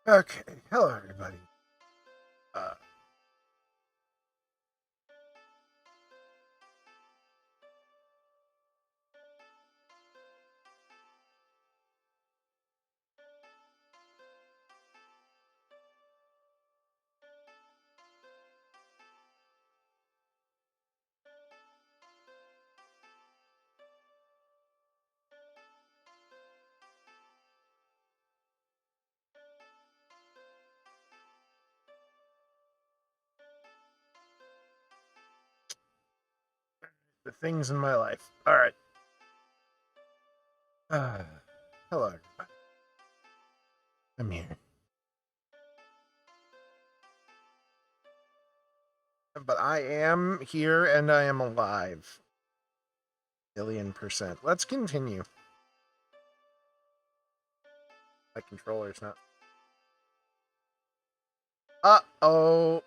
Okay, hello everybody. Uh, the things in my life. All right. Uh, Hello everybody. I'm here, but I am here and I am alive. Billion%. Let's continue. My controller's not. Uh-oh.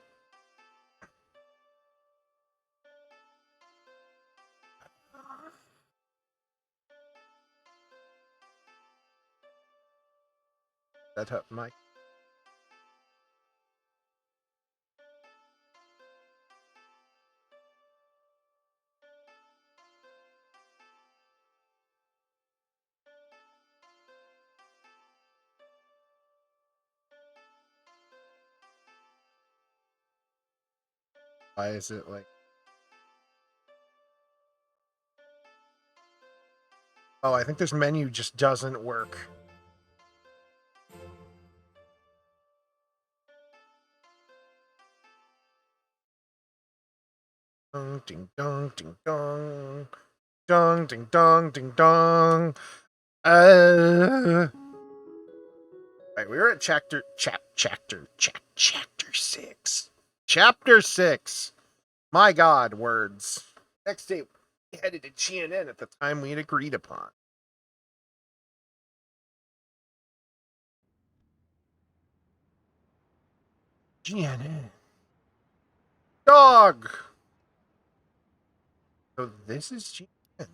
That up my. Why is it like? Oh, I think this menu just doesn't work. Dong, ding, dong, ding, dong. Dong, ding, dong, ding, dong. Right, we were at chapter 6. Chapter 6. My God, words. Next day, we headed to GNN at the time we had agreed upon. GNN. Dog! So this is GNN.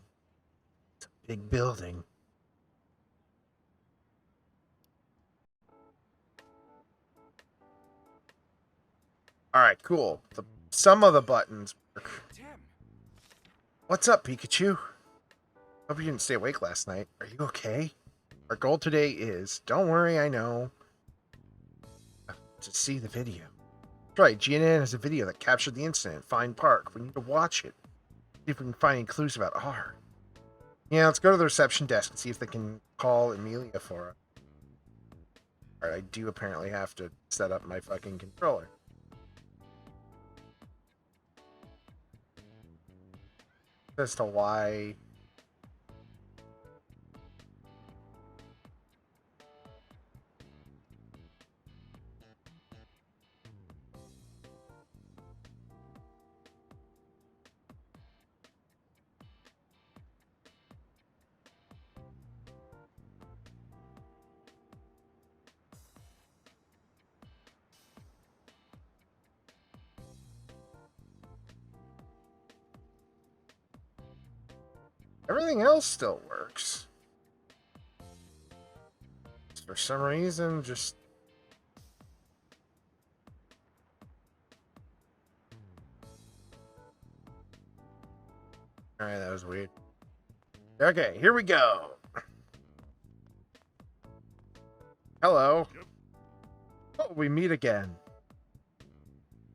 It's a big building. Alright, cool. Some of the buttons work. What's up, Pikachu? Hope you didn't stay awake last night. Are you okay? Our goal today is, don't worry, I know, to see the video. That's right, GNN has a video that captured the incident at Fine Park. We need to watch it. See if we can find any clues about R. Yeah, let's go to the reception desk and see if they can call Amelia for us. Alright, I do apparently have to set up my fucking controller. As to why. Everything else still works. For some reason, just. Alright, that was weird. Okay, here we go. Hello. Oh, we meet again.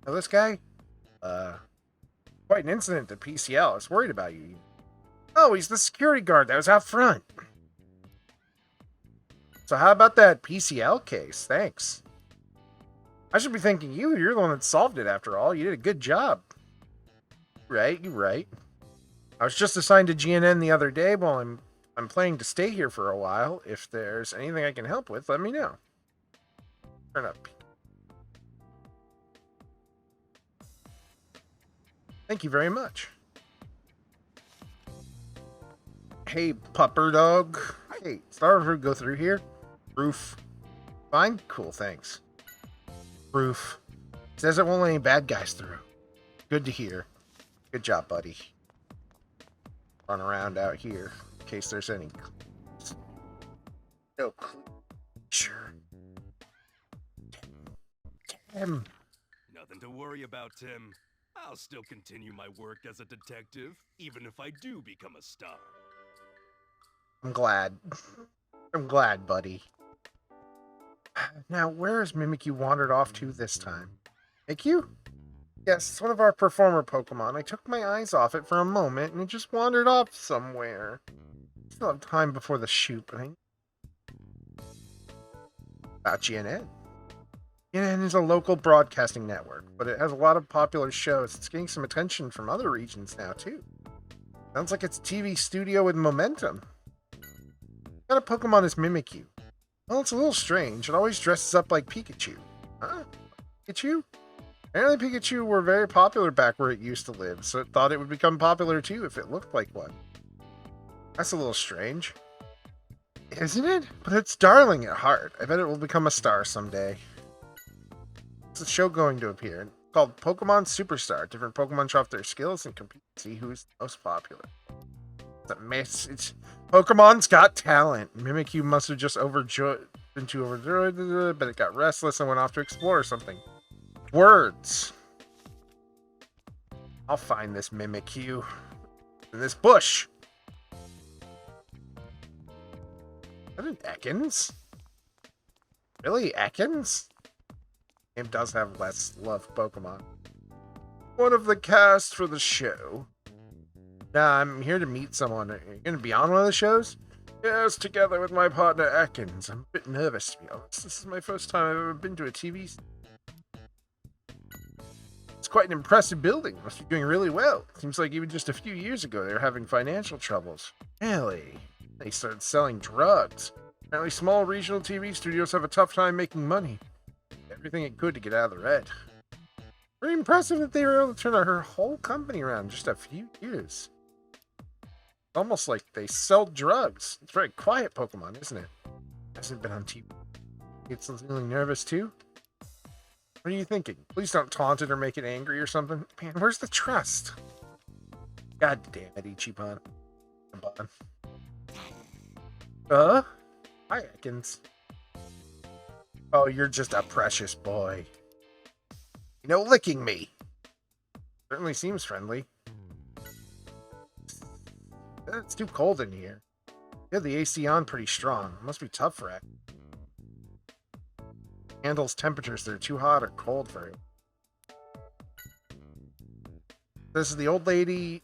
Now, this guy? Quite an incident at PCL. I was worried about you. Oh, he's the security guard that was out front. So how about that PCL case? Thanks. I should be thanking you. You're the one that solved it after all. You did a good job. Right, you're right. I was just assigned to GNN the other day. Well, I'm planning to stay here for a while. If there's anything I can help with, let me know. Turn up. Thank you very much. Hey, pupper dog. Hey, Starfruit go through here? Roof. Fine? Cool, thanks. Roof. Says it won't let any bad guys through. Good to hear. Good job, buddy. Run around out here in case there's any clues. No clue. Sure. Tim. Nothing to worry about, Tim. I'll still continue my work as a detective, even if I do become a star. I'm glad. I'm glad, buddy. Now, where has Mimikyu wandered off to this time? Mimikyu? Yes, it's one of our performer Pokemon. I took my eyes off it for a moment, and it just wandered off somewhere. Still have time before the shoot, but I... About GNN. GNN is a local broadcasting network, but it has a lot of popular shows. It's getting some attention from other regions now, too. Sounds like it's a TV studio with momentum. What kind of Pokemon is Mimikyu? Well, it's a little strange. It always dresses up like Pikachu. Huh? Pikachu? Apparently Pikachu were very popular back where it used to live, so it thought it would become popular too if it looked like one. That's a little strange. Isn't it? But it's darling at heart. I bet it will become a star someday. There's a show going to appear. It's called Pokemon Superstar. Different Pokemon show off their skills and compete to see who's the most popular. It's a message. Pokemon's got talent. Mimikyu must have just been too overjoyed, but it got restless and went off to explore something. Words. I'll find this Mimikyu in this bush. Is that an Ekans? Really, Ekans? Game does have less loved Pokemon. One of the cast for the show. Nah, I'm here to meet someone. Are you going to be on one of the shows? Yes, together with my partner Ekans. I'm a bit nervous, to be honest. This is my first time I've ever been to a TV. It's quite an impressive building. Must be doing really well. Seems like even just a few years ago they were having financial troubles. Really? They started selling drugs. Apparently small regional TV studios have a tough time making money. Everything it could to get out of the red. Pretty impressive that they were able to turn her whole company around in just a few years. Almost like they sell drugs. It's very quiet Pokemon, isn't it? Hasn't been on TV. It's feeling nervous too? What are you thinking? Please don't taunt it or make it angry or something. Man, where's the trust? God damn it, Ichiban. Come on. Hi, Ekans. Oh, you're just a precious boy. You know, licking me. Certainly seems friendly. It's too cold in here. You have the AC on pretty strong. It must be tough for it. Handles temperatures that are too hot or cold for it. This is the old lady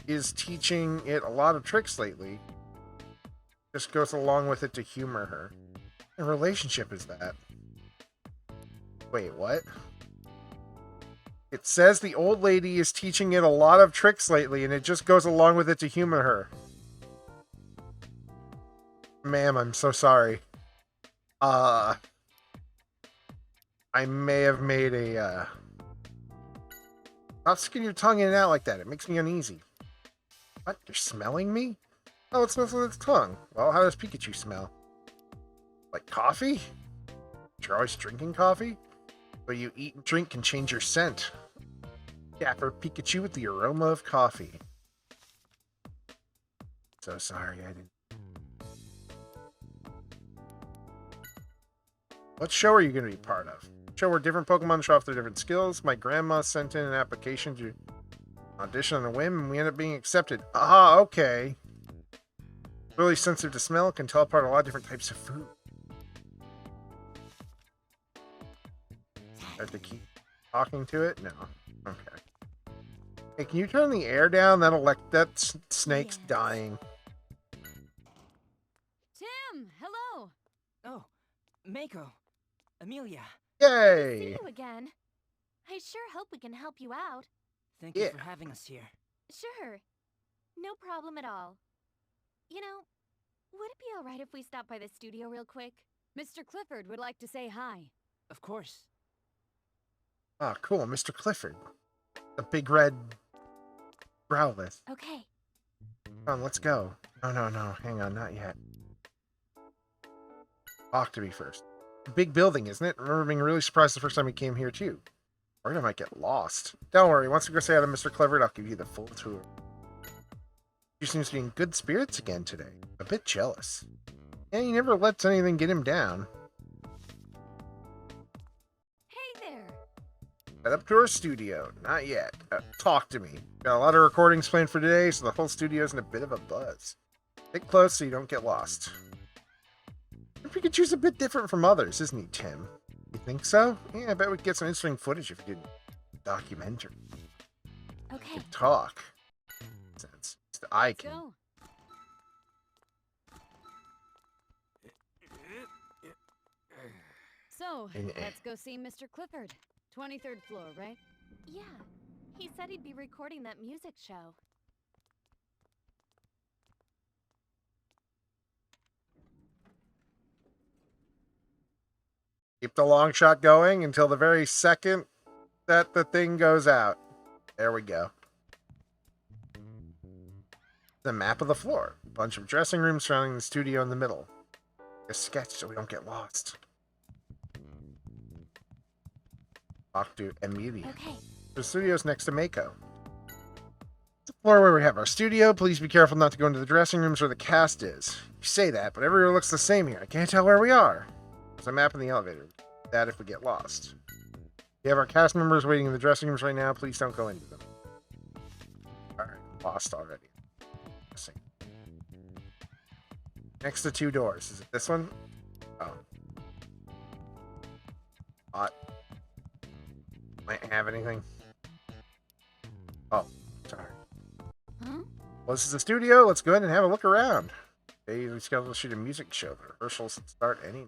is teaching it a lot of tricks lately. Just goes along with it to humor her. What relationship is that? Wait, what? It says the old lady is teaching it a lot of tricks lately, and it just goes along with it to humor her. Ma'am, I'm so sorry. I may have made a, Stop sticking your tongue in and out like that. It makes me uneasy. What? You're smelling me? Oh, it smells with its tongue. Well, how does Pikachu smell? Like coffee? You're always drinking coffee? What you eat and drink can change your scent. Dapper Pikachu with the aroma of coffee. So sorry, I didn't. What show are you going to be part of? Show where different Pokemon show off their different skills. My grandma sent in an application to audition on a whim, and we ended up being accepted. Ah, okay. Really sensitive to smell, can tell apart a lot of different types of food. I have to keep talking to it? No. Okay. Hey, can you turn the air down? That snake's dying. Tim, hello. Oh, Mako, Amelia. Good Yay! to see you again. I sure hope we can help you out. Thank you for having us here. Sure. No problem at all. You know, would it be alright if we stopped by the studio real quick? Mr. Clifford would like to say hi. Of course. Ah, cool, Mr. Clifford. The big red Growlithe. Okay. Come on, let's go. No, hang on, not yet. Talk to me first. Big building, isn't it? I remember being really surprised the first time we came here, too. Or I might get lost. Don't worry, once we go say hi to Mr. Clifford, I'll give you the full tour. He seems to be in good spirits again today. A bit jealous. Yeah, he never lets anything get him down. Hey there. Head up to our studio. Not yet. Talk to me. Got a lot of recordings planned for today, so the whole studio's in a bit of a buzz. Stick close so you don't get lost. Pikachu's a bit different from others, isn't he, Tim? You think so? Yeah, I bet we'd get some interesting footage if we did a documentary. Okay. Talk. Sense. I Let's can. go. So, let's go see Mr. Clifford. 23rd floor, right? Yeah. He said he'd be recording that music show. Keep the long shot going until the very second that the thing goes out. There we go. The map of the floor. A bunch of dressing rooms surrounding the studio in the middle. A sketch so we don't get lost. Talk to Amelia. Okay. The studio's next to Mako. The floor where we have our studio. Please be careful not to go into the dressing rooms where the cast is. You say that, but everywhere looks the same here. I can't tell where we are. There's a map in the elevator. That if we get lost. We have our cast members waiting in the dressing rooms right now. Please don't go into them. Alright, lost already. Next to two doors. Is it this one? Oh. Hot. Might have anything. Oh, sorry. Huh? Well, this is the studio. Let's go ahead and have a look around. They scheduled to shoot a music show. The rehearsals start any.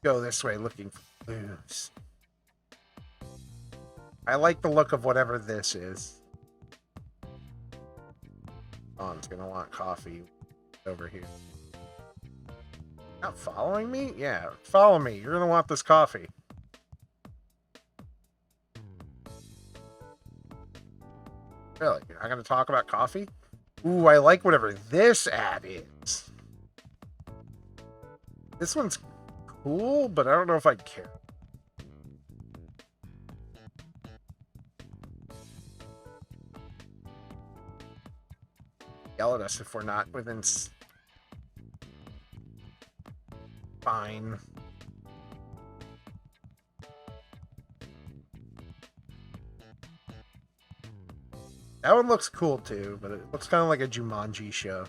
Go this way looking for clues. I like the look of whatever this is. Mom's gonna want coffee over here. Not following me? Yeah, follow me. You're gonna want this coffee. Really? You're not gonna talk about coffee? Ooh, I like whatever this ad is. This one's cool, but I don't know if I'd care. Yell at us if we're not within. Fine. That one looks cool too, but it looks kind of like a Jumanji show.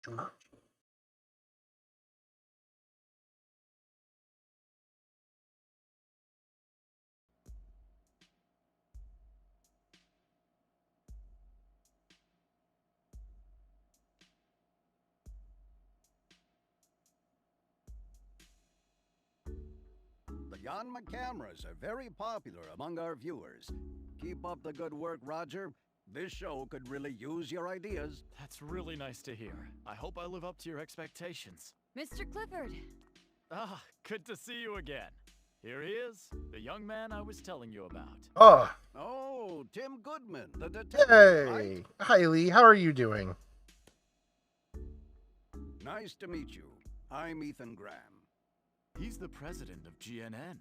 Jumanji. The Yanma cameras are very popular among our viewers. Keep up the good work, Roger. This show could really use your ideas. That's really nice to hear. I hope I live up to your expectations. Mr. Clifford. Ah, good to see you again. Here he is, the young man I was telling you about. Oh, Oh, Tim Goodman, the detective. yay! right? Hi, Lee. How are you doing? Nice to meet you. I'm Ethan Graham. He's the president of GNN.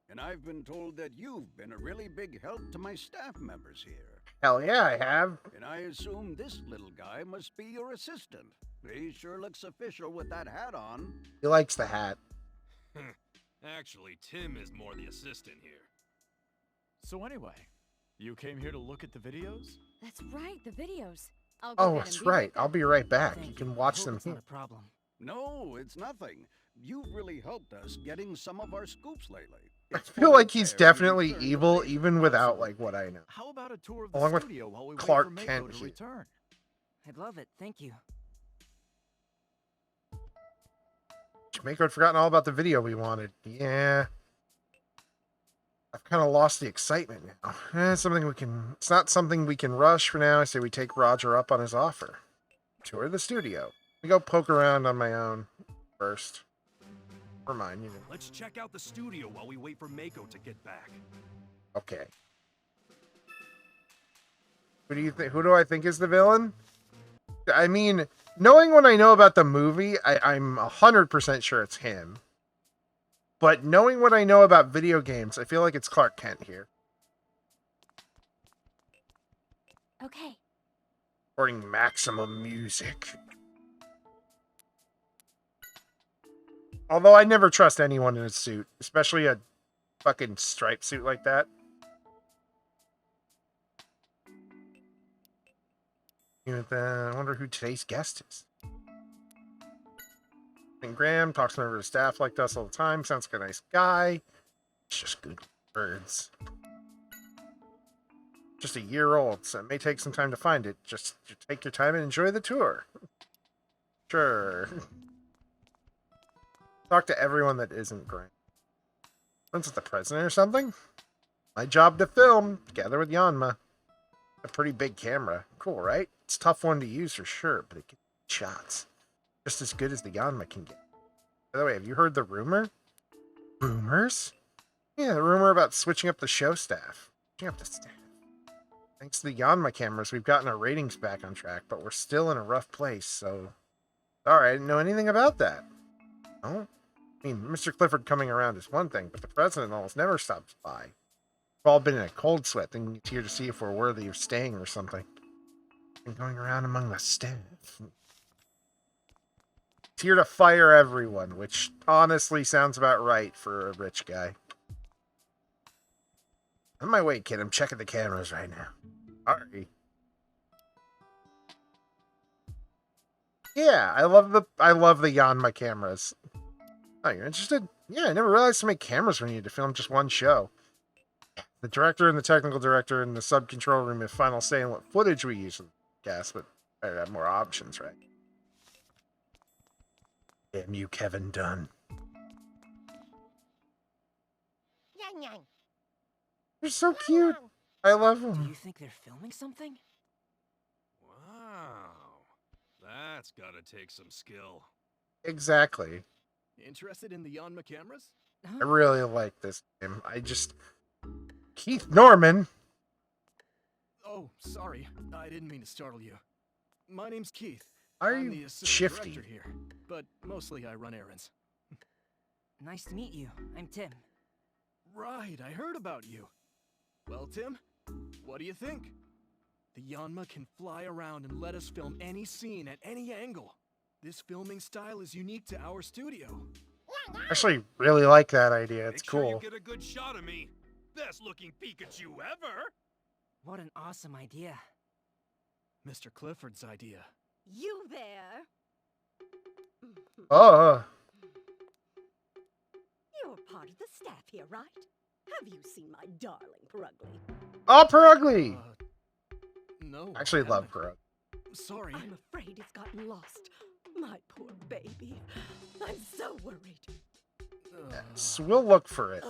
And I've been told that you've been a really big help to my staff members here. Hell yeah, I have. And I assume this little guy must be your assistant. He sure looks official with that hat on. He likes the hat. Actually, Tim is more the assistant here. So anyway, you came here to look at the videos? That's right, the videos. I'll go Oh, ahead and that's be right. I'll back. be right back. Thank You can I watch hope them it's here. not a problem. No, it's nothing. You've really helped us getting some of our scoops lately. I It's feel only like he's fair we definitely return the evil, favor. even without like what I know. How about a tour of the Along with studio while we Clark wait for Kent Mako to here. return? I'd love it, thank you. Jamaica had forgotten all about the video we wanted. Yeah. I've kind of lost the excitement now. It's not something we can rush for now. I say we take Roger up on his offer. Tour the studio. We go poke around on my own first. Never mind, you know. Let's check out the studio while we wait for Mako to get back. Okay. Who do you think? Who do I think is the villain? I mean, knowing what I know about the movie, I'm 100% sure it's him. But knowing what I know about video games, I feel like it's Clark Kent here. Okay. Recording maximum music. Although I never trust anyone in a suit, especially a fucking striped suit like that. I wonder who today's guest is. And Graham talks to members of the staff like us all the time. Sounds like a nice guy. It's just good words. Just a year old, so it may take some time to find it. Just take your time and enjoy the tour. Sure. Talk to everyone that isn't Graham. Friends with the president or something? My job to film, together with Yanma. A pretty big camera. Cool, right? It's a tough one to use for sure, but it gets shots. Just as good as the Yanma can get. By the way, have you heard the rumor? Rumors? Yeah, the rumor about switching up the show staff. Switching up the staff. Thanks to the Yanma cameras, we've gotten our ratings back on track, but we're still in a rough place, so... Sorry, I didn't know anything about that. No? I mean, Mr. Clifford coming around is one thing, but the president almost never stops by. We've all been in a cold sweat, thinking he's here to see if we're worthy of staying or something. And going around among the staff. He's here to fire everyone, which honestly sounds about right for a rich guy. On my way, kid. I'm checking the cameras right now. Sorry. Yeah, I love the Yanma cameras. Oh, you're interested? Yeah, I never realized so many cameras were needed to film just one show. The director and the technical director in the sub-control room have final say in what footage we use for the cast, but better have more options, right? Damn you, Kevin Dunn. They're so cute. I love Do them. you think they're filming something? Wow. That's gotta take some skill. Exactly. Interested in the Yanma cameras? I really like this game. Keith Norman. Oh, sorry. I didn't mean to startle you. My name's Keith. Are I'm you the assistant shifty? director here, but mostly I run errands. Nice to meet you. I'm Tim. Right, I heard about you. Well, Tim, what do you think? The Yanma can fly around and let us film any scene at any angle. This filming style is unique to our studio. I actually really like that idea. It's Make sure cool. you get a good shot of me. Best looking Pikachu ever. What an awesome idea. Mr. Clifford's idea. You there? Oh. You're part of the staff here, right? Have you seen my darling Perugly? Oh, Perugly! No. I actually love haven't. Perugly. Sorry. I'm afraid it's gotten lost. My poor baby. I'm so worried. Yes, we'll look for it.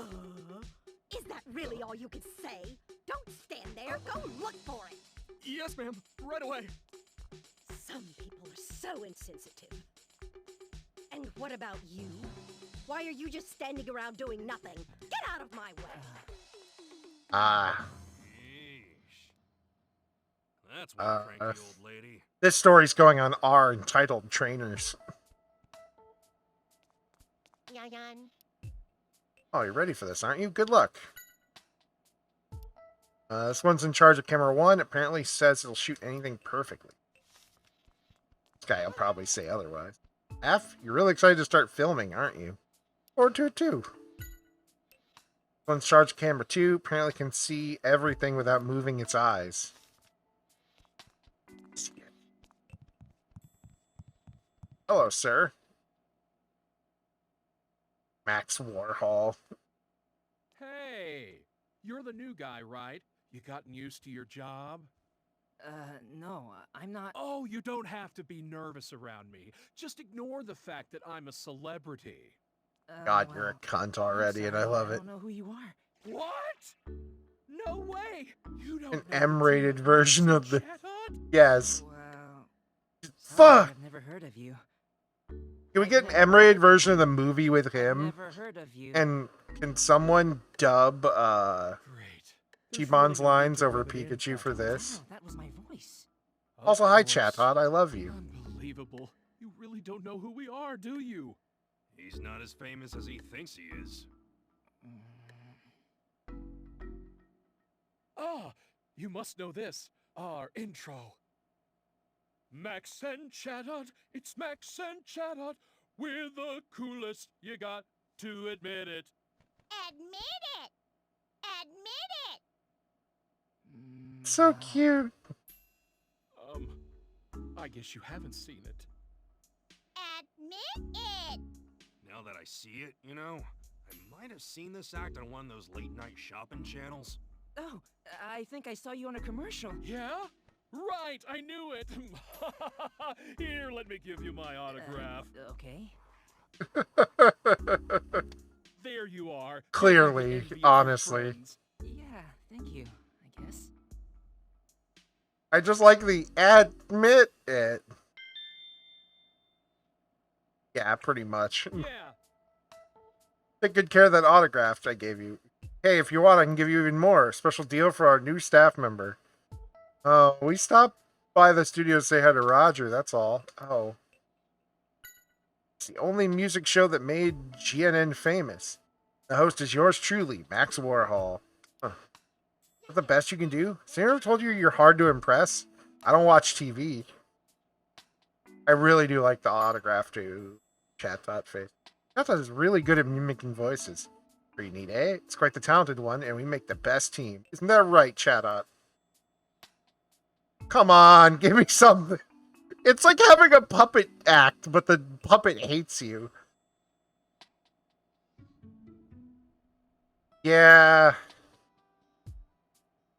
Is that really all you can say? Don't stand there. Go look for it. Yes, ma'am. Right away. Some people are so insensitive. And what about you? Why are you just standing around doing nothing? Get out of my way. Ah. Yeesh. That's one cranky old lady. This story's going on R entitled Trainers. Yan. Oh, you're ready for this, aren't you? Good luck. This one's in charge of camera 1. Apparently says it'll shoot anything perfectly. This guy will probably say otherwise. F, you're really excited to start filming, aren't you? Or to it too. This one's in charge of camera 2. Apparently can see everything without moving its eyes. Hello, sir. Max Warhol. Hey, you're the new guy, right? You gotten used to your job? No, I'm not. Oh, you don't have to be nervous around me. Just ignore the fact that I'm a celebrity. God, you're a cunt already, and I love I it. don't know who you are. What? No way! You don't An know M-rated the version of the... Chat-Hut? Yes. Well, Fuck! I've never heard of you. Can we get an M-rated version of the movie with him? Never heard of you. And can someone dub Great. There's Chibon's really no need lines to over rub it in, Pikachu for Papa. this? Wow, that was my voice. Of Also, hi, course. Chat-Hot. I love you. Unbelievable. You really don't know who we are, do you? He's not as famous as he thinks he is. Ah, you must know this. Our intro. Max and Chat-Hut, it's Max and Chat-Hut. We're the coolest. You got to admit it. Admit it! Admit it! So cute. I guess you haven't seen it. Admit it! Now that I see it, you know, I might have seen this act on one of those late night shopping channels. Oh, I think I saw you on a commercial. Yeah? Right, I knew it. Here, let me give you my autograph. Okay. There you are. Clearly, You're the envy of your honestly. friends. Yeah, thank you, I guess. I just like the admit it. Yeah, pretty much. Yeah. Take good care of that autograph I gave you. Hey, if you want, I can give you even more. Special deal for our new staff member. Oh, we stopped by the studio to say hi to Roger, that's all. Oh. It's the only music show that made GNN famous. The host is yours truly, Max Warhol. Huh. Is that the best you can do? Has anyone ever told you you're hard to impress? I don't watch TV. I really do like the autograph too. Chat face. Chat is really good at mimicking voices. Pretty neat, eh? It's quite the talented one, and we make the best team. Isn't that right, Chatot? Come on, give me something. It's like having a puppet act, but the puppet hates you. Yeah.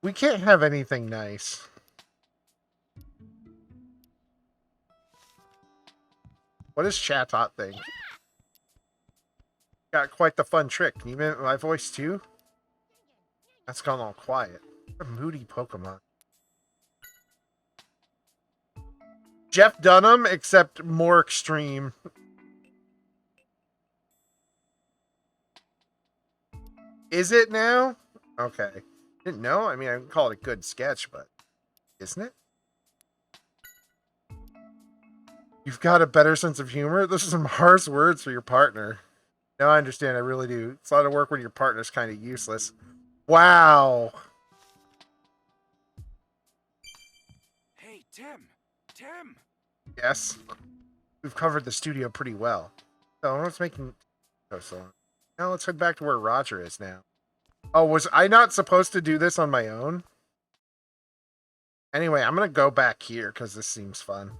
We can't have anything nice. What is Chatot thing? Got quite the fun trick. Can you mimic my voice too? That's gone all quiet. What a moody Pokemon. Jeff Dunham, except more extreme. Is it now? Okay. Didn't know. I mean, I can call it a good sketch, but isn't it? You've got a better sense of humor? Those are some harsh words for your partner. No, I understand. I really do. It's a lot of work when your partner's kind of useless. Wow. Hey, Tim! Tim! Yes. We've covered the studio pretty well. So what's making so long? Now let's head back to where Roger is now. Oh, was I not supposed to do this on my own? Anyway, I'm going to go back here because this seems fun.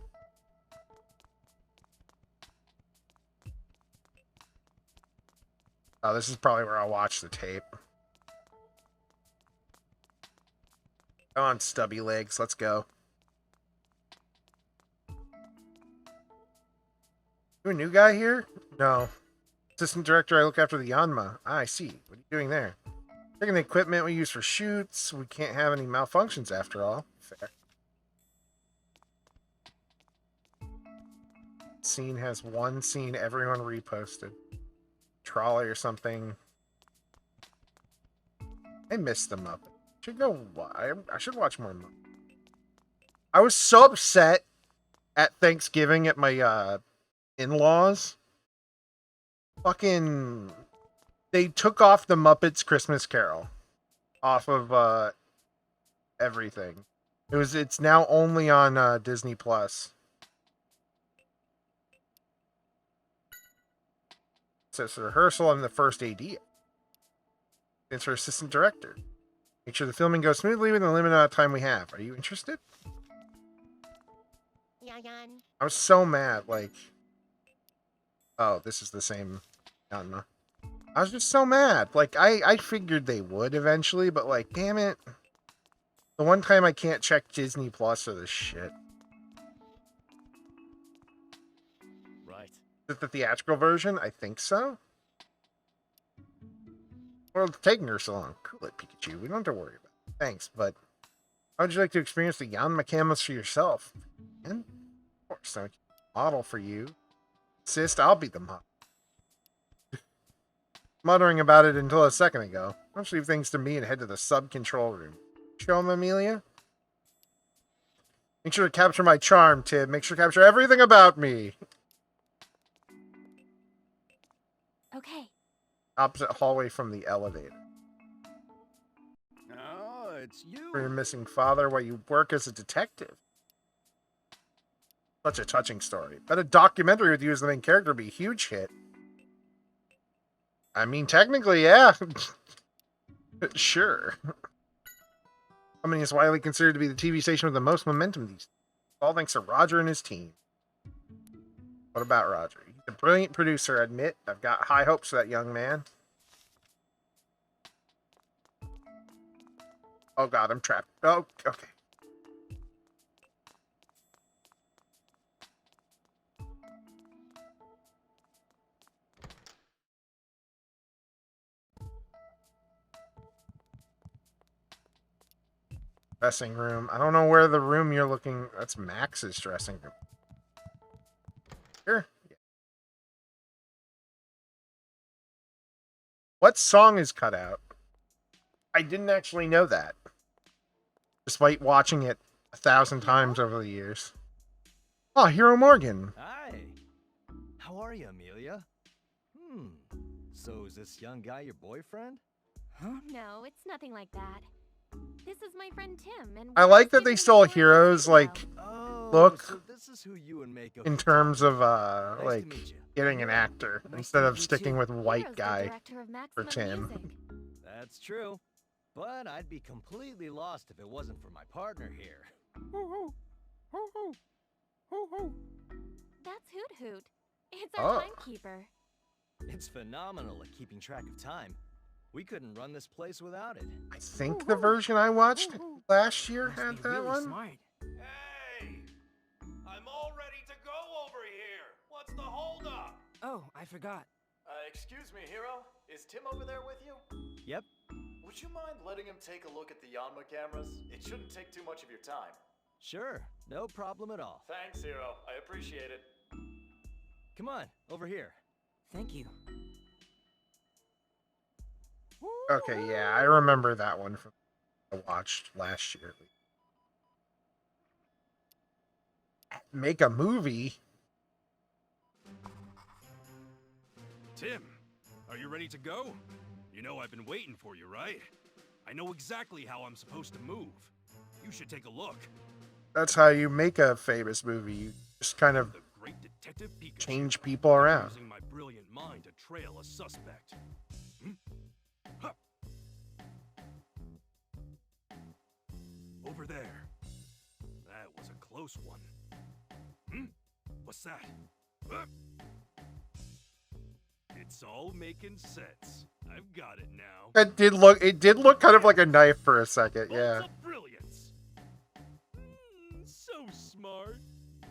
Oh, this is probably where I'll watch the tape. Come on, stubby legs. Let's go. You a new guy here? No. Assistant director, I look after the Yanma. Ah, I see. What are you doing there? Checking the equipment we use for shoots. We can't have any malfunctions after all. Fair. Scene has one scene everyone reposted. Trolley or something. I missed them up. Should go. I should watch more. I was so upset at Thanksgiving at my in-laws. Fucking, they took off the Muppets Christmas Carol off of everything. It's now only on Disney Plus. So it's a rehearsal. I'm the first AD. It's her assistant director. Make sure the filming goes smoothly within the limited amount of time we have. Are you interested? I was so mad, like... Oh, this is the same Yanma. I was just so mad. Like, I figured they would eventually, but like, damn it. The one time I can't check Disney Plus or this shit. Right. Is it the theatrical version? I think so. Well, it's taking her so long. Cool it, Pikachu. We don't have to worry about it. Thanks, but how would you like to experience the Yanma cameras for yourself? And of course, I model for you. Insist, I'll be the model. Muttering about it until a second ago. Let's leave things to me and head to the sub-control room. Show him, Amelia? Make sure to capture my charm, Tib. Make sure to capture everything about me. Okay. Opposite hallway from the elevator. Oh, it's you. For your missing father while you work as a detective. Such a touching story. But a documentary with you as the main character would be a huge hit. I mean, technically, yeah. Sure. I mean, it's widely considered to be the TV station with the most momentum these days. All thanks to Roger and his team. What about Roger? He's a brilliant producer, I admit. I've got high hopes for that young man. Oh god, I'm trapped. Oh, okay. Dressing room. I don't know where the room you're looking... That's Max's dressing room. Here? Yeah. What song is cut out? I didn't actually know that. Despite watching it 1,000 times over the years. Oh, Hero Morgan. Hi. How are you, Amelia? So is this young guy your boyfriend? Huh? No, it's nothing like that. This is my friend Tim, and I like that they stole Hero's, like, Oh, look so this is who you and Mako in hooked terms up of, with. Nice to like, meet you. getting an actor Nice to instead of meet you sticking too. with white Hero's the guy director of for Maximum Tim. Music. That's true. But I'd be completely lost if it wasn't for my partner here. That's Hoot Hoot. It's Oh. our timekeeper. It's phenomenal at keeping track of time. We couldn't run this place without it. I think the version I watched last year Must had be that really one. smart. Hey! I'm all ready to go over here. What's the holdup? Oh, I forgot. Excuse me, Hero. Is Tim over there with you? Yep. Would you mind letting him take a look at the Yanma cameras? It shouldn't take too much of your time. Sure. No problem at all. Thanks, Hero. I appreciate it. Come on, over here. Thank you. Okay, yeah, I remember that one from I watched last year. Make a movie? Tim, are you ready to go? You know I've been waiting for you, right? I know exactly how I'm supposed to move. You should take a look. That's how you make a famous movie. You just kind of The great detective Pikachu. change people around. Using my brilliant mind to trail a suspect. Huh. Over there. That was a close one. What's that? Huh? It's all making sense. I've got it now. It did look kind of like a knife for a second, yeah. Bolts of brilliance. So smart.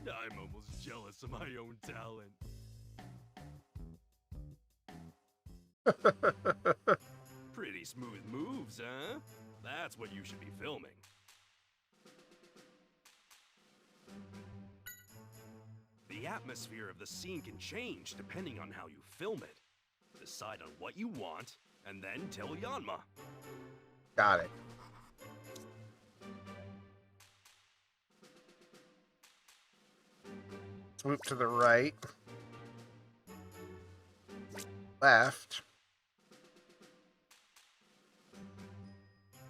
I'm almost jealous of my own talent. Pretty smooth moves, huh? That's what you should be filming. The atmosphere of the scene can change depending on how you film it. Decide on what you want, and then tell Yanma. Got it. Swoop to the right. Left.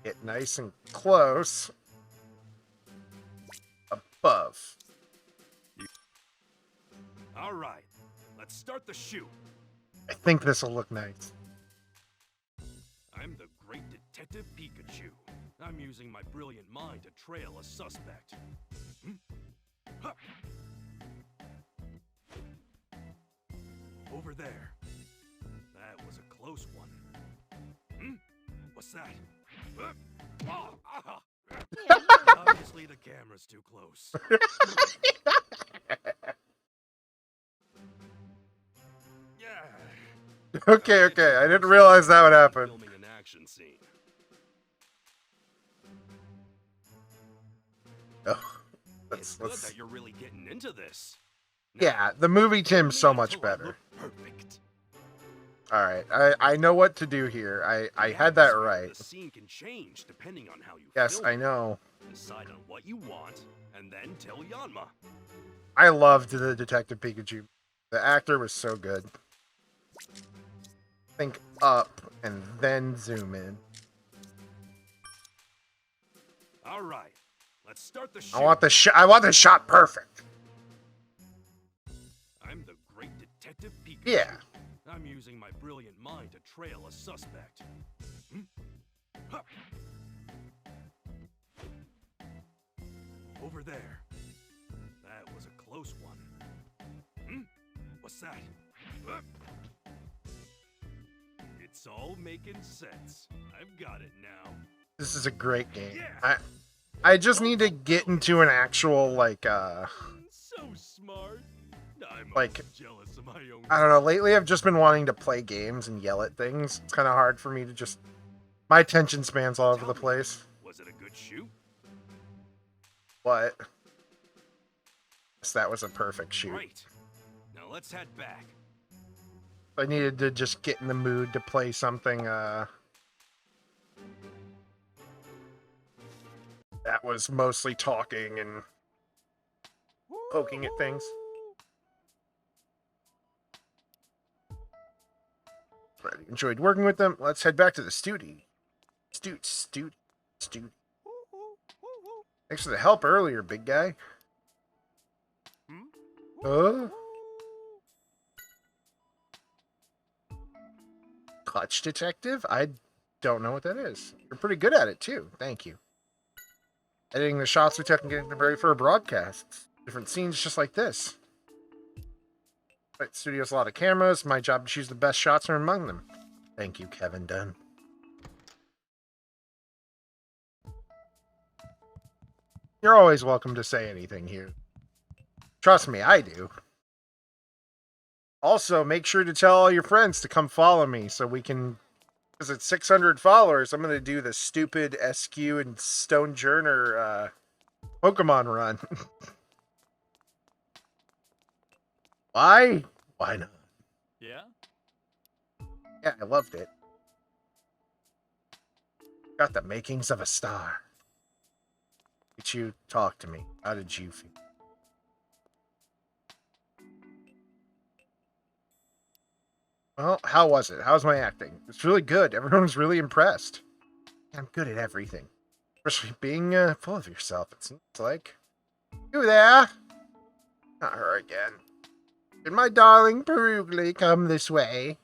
Get nice and close. Above. All right, let's start the shoot. I think this will look nice. I'm the great detective Pikachu. I'm using my brilliant mind to trail a suspect. Huh. Over there. That was a close one. What's that? Obviously the camera's too close. Yeah. Okay, I didn't realize that would happen. Filming an action scene. Oh, It's good that you're really getting into this. Now, yeah, the movie Tim's so film me much until I better. look Perfect. All right, I know what to do here. I The had that atmosphere of right. The scene can change depending on how you Yes, film I it. know. Decide on what you want, and then tell Yanma. I loved the Detective Pikachu. The actor was so good. Think up and then zoom in. All right, let's start the shoot. I want the shot perfect. Detective Pikachu. Yeah. I'm using my brilliant mind to trail a suspect. Hmm? Huh. Over there. That was a close one. Hmm? What's that? Huh? It's all making sense. I've got it now. This is a great game. Yeah. I just need to get into an actual, like, So smart. I'm like, jealous of my own. I don't know, lately I've just been wanting to play games and yell at things. It's kind of hard for me to just, my attention span's all over the place. Was it a good shoot? What? Yes, that was a perfect shoot. Great. Now let's head back. I needed to just get in the mood to play something, that was mostly talking and poking at things. But I enjoyed working with them. Let's head back to the studio. Studio. Thanks for the help earlier, big guy. Clutch detective? I don't know what that is. You're pretty good at it, too. Thank you. Editing the shots we took and getting them ready for a broadcast. Different scenes just like this. Right, studio's a lot of cameras. My job to choose the best shots from among them. Thank you, Kevin Dunn. You're always welcome to say anything here. Trust me, I do. Also, make sure to tell all your friends to come follow me so we can... Because at 600 followers, I'm going to do the stupid SQ and Stone Journer Pokemon run. Why? Why not? Yeah? Yeah, I loved it. Got the makings of a star. Did you talk to me? How did you feel? Well, how was it? How was my acting? It's really good. Everyone was really impressed. I'm good at everything. Especially being full of yourself, it seems like. You there? Not her again. Did my darling Perugly come this way?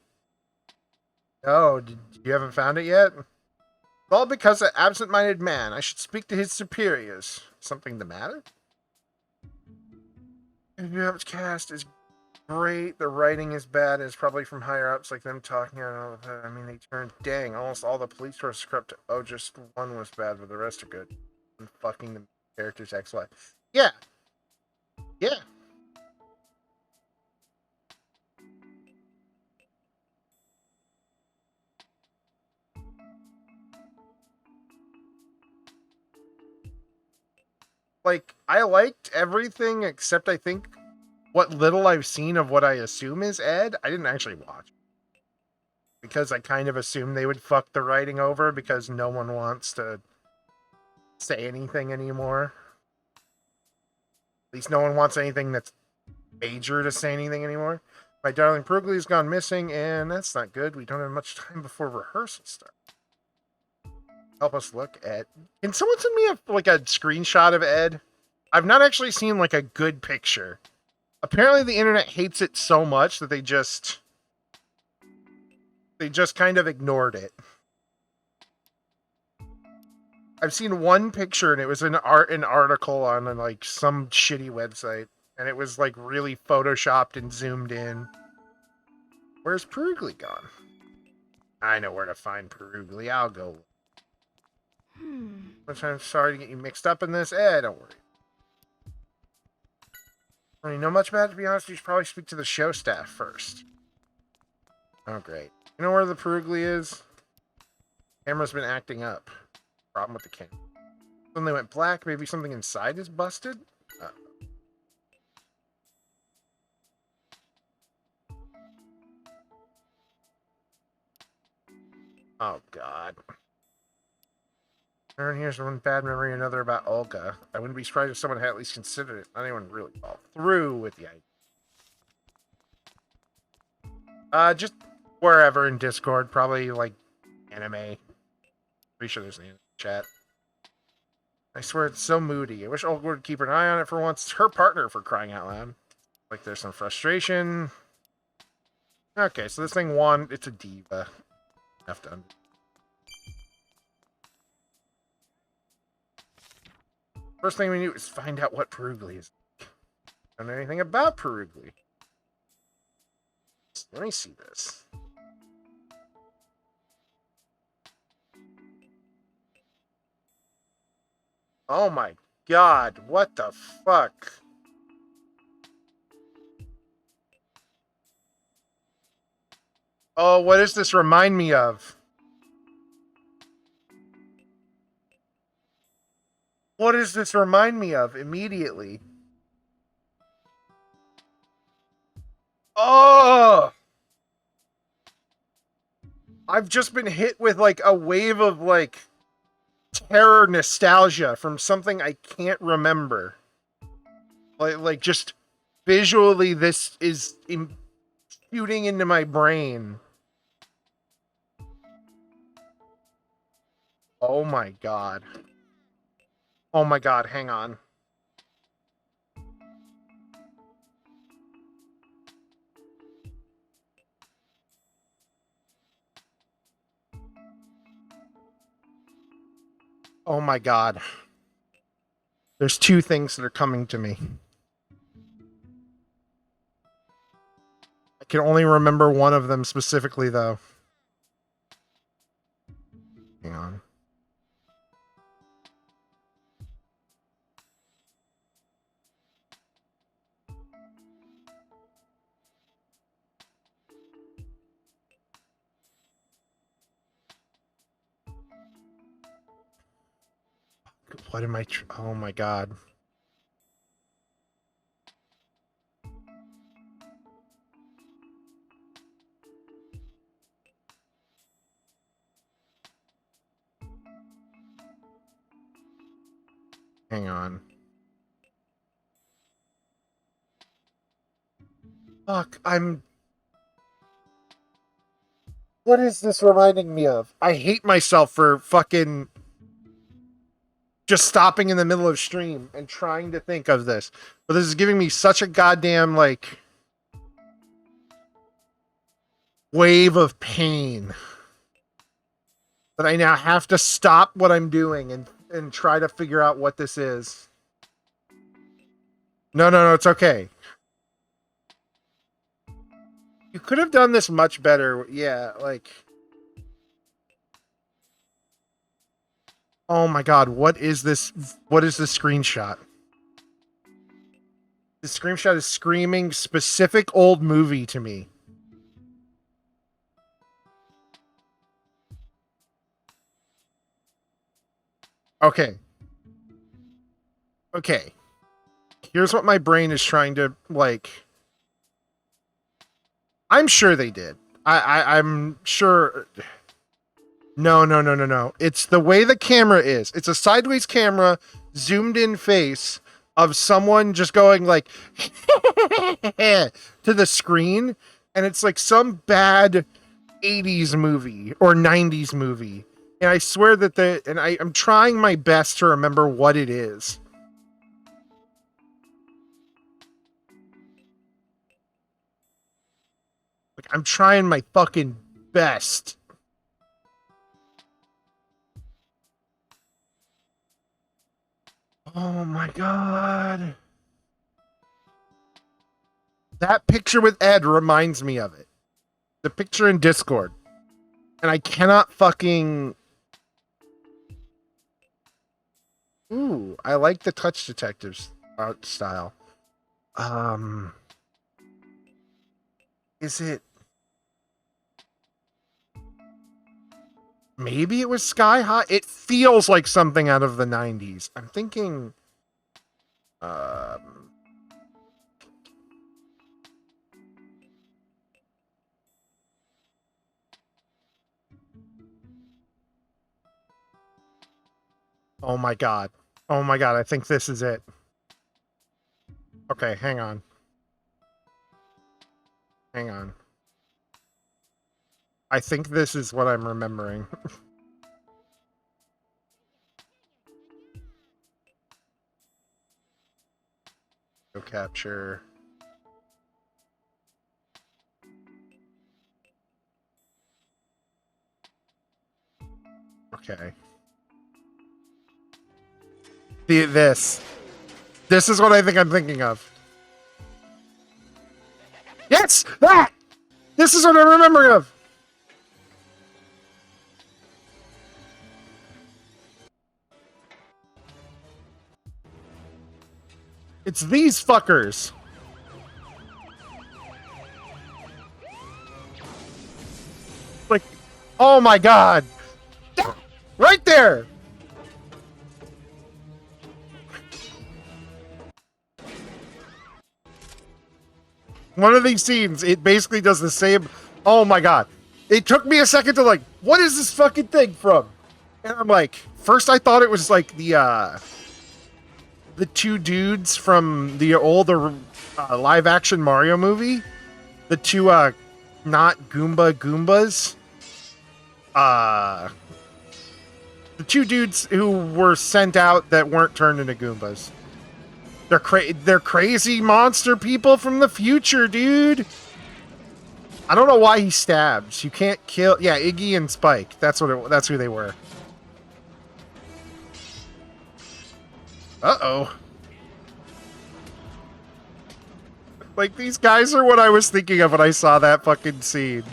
Oh, you haven't found it yet? All because of absent-minded man. I should speak to his superiors. Something the matter? The cast is great. The writing is bad. It's probably from higher ups like them talking. I mean, they turned dang. Almost all the police force corrupt. Oh, just one was bad, but the rest are good. And fucking the character's ex-wife. Yeah. Yeah. Like, I liked everything except I think what little I've seen of what I assume is Ed. I didn't actually watch. Because I kind of assumed they would fuck the writing over because no one wants to say anything anymore. At least no one wants anything that's major to say anything anymore. My darling Perugly's gone missing, and that's not good. We don't have much time before rehearsal starts. Help us look at... Can someone send me a screenshot of Ed? I've not actually seen like a good picture. Apparently the internet hates it so much that they just kind of ignored it. I've seen one picture and it was an article on like some shitty website, and it was like really photoshopped and zoomed in. Where's Perugly gone? I know where to find Perugly. I'll go. I'm sorry to get you mixed up in this. Don't worry. I don't know much about it, to be honest. You should probably speak to the show staff first. Oh, great. You know where the Perugly is? Camera's been acting up. Problem with the camera. When they went black, maybe something inside is busted? Oh, God. Here's one bad memory, another about Olga. I wouldn't be surprised if someone had at least considered it. Not anyone really followed through with the idea. Just wherever in Discord, probably like anime. Pretty sure there's an anime chat. I swear it's so moody. I wish Olga would keep an eye on it for once. It's her partner, for crying out loud. Like there's some frustration. Okay, so this thing won. It's a diva. Have to. First thing we need is find out what Perugly is. Don't know anything about Perugly. Let me see this. Oh my god, what the fuck? Oh, what does this remind me of? What does this remind me of immediately? Oh! I've just been hit with like a wave of like terror nostalgia from something I can't remember. Like just visually, this is shooting into my brain. Oh my god. Oh my god, hang on. Oh my god. There's two things that are coming to me. I can only remember one of them specifically, though. Hang on. What am I... oh my god. Hang on. Fuck, I'm... What is this reminding me of? I hate myself for fucking... just stopping in the middle of stream and trying to think of this. But this is giving me such a goddamn, like... wave of pain. That I now have to stop what I'm doing and try to figure out what this is. No, it's okay. You could have done this much better. Yeah, like... Oh my god, what is this? What is this screenshot? This screenshot is screaming specific old movie to me. Okay. Okay. Here's what my brain is trying to, like... I'm sure they did. I'm sure... No. It's the way the camera is. It's a sideways camera, zoomed in face of someone just going like to the screen, and it's like some bad 80s movie or 90s movie. And I swear that I'm trying my best to remember what it is. Like, I'm trying my fucking best. Oh my god. That picture with Ed reminds me of it. The picture in Discord. And I cannot fucking... Ooh, I like the Touch Detectives art style. Is it... Maybe it was Sky High? It feels like something out of the 90s. I'm thinking... Oh my god. Oh my god, I think this is it. Okay, hang on. Hang on. I think this is what I'm remembering. Go capture. Okay. This is what I think I'm thinking of. Yes! That! This is what I'm remembering of! It's these fuckers! Like, oh my god! Right there! One of these scenes, it basically does the same. Oh my god. It took me a second to like, what is this fucking thing from? And I'm like, first I thought it was like the two dudes from the older live action Mario movie. The two not Goombas. The two dudes who were sent out that weren't turned into Goombas. They're crazy monster people from the future, dude. I don't know why he stabs. You can't kill. Yeah, Iggy and Spike. That's who they were. Uh-oh. Like, these guys are what I was thinking of when I saw that fucking scene.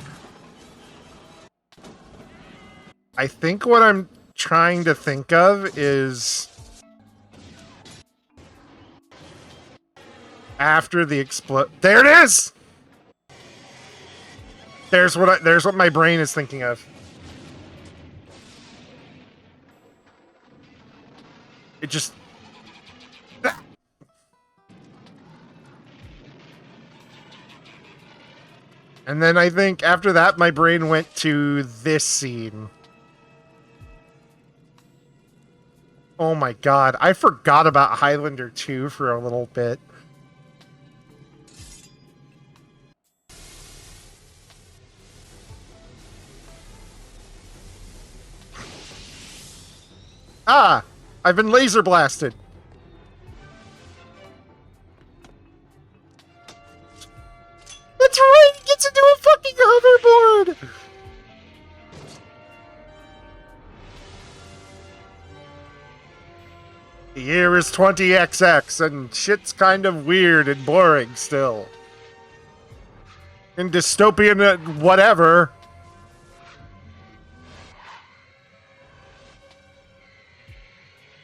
I think what I'm trying to think of is after the explode. There it is. There's what my brain is thinking of. It just. And then I think after that, my brain went to this scene. Oh my god, I forgot about Highlander 2 for a little bit. Ah! I've been laser blasted. That's right! He gets into a fucking hoverboard! The year is 20XX, and shit's kind of weird and boring still. And dystopian whatever.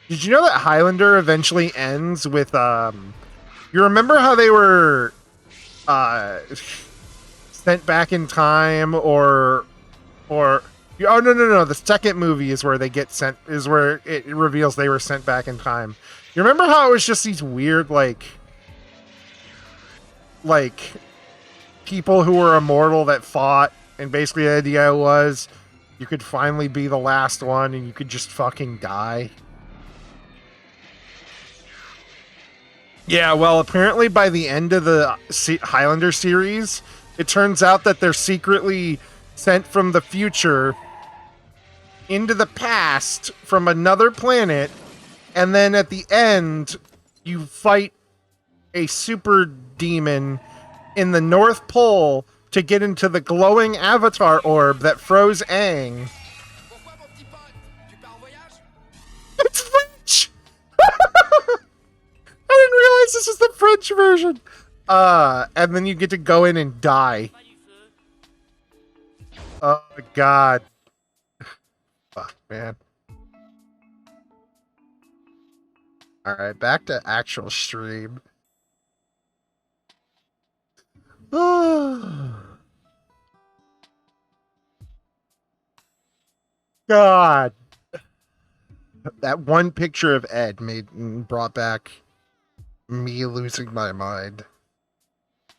Did you know that Highlander eventually ends with, you remember how they were, sent back in time, or, oh, no, the second movie is where they get sent, is where it reveals they were sent back in time. You remember how it was just these weird, like, people who were immortal that fought, and basically the idea was you could finally be the last one and you could just fucking die? Yeah, well, apparently by the end of the Highlander series, it turns out that they're secretly sent from the future into the past from another planet, and then at the end, you fight a super demon in the North Pole to get into the glowing avatar orb that froze Aang. It's French! I didn't realize this was the French version. And then you get to go in and die. Oh my god. Fuck, man. Alright, back to actual stream. God. That one picture of Ed brought back me losing my mind.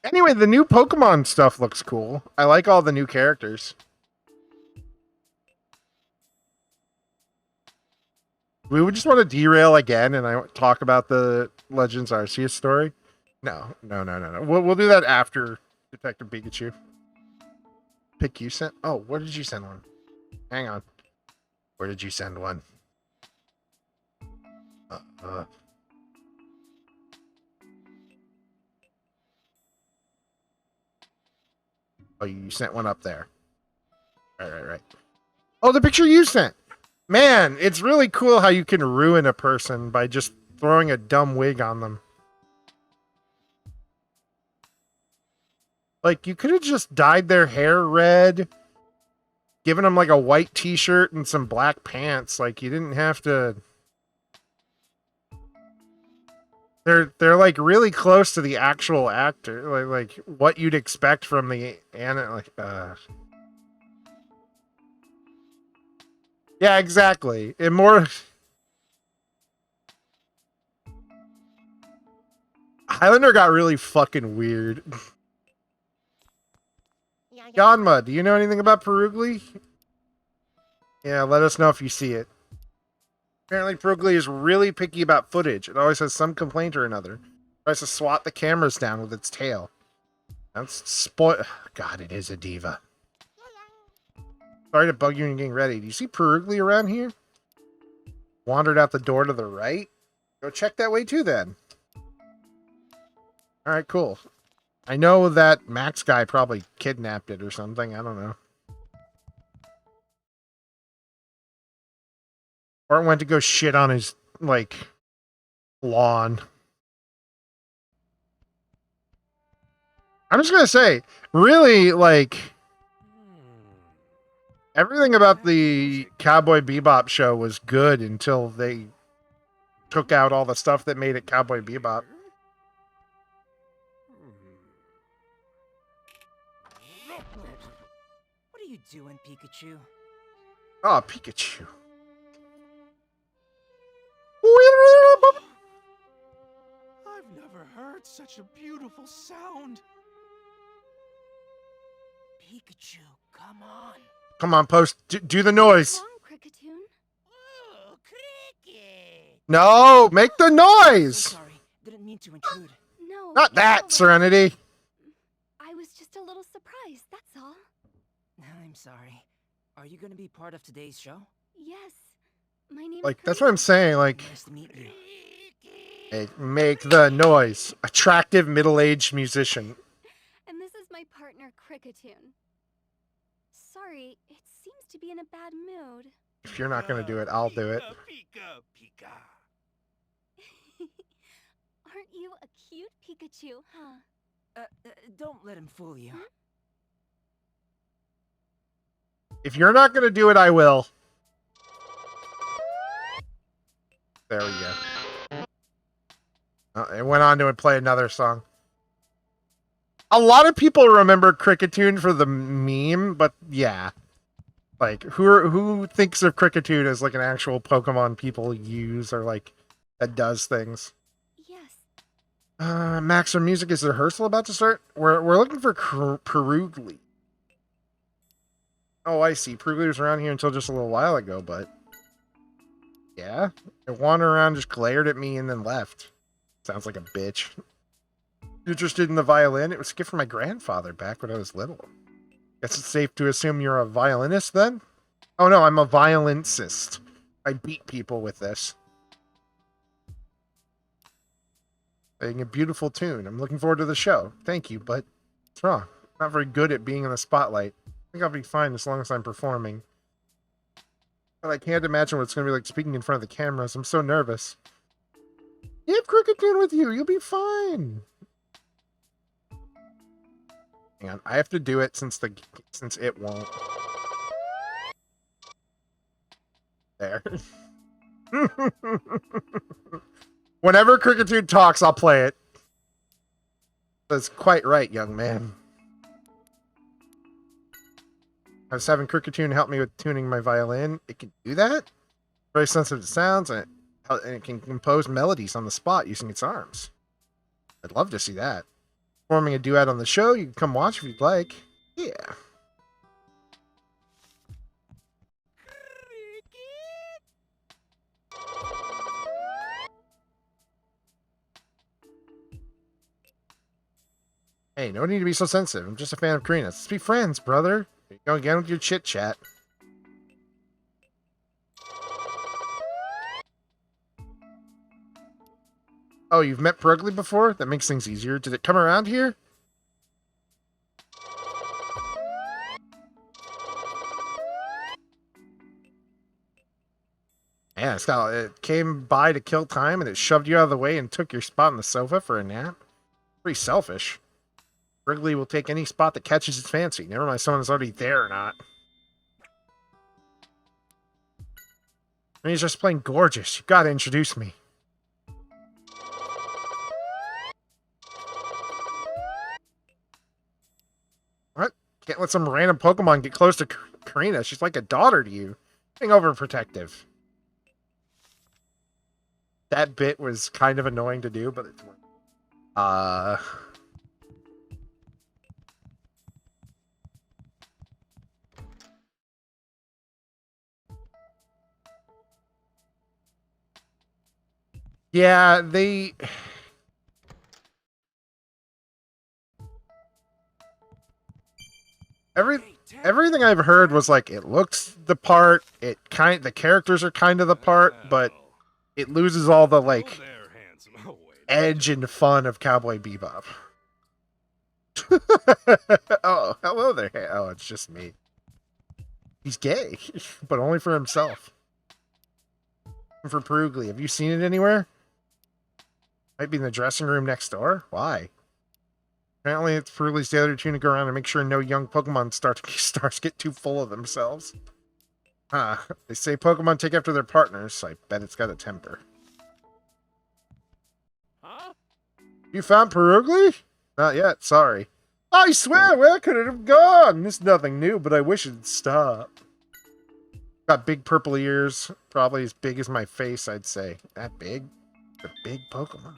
Anyway, the new Pokemon stuff looks cool. I like all the new characters. We would just want to derail again and I talk about the Legends Arceus story. No. We'll do that after Detective Pikachu. Pick you sent? Oh, where did you send one? Hang on. Where did you send one? Oh, you sent one up there. Right. Oh, the picture you sent. Man, it's really cool how you can ruin a person by just throwing a dumb wig on them. Like, you could have just dyed their hair red, given them like a white t-shirt and some black pants. Like, you didn't have to... They're like really close to the actual actor, like what you'd expect from the Yeah, exactly. And more Highlander got really fucking weird. Yanma, do you know anything about Perugly? Yeah, let us know if you see it. Apparently Perugly is really picky about footage. It always has some complaint or another. Tries to swat the cameras down with its tail. That's spoil. God, it is a diva. Sorry to bug you when you're getting ready. Do you see Perugly around here? Wandered out the door to the right? Go check that way too then. Alright, cool. I know that Max guy probably kidnapped it or something. I don't know. Or it went to go shit on his, like, lawn. I'm just gonna say, really, like, everything about the Cowboy Bebop show was good until they took out all the stuff that made it Cowboy Bebop. What are you doing, Pikachu? Oh, Pikachu. I've never heard such a beautiful sound. Pikachu, come on. Come on, Post. Do the noise. Wrong, Cricketune. Oh, Cricket. No, make the noise. So sorry, didn't mean to intrude. No. Not it's that, all right. Serenity. I was just a little surprised, that's all. I'm sorry. Are you gonna be part of today's show? Yes. My name Like, is that's what I'm saying. Like, Nice to meet you. hey, make the noise. Attractive middle-aged musician. And this is my partner, Cricketune. Sorry, it seems to be in a bad mood. If you're not gonna do it, I'll do it. Pika. Aren't you a cute Pikachu, huh? Don't let him fool you. If you're not gonna do it, I will. There we go. It went on to play another song. A lot of people remember Cricketune for the meme, but yeah. Like, who thinks of Cricketune as like an actual Pokemon people use or like that does things? Yes. Max, our music is the rehearsal about to start? We're looking for Perugly. Oh, I see. Perugly was around here until just a little while ago, but yeah, it wandered around, just glared at me, and then left. Sounds like a bitch. Interested in the violin? It was a gift from my grandfather back when I was little. Guess it's safe to assume you're a violinist then? Oh no, I'm a violincist. I beat people with this. Playing a beautiful tune. I'm looking forward to the show. Thank you, but what's wrong? I'm not very good at being in the spotlight. I think I'll be fine as long as I'm performing. But I can't imagine what it's going to be like speaking in front of the cameras. I'm so nervous. You have Cricketune with you. You'll be fine. Hang on. I have to do it since it won't. There. Whenever Cricketune talks, I'll play it. That's quite right, young man. I was having Cricketune help me with tuning my violin. It can do that? Very sensitive to sounds, and it can compose melodies on the spot using its arms. I'd love to see that. Forming a duet on the show, you can come watch if you'd like. Yeah. Hey, no need to be so sensitive. I'm just a fan of Karina. Let's be friends, brother. Here you go again with your chit-chat. Oh, you've met Perugly before? That makes things easier. Did it come around here? Yeah, it came by to kill time and it shoved you out of the way and took your spot on the sofa for a nap. Pretty selfish. Wrigley will take any spot that catches its fancy. Never mind someone's already there or not. And he's just plain gorgeous. You gotta introduce me. What? Can't let some random Pokemon get close to Karina. She's like a daughter to you. Being overprotective. That bit was kind of annoying to do, but it's yeah, everything I've heard was like it looks the part, the characters are kind of the part, but it loses all the like edge and fun of Cowboy Bebop. Oh, hello there. Oh, it's just me. He's gay, but only for himself. And for Perugly, have you seen it anywhere? Might be in the dressing room next door. Why? Apparently, it's Perugly's daily routine to go around and make sure no young Pokemon stars get too full of themselves. They say Pokemon take after their partners, so I bet it's got a temper. Huh? You found Perugly? Not yet, sorry. I swear, where could it have gone? It's nothing new, but I wish it'd stop. Got big purple ears, probably as big as my face, I'd say. That big? It's a big Pokemon.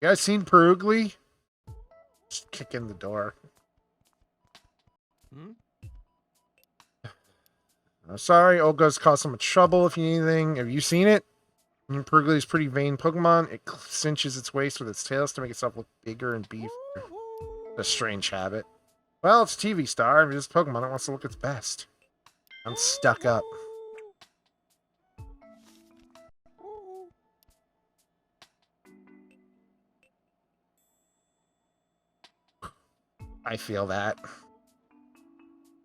You guys seen Perugly? Just kick in the door. I'm sorry, Olga's caused so much trouble if you need anything. Have you seen it? Perugly's pretty vain Pokemon. It cinches its waist with its tails to make itself look bigger and beefier. A strange habit. Well, it's a TV star. If it's Pokemon, it wants to look its best. I'm stuck up. I feel that.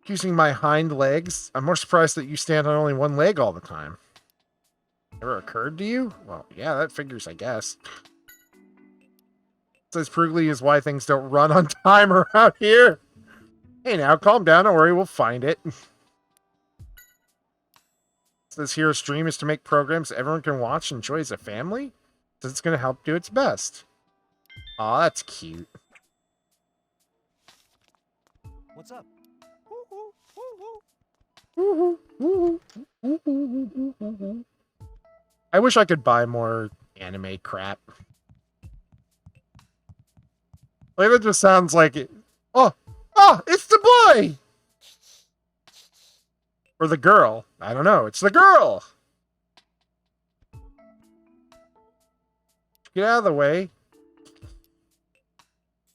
Using my hind legs, I'm more surprised that you stand on only one leg all the time. Never occurred to you? Well, yeah, that figures, I guess. Says Perugly is why things don't run on time around here. Hey now, calm down, don't worry, we'll find it. Says Hero's dream is to make programs everyone can watch and enjoy as a family. Says it's going to help do its best. Aw, that's cute. What's up? I wish I could buy more anime crap. Like, that just sounds like it. Oh, it's the boy! Or the girl. I don't know. It's the girl! Get out of the way.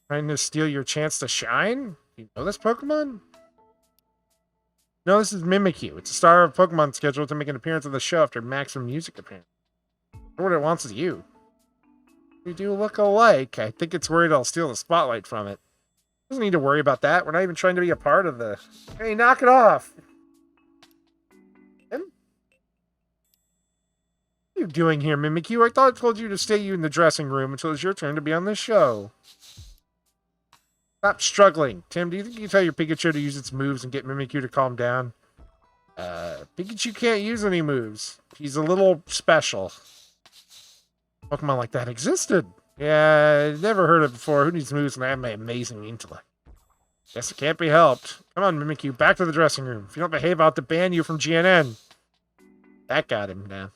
Trying to steal your chance to shine? You know this Pokemon? No, this is Mimikyu. It's a star of Pokemon scheduled to make an appearance on the show after maximum music appearance. What it wants is you. We do look alike. I think it's worried I'll steal the spotlight from it. Doesn't need to worry about that. We're not even trying to be a part of the... Hey, knock it off! Him? What are you doing here, Mimikyu? I thought I told you to stay in the dressing room until it's your turn to be on this show. Stop struggling. Tim, do you think you can tell your Pikachu to use its moves and get Mimikyu to calm down? Pikachu can't use any moves. He's a little special. Pokemon like that existed. Yeah, never heard of it before. Who needs moves when I have my amazing intellect? Guess it can't be helped. Come on, Mimikyu, back to the dressing room. If you don't behave, I'll have to ban you from GNN. That got him now.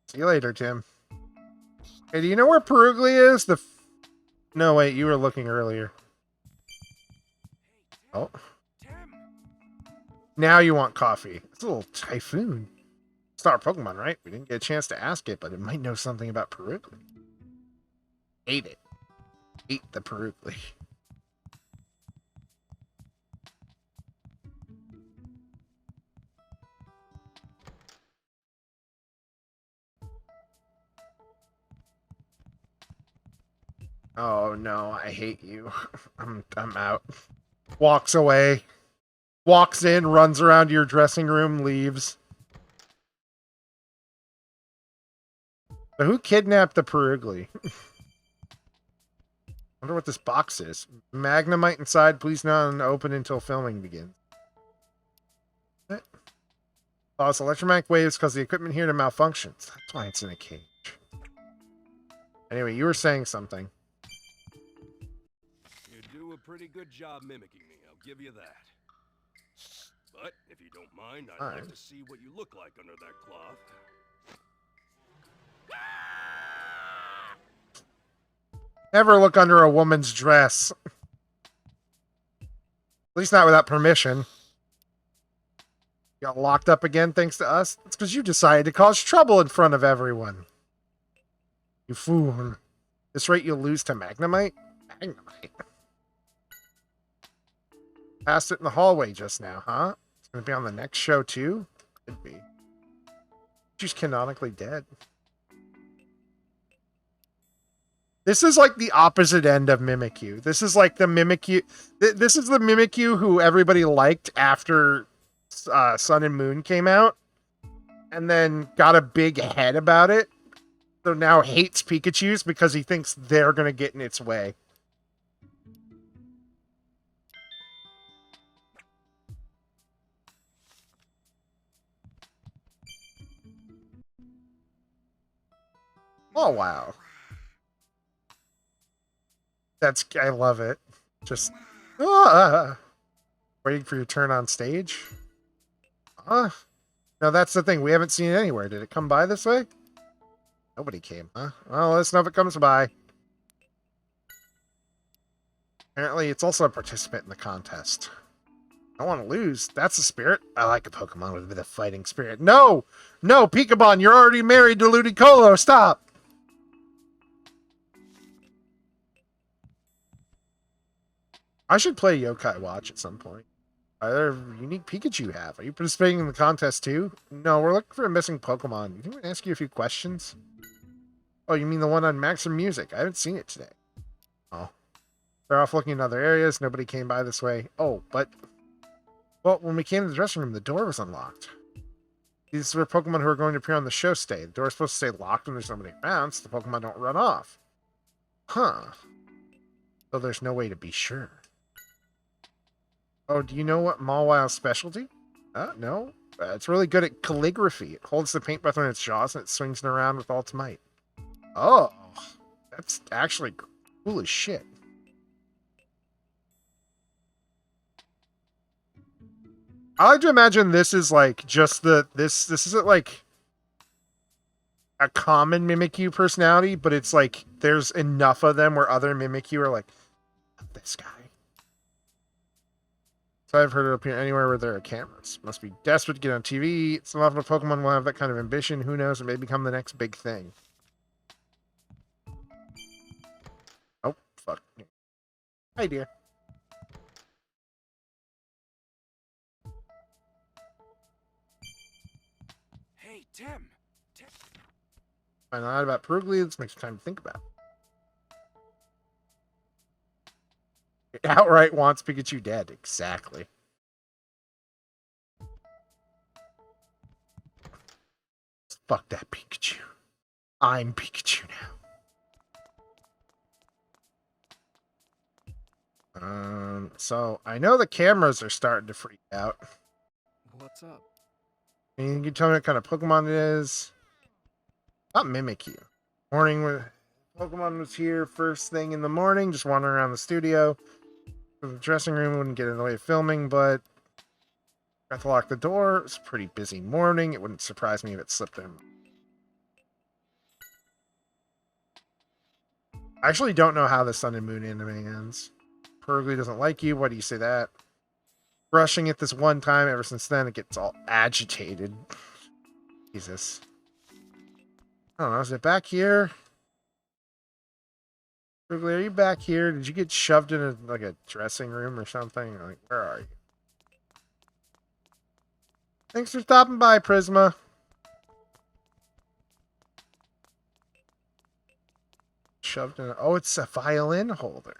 See you later, Tim. Hey, do you know where Perugly is? No, wait, you were looking earlier. Oh. Now you want coffee. It's a little Typhoon. Star Pokemon, right? We didn't get a chance to ask it, but it might know something about Perugly. Ate it. Eat the Perugly. Oh no, I hate you. I'm out. Walks away. Walks in, runs around your dressing room, leaves. So who kidnapped the Perugly? Wonder what this box is. Magnemite inside, please not open until filming begins. What? Oh, it's electromagnetic waves because the equipment here to malfunctions. That's why it's in a cage. Anyway, you were saying something. You do a pretty good job mimicking me, I'll give you that. But if you don't mind, I'd like to see what you look like under that cloth. Never look under a woman's dress. At least not without permission. Got locked up again thanks to us? It's because you decided to cause trouble in front of everyone. You fool. At this rate you'll lose to Magnemite? Magnemite? Passed it in the hallway just now, huh? It's going to be on the next show too? Could be. She's canonically dead. This is like the opposite end of Mimikyu. This is like the Mimikyu... This is the Mimikyu who everybody liked after Sun and Moon came out. And then got a big head about it. So now hates Pikachu's because he thinks they're going to get in its way. Oh, wow. I love it. Just, waiting for your turn on stage. No, that's the thing. We haven't seen it anywhere. Did it come by this way? Nobody came, huh? Well, let's know if it comes by. Apparently, it's also a participant in the contest. I don't want to lose. That's the spirit. I like a Pokemon with a bit of fighting spirit. No! No, Pikabon, you're already married to Ludicolo. Stop! I should play Yokai Watch at some point. Are there unique Pikachu you have? Are you participating in the contest too? No, we're looking for a missing Pokemon. Can we ask you a few questions? Oh, you mean the one on Maxim Music? I haven't seen it today. Oh. They're off looking in other areas. Nobody came by this way. Oh, but... Well, when we came to the dressing room, the door was unlocked. These were Pokemon who are going to appear on the show stay. The door's supposed to stay locked when there's nobody around, so the Pokemon don't run off. Huh. So there's no way to be sure. Oh, do you know what Mawwile's specialty? No. It's really good at calligraphy. It holds the paintbrush in its jaws and it swings it around with all its might. Oh, that's actually cool as shit. I like to imagine this is like just this isn't like a common Mimikyu personality, but it's like there's enough of them where other Mimikyu are like, this guy. So I've heard it appear anywhere where there are cameras. Must be desperate to get on TV. It's not often a Pokemon will have that kind of ambition. Who knows? It may become the next big thing. Oh, fuck. Hi, dear. Hey, Tim. Find out about Perugly. Let's make some time to think about it. It outright wants Pikachu dead. Exactly. Fuck that Pikachu. I'm Pikachu now. So I know the cameras are starting to freak out. What's up? Can you tell me what kind of Pokemon it is? Not Mimikyu. Morning with Pokemon was here first thing in the morning, just wandering around the studio. The dressing room wouldn't get in the way of filming, but got to lock the door. It was a pretty busy morning. It wouldn't surprise me if it slipped in. I actually don't know how the Sun and Moon anime ends. Perugly doesn't like you. Why do you say that? Brushing it this one time. Ever since then, it gets all agitated. Jesus. I don't know. Is it back here? Perugly, are you back here? Did you get shoved in a dressing room or something? Like, where are you? Thanks for stopping by, Prisma. shoved in. Oh, it's a violin holder.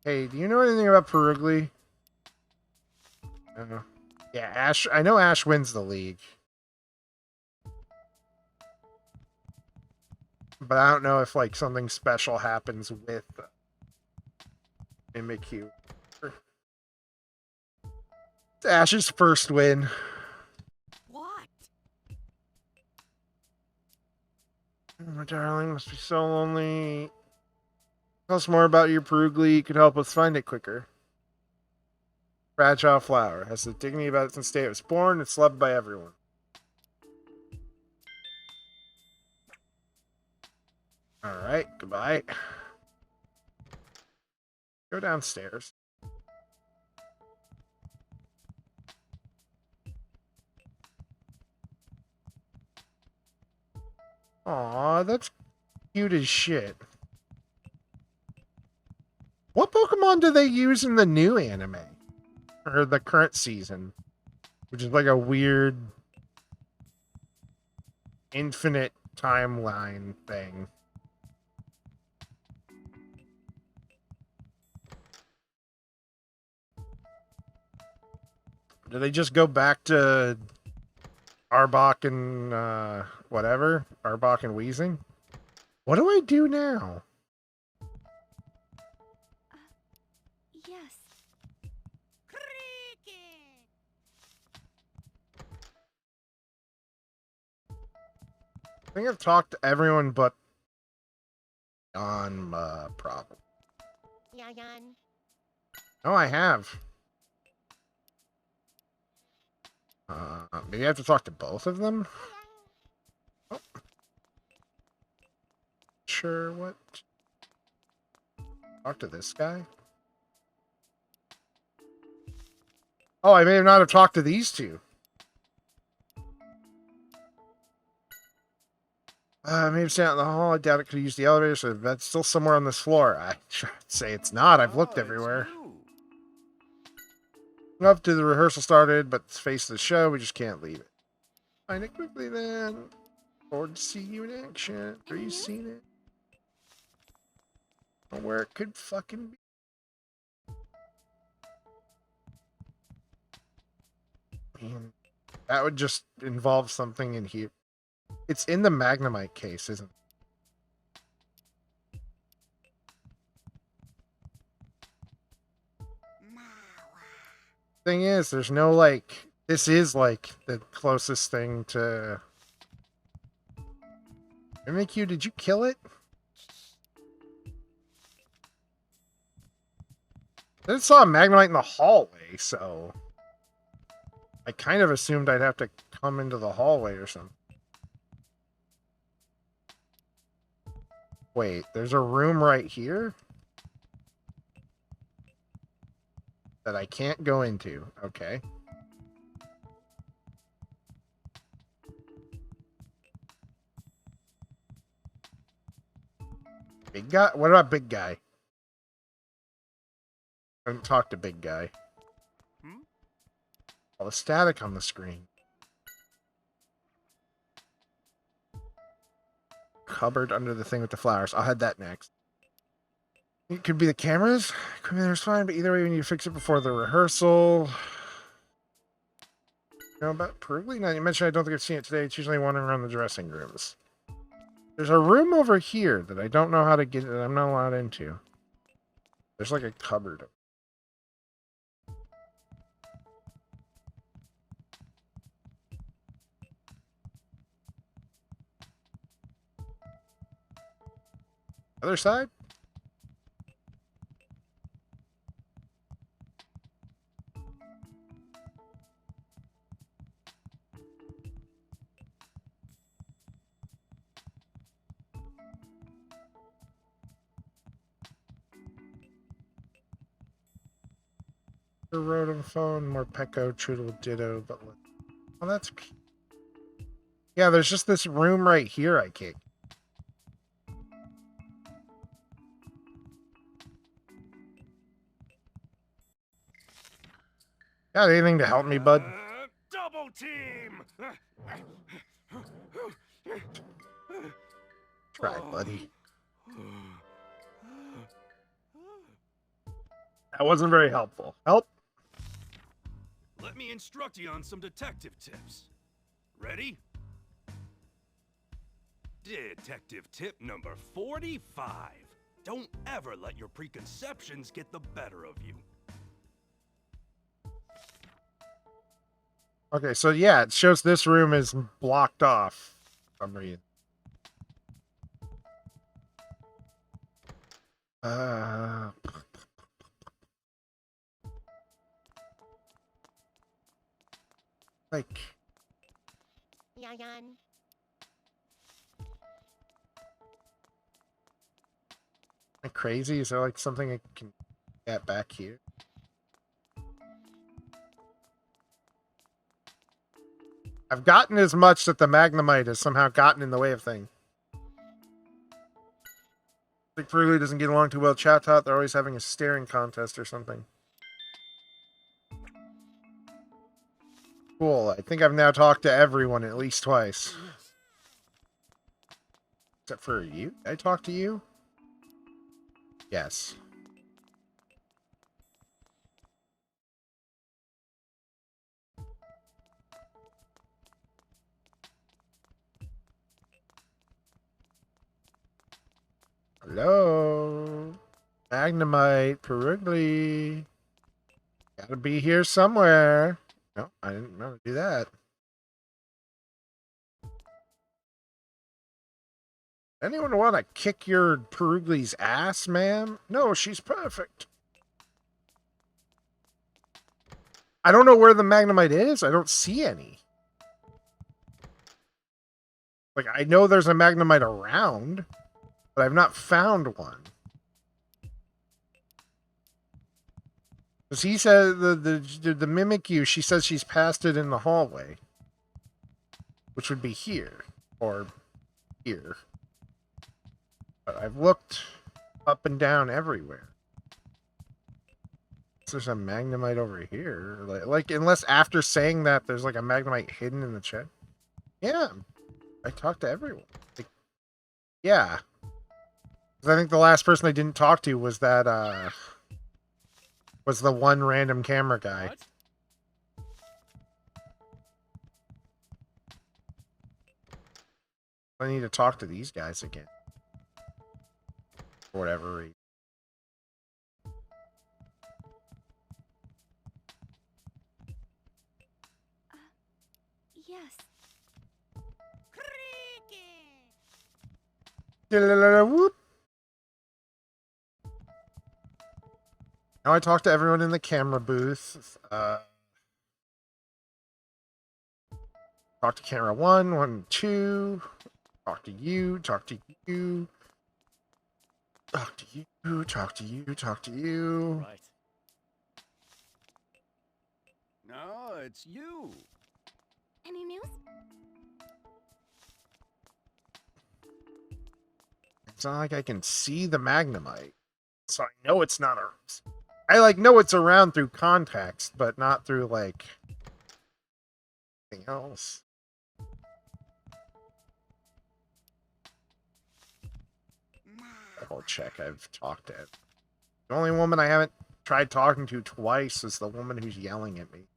Hey, do you know anything about Perugly? Yeah, Ash. I know Ash wins the league. But I don't know if, like, something special happens with Mimikyu. It's Ash's first win. What? Oh, my darling, must be so lonely. Tell us more about your Perugly. You could help us find it quicker. Fragile flower. Has the dignity about it since the day it was born. It's loved by everyone. Alright, goodbye. Go downstairs. Aw, that's cute as shit. What Pokemon do they use in the new anime? Or the current season? Which is like a weird infinite timeline thing. Do they just go back to Arbok and whatever? Arbok and Weezing? What do I do now? Yes. I think I've talked to everyone but Yanma, probably. Yan. No, I have. Maybe I have to talk to both of them? Oh. Sure, what? Talk to this guy? Oh, I may not have talked to these two. I may have sat in the hall. I doubt it could use the elevator, so that's still somewhere on this floor. I should say it's not. I've looked everywhere. Up to the rehearsal started, but it's face of the show. We just can't leave it. Find it quickly then. Forward to see you in action. Have you seen it? Or where it could fucking be. Man, that would just involve something in here. It's in the Magnemite case, isn't it? Thing is, there's no, like, this is, like, the closest thing to... Mimikyu, did you kill it? I just saw a Magnemite in the hallway, so... I kind of assumed I'd have to come into the hallway or something. Wait, there's a room right here? That I can't go into. Okay. Big guy? What about big guy? I haven't talked to big guy. All the static on the screen. Cupboard under the thing with the flowers. I'll head that next. It could be the cameras. Could be there's fine, but either way we need to fix it before the rehearsal. You know about Perugly? Now you mentioned I don't think I've seen it today. It's usually wandering around the dressing rooms. There's a room over here that I don't know how to get, that I'm not allowed into. There's like a cupboard. Other side? Wrote on the phone, more Pecco, Trudel, Ditto, but oh, that's... Yeah, there's just this room right here I can't... Got anything to help me, bud? Double team! Try, buddy. That wasn't very helpful. Help? Let me instruct you on some detective tips. Ready? Detective tip number 45. Don't ever let your preconceptions get the better of you. Okay, so yeah, it shows this room is blocked off for some reason. Like, Yan. am I crazy? Is there like something I can get back here? I've gotten as much that the Magnemite has somehow gotten in the way of things. Like Furley doesn't get along too well. Chat thought they're always having a staring contest or something. Cool. I think I've now talked to everyone at least twice. Except for you. Did I talk to you? Yes. Hello? Magnemite, Perugly. Gotta be here somewhere. No, I didn't want to do that. Anyone want to kick your Perugly's ass, ma'am? No, she's perfect. I don't know where the Magnemite is. I don't see any. Like, I know there's a Magnemite around, but I've not found one. Because he said the Mimikyu, she says she's passed it in the hallway. Which would be here. Or here. But I've looked up and down everywhere. So there's a Magnemite over here. Like, unless after saying that there's like a Magnemite hidden in the chat. Yeah. I talked to everyone. Like, yeah. 'Cause I think the last person I didn't talk to was that, was the one random camera guy. What? I need to talk to these guys again. For whatever reason. Yes. Whoop. Now I talk to everyone in the camera booth. Talk to camera 1, 2. Talk to you, talk to you. Talk to you, talk to you, talk to you. Right. No, it's you. Any news? It's not like I can see the Magnemite. So I know it's not a... I, like, know it's around through context, but not through, like... anything else. Double check I've talked to. The only woman I haven't tried talking to twice is the woman who's yelling at me.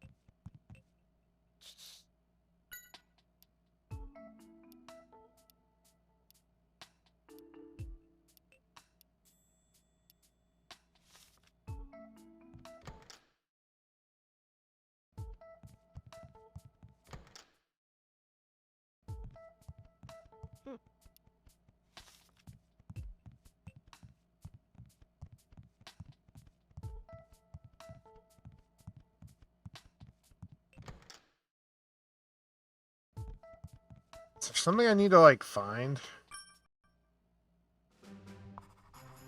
Is there something I need to, like, find?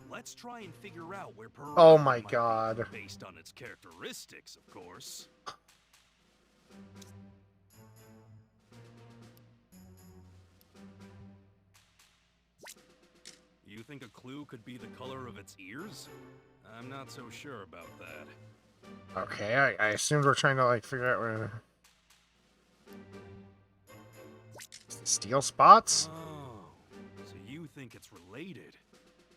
Let's try and figure out where Piranha Oh my might be, god. based on its characteristics, of course. You think a clue could be the color of its ears? I'm not so sure about that. Okay, I assumed we're trying to, like, figure out where... Steal spots? Oh, so you think it's related?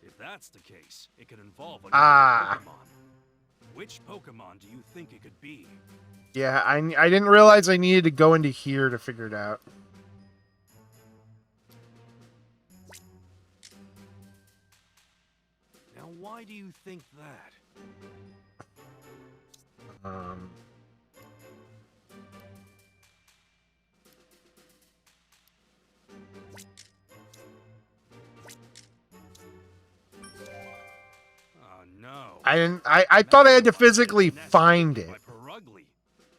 If that's the case, it could involve another Ah. Pokemon. Which Pokemon do you think it could be? Yeah, I didn't realize I needed to go into here to figure it out. Now, why do you think that? Oh no. I thought I had to physically find it. By Perugly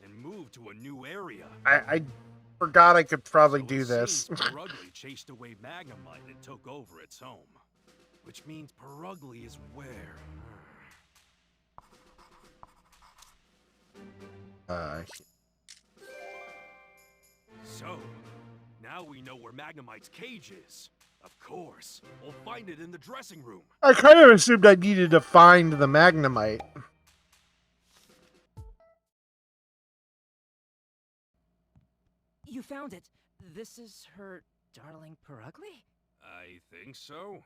and move to a new area. I forgot I could probably So do it this. seems Perugly chased away Magnemite and took over its home. Which means Perugly is where? So, now we know where Magnemite's cage is. Of course, we'll find it in the dressing room. I kind of assumed I needed to find the Magnemite. You found it. This is her darling Perugly? I think so.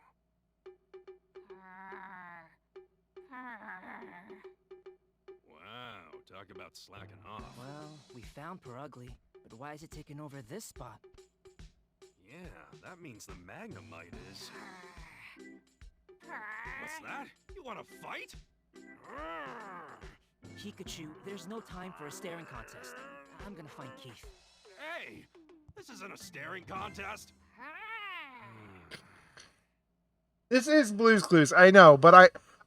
Wow, talk about slacking off. Well, we found Perugly, but why is it taking over this spot? Yeah, that means the Magnemite is... What's that? You want to fight? Pikachu, there's no time for a staring contest. I'm gonna find Keith. Hey, this isn't a staring contest. This is Blue's Clues, I know, but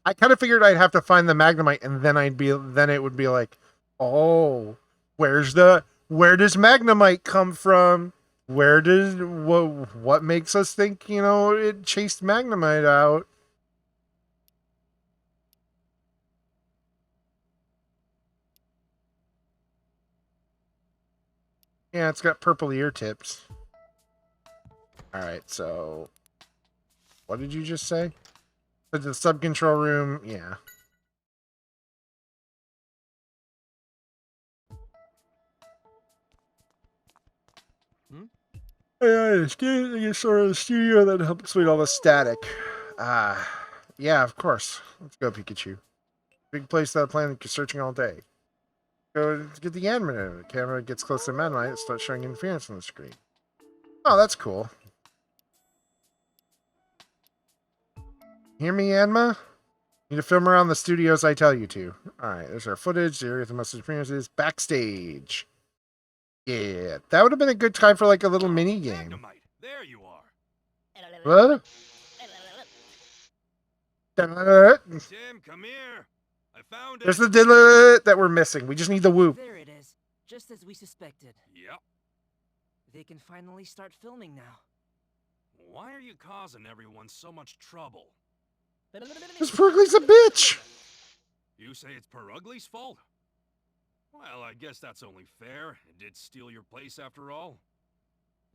I kind of figured I'd have to find the Magnemite, and then it would be like, oh, where does Magnemite come from? What makes us think, it chased Magnemite out? Yeah, it's got purple ear tips. Alright, so... What did you just say? The sub-control room, yeah. Yeah, it's sort of the studio that helps with all the static. Yeah, of course. Let's go, Pikachu. Big place that plan searching all day. Go get the animator. The camera gets close to Magnemite and starts showing interference on the screen. Oh, that's cool. Hear me, Anma? Need to film around the studios I tell you to. Alright, there's our footage. The area with the most experiences. Backstage. Yeah, that would have been a good time for like a little mini game. Magnemite, there you are. What? Tim, come here. I found it. There's the that we're missing. We just need the whoop. There it is, just as we suspected. Yep. They can finally start filming now. Why are you causing everyone so much trouble? This Perugly's a bitch. You say it's Perugly's fault? Well, I guess that's only fair. It did steal your place after all.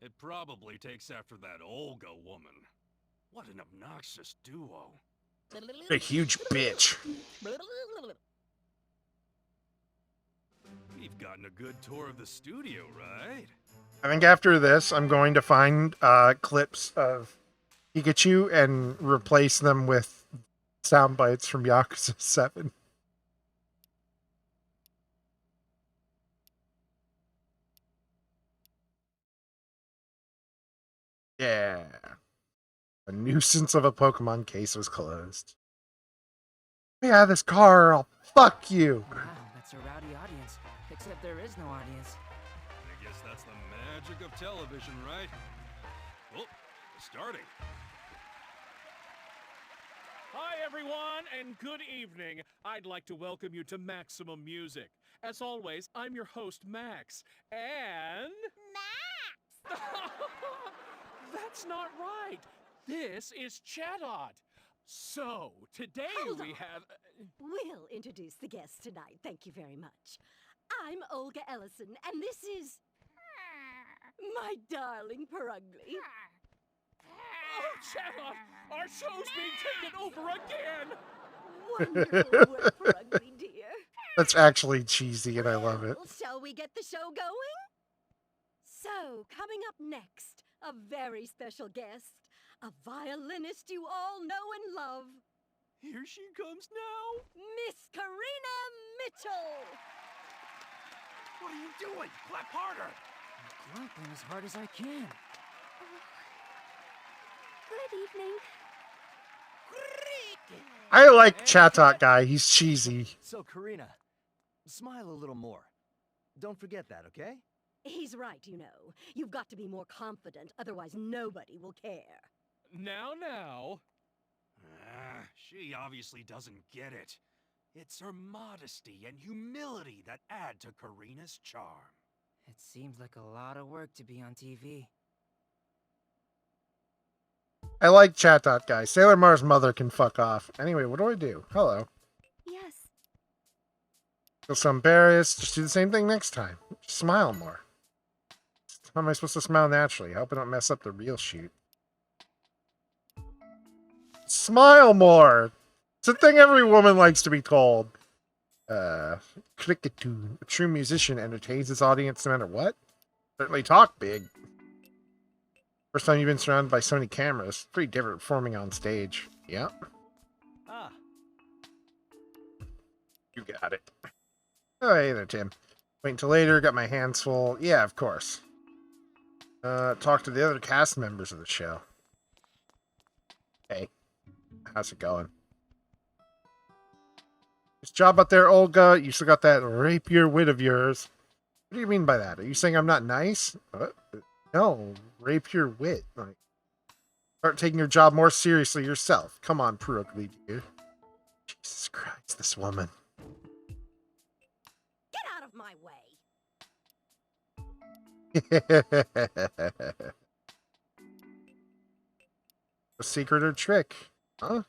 It probably takes after that Olga woman. What an obnoxious duo. A huge bitch. We've gotten a good tour of the studio, right? I think after this, I'm going to find clips of Pikachu and replace them with sound bites from Yakuza 7. Yeah. A nuisance of a Pokemon case was closed. Yeah, this car, I'll fuck you. Wow, that's a rowdy audience. Except there is no audience. I guess that's the magic of television, right? Oh, starting. Hi, everyone, and good evening. I'd like to welcome you to Maximum Music. As always, I'm your host, Max, and... Max! That's not right. This is Chatot. So, today Hold we on. have... We'll introduce the guests tonight. Thank you very much. I'm Olga Ellison, and this is my darling Perugly. Oh, Chatot! Our show's being taken over again! Wonderful work, Perugly, dear. That's actually cheesy, and I love it. Well, shall we get the show going? So, coming up next, A very special guest. A violinist you all know and love. Here she comes now. Miss Karina Mitchell! What are you doing? Clap harder! Clapping as hard as I can. Good evening. I like Chatot guy. He's cheesy. So, Karina, smile a little more. Don't forget that, okay? He's right, you know. You've got to be more confident, otherwise nobody will care. Now. She obviously doesn't get it. It's her modesty and humility that add to Karina's charm. It seems like a lot of work to be on TV. I like Chatot guy. Sailor Mars' mother can fuck off. Anyway, what do I do? Hello. Yes. Feel so embarrassed. Just do the same thing next time. Just smile more. How am I supposed to smile naturally? I hope I don't mess up the real shoot. Smile more! It's a thing every woman likes to be told. Cricketoo. A true musician entertains his audience no matter what. Certainly talk big. First time you've been surrounded by so many cameras. Pretty different performing on stage. Yep. Ah, You got it. Oh, hey there, Tim. Wait until later. Got my hands full. Yeah, of course. Talk to the other cast members of the show. Hey. How's it going? Nice job out there, Olga. You still got that rapier wit of yours. What do you mean by that? Are you saying I'm not nice? No, rapier wit. Like, start taking your job more seriously yourself. Come on, Purugly, dude. Jesus Christ, this woman. Get out of my way! A secret or trick? Huh?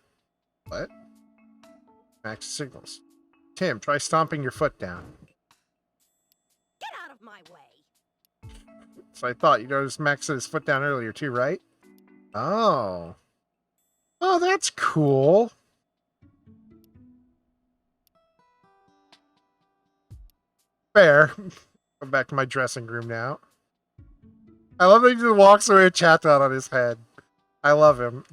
What? Max signals. Tim, try stomping your foot down. Get out of my way! So I thought you noticed Max set his foot down earlier too, right? Oh. Oh, that's cool. Fair. Go back to my dressing room now. I love that he just walks away with Chatot on his head. I love him.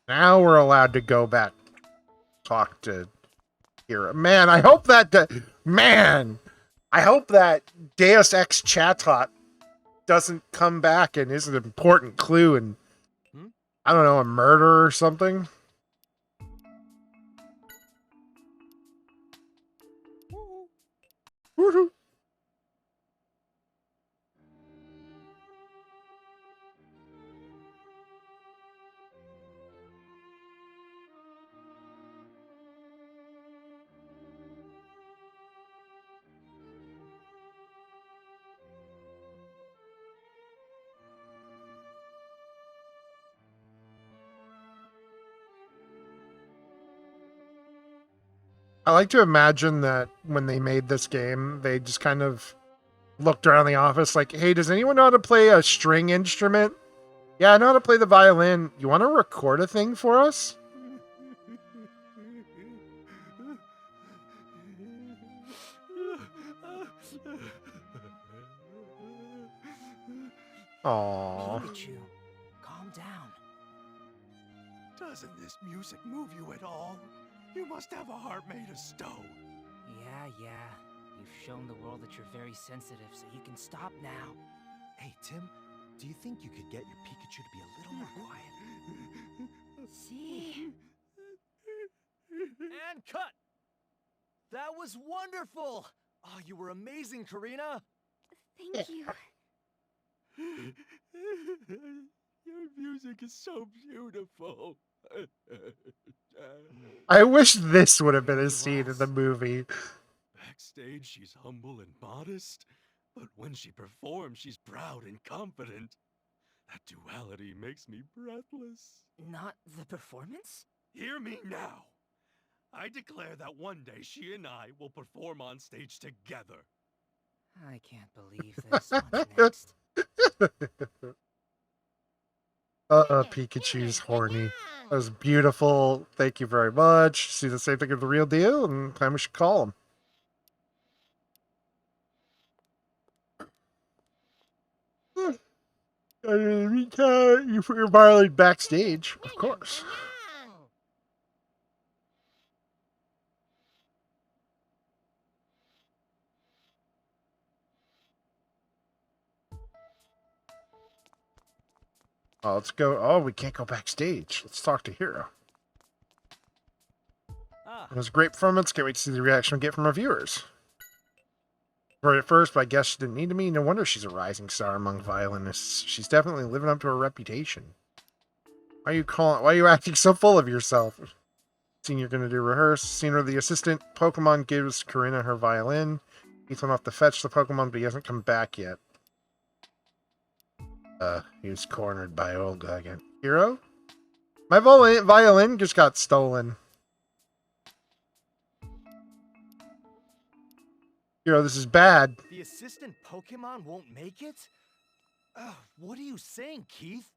Now we're allowed to go back. Talk to Kira. Man, I hope that... I hope that Deus Ex Chatot doesn't come back and is an important clue and... I don't know, a murder or something? Woohoo! I like to imagine that when they made this game, they just kind of looked around the office like, hey, does anyone know how to play a string instrument? Yeah, I know how to play the violin. You want to record a thing for us? Aww. Pikachu, calm down. Doesn't this music move you at all? You must have a heart made of stone. Yeah. You've shown the world that you're very sensitive, so you can stop now. hey, Tim, do you think you could get your Pikachu to be a little more quiet? See? And cut! That was wonderful! Oh, you were amazing, Karina! Thank you. Your music is so beautiful. I wish this would have been a scene in the movie. Backstage, she's humble and modest, but when she performs, she's proud and confident. That duality makes me breathless. Not the performance? Hear me now. I declare that one day she and I will perform on stage together. I can't believe this. What's next? Pikachu's horny. That was beautiful. Thank you very much. See the same thing of the real deal, and time we should call him. And in the meantime, you put your violin backstage, of course. Oh, let's go. Oh, we can't go backstage. Let's talk to Hero. It was a great performance. Can't wait to see the reaction we get from our viewers. Right at first, but I guess she didn't need to be. No wonder she's a rising star among violinists. She's definitely living up to her reputation. Why are you acting so full of yourself? Scene you're gonna do rehearse. Scene where the assistant Pokemon gives Karina her violin. He's went off to fetch the Pokemon, but he hasn't come back yet. He was cornered by Olga again. Hero? My violin just got stolen. Hero, this is bad. The assistant Pokemon won't make it? What are you saying, Keith?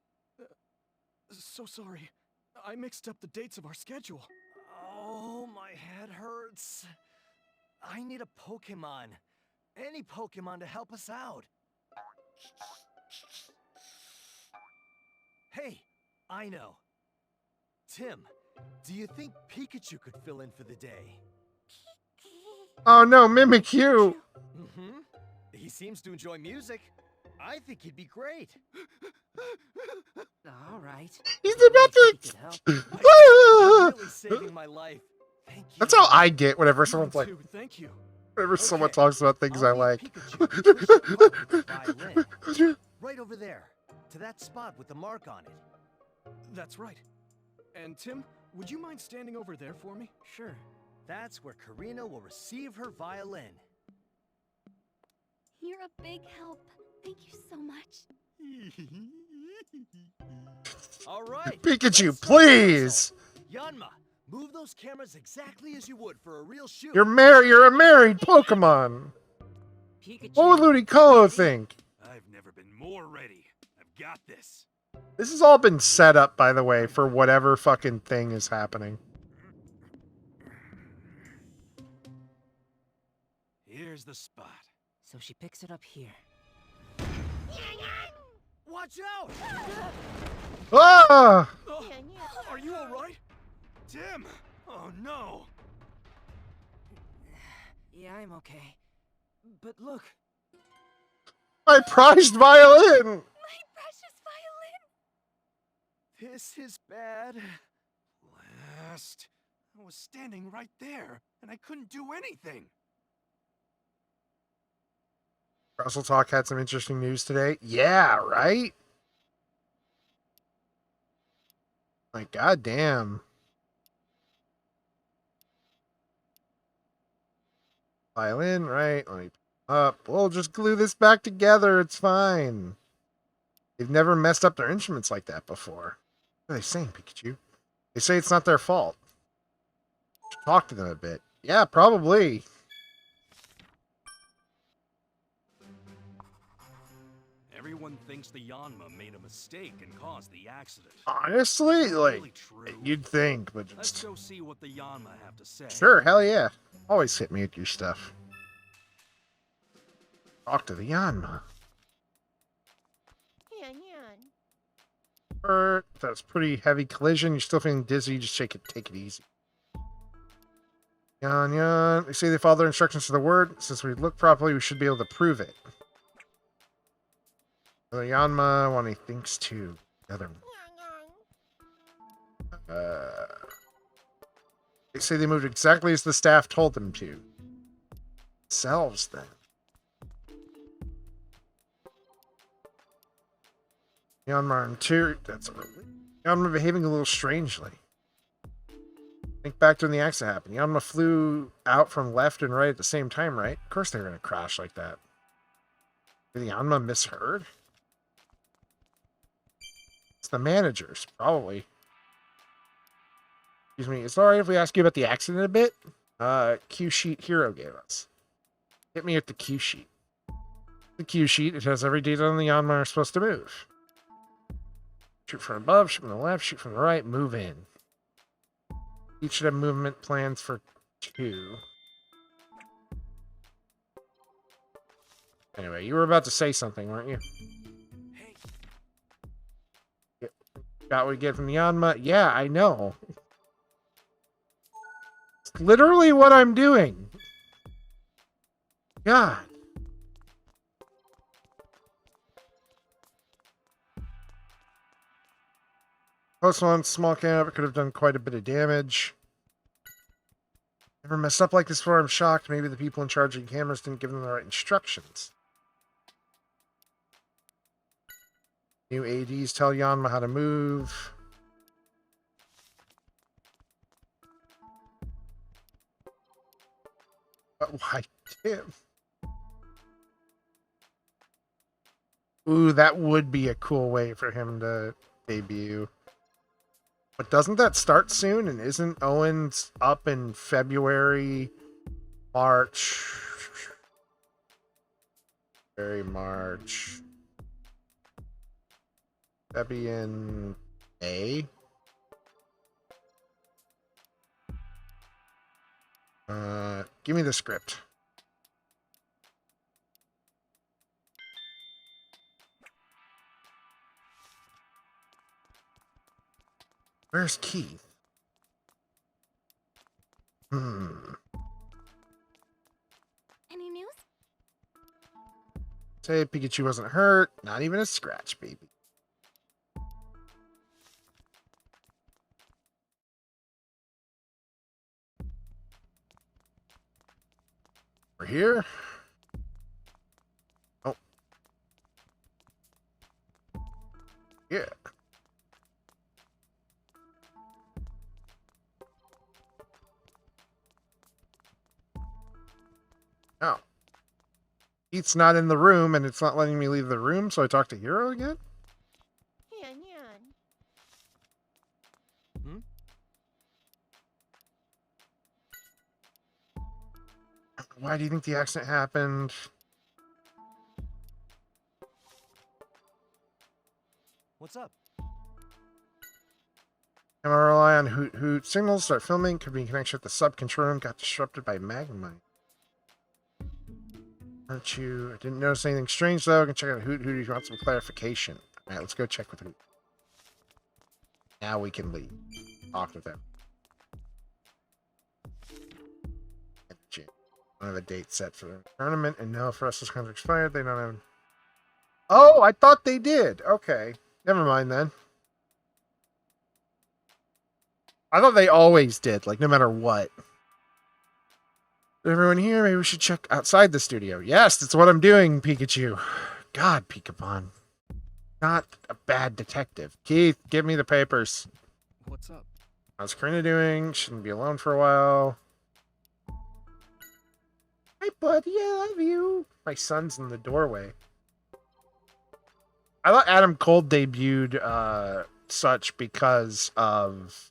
So sorry. I mixed up the dates of our schedule. Oh, my head hurts. I need a Pokemon. Any Pokemon to help us out. Hey, I know. Tim, do you think Pikachu could fill in for the day? Oh no, Mimikyu! Mm-hmm. He seems to enjoy music. I think he'd be great. All right. He's about to... Really saving my life. Thank you. That's how I get whenever someone's like... Thank you. Whenever someone talks about things I like. Right over there. To that spot with the mark on it. That's right. And Tim, would you mind standing over there for me? Sure. That's where Karina will receive her violin. You're a big help. Thank you so much. All right. Pikachu, please! Yanma, move those cameras exactly as you would for a real shoot. You're a married Pokemon! Pikachu. What would Ludicolo think? I've never been more ready. I've got this. This has all been set up, by the way, for whatever fucking thing is happening. Here's the spot. So she picks it up here. Watch out! Ah! Oh, are you all right? Tim! Oh no! Yeah, I'm okay. But look. My prized violin! My precious violin! This is bad. Blast. I was standing right there, and I couldn't do anything. Russell Talk had some interesting news today. Yeah, right? Like, goddamn. Violin, right? Let me up. We'll just glue this back together. It's fine. They've never messed up their instruments like that before. What are they saying, Pikachu? They say it's not their fault. Talk to them a bit. Yeah, probably. Everyone thinks the Yanma made a mistake and caused the accident. Honestly, like, Really true. you'd think, but Let's just... go see what the Yanma have to say. Sure, hell yeah. Always hit me with your stuff. Talk to the Yanma. That's pretty heavy collision. You're still feeling dizzy. Just take it easy. Yan. They say they follow their instructions to the word. Since we look properly, we should be able to prove it. The Yanma when he thinks too. The other they say they moved exactly as the staff told them to. Themselves then. Yanma and two. That's a relief. Yanma behaving a little strangely. Think back to when the accident happened. Yanma flew out from left and right at the same time, right? Of course they were gonna crash like that. Did the Yanma misheard? It's the managers, probably. Excuse me, is it alright if we ask you about the accident a bit? Cue sheet Hero gave us. Hit me with the cue sheet. The cue sheet, it has every detail on the Yanma are supposed to move. Shoot from above, shoot from the left, shoot from the right, move in. Each should have movement plans for 2. Anyway, you were about to say something, weren't you? Hey, Got what we get from the Yanma? Yeah, I know. It's literally what I'm doing. God. Post one, small camp. It could have done quite a bit of damage. Never messed up like this before. I'm shocked. Maybe the people in charge of the cameras didn't give them the right instructions. New ADs tell Yanma how to move. But why Tim? Ooh, that would be a cool way for him to debut. But doesn't that start soon? And isn't Owens up in February, March? February, March. That'd be in May. Give me the script. Where's Keith? Any news? Say Pikachu wasn't hurt. Not even a scratch, baby. We're here. Oh. Yeah. Oh. Keith's not in the room, and it's not letting me leave the room, so I talk to Hero again? Why do you think the accident happened? What's up? Can I rely on Hoot Hoot signals? Start filming. Could be in connection with the sub control room. Got disrupted by Magnemite. Aren't you? I didn't notice anything strange though. I can check out Hoot Hoot if you want some clarification. Alright, let's go check with Hoot. Now we can leave. Talk with them. I don't have a date set for the tournament, and no, for us this contract expired. They don't have. Oh, I thought they did. Okay, never mind then. I thought they always did, like no matter what. Everyone here, maybe we should check outside the studio. Yes, that's what I'm doing, Pikachu. God, Pikabon. Not a bad detective. Keith, give me the papers. What's up? How's Karina doing? Shouldn't be alone for a while. Hi, buddy, I love you. My son's in the doorway. I thought Adam Cole debuted such because of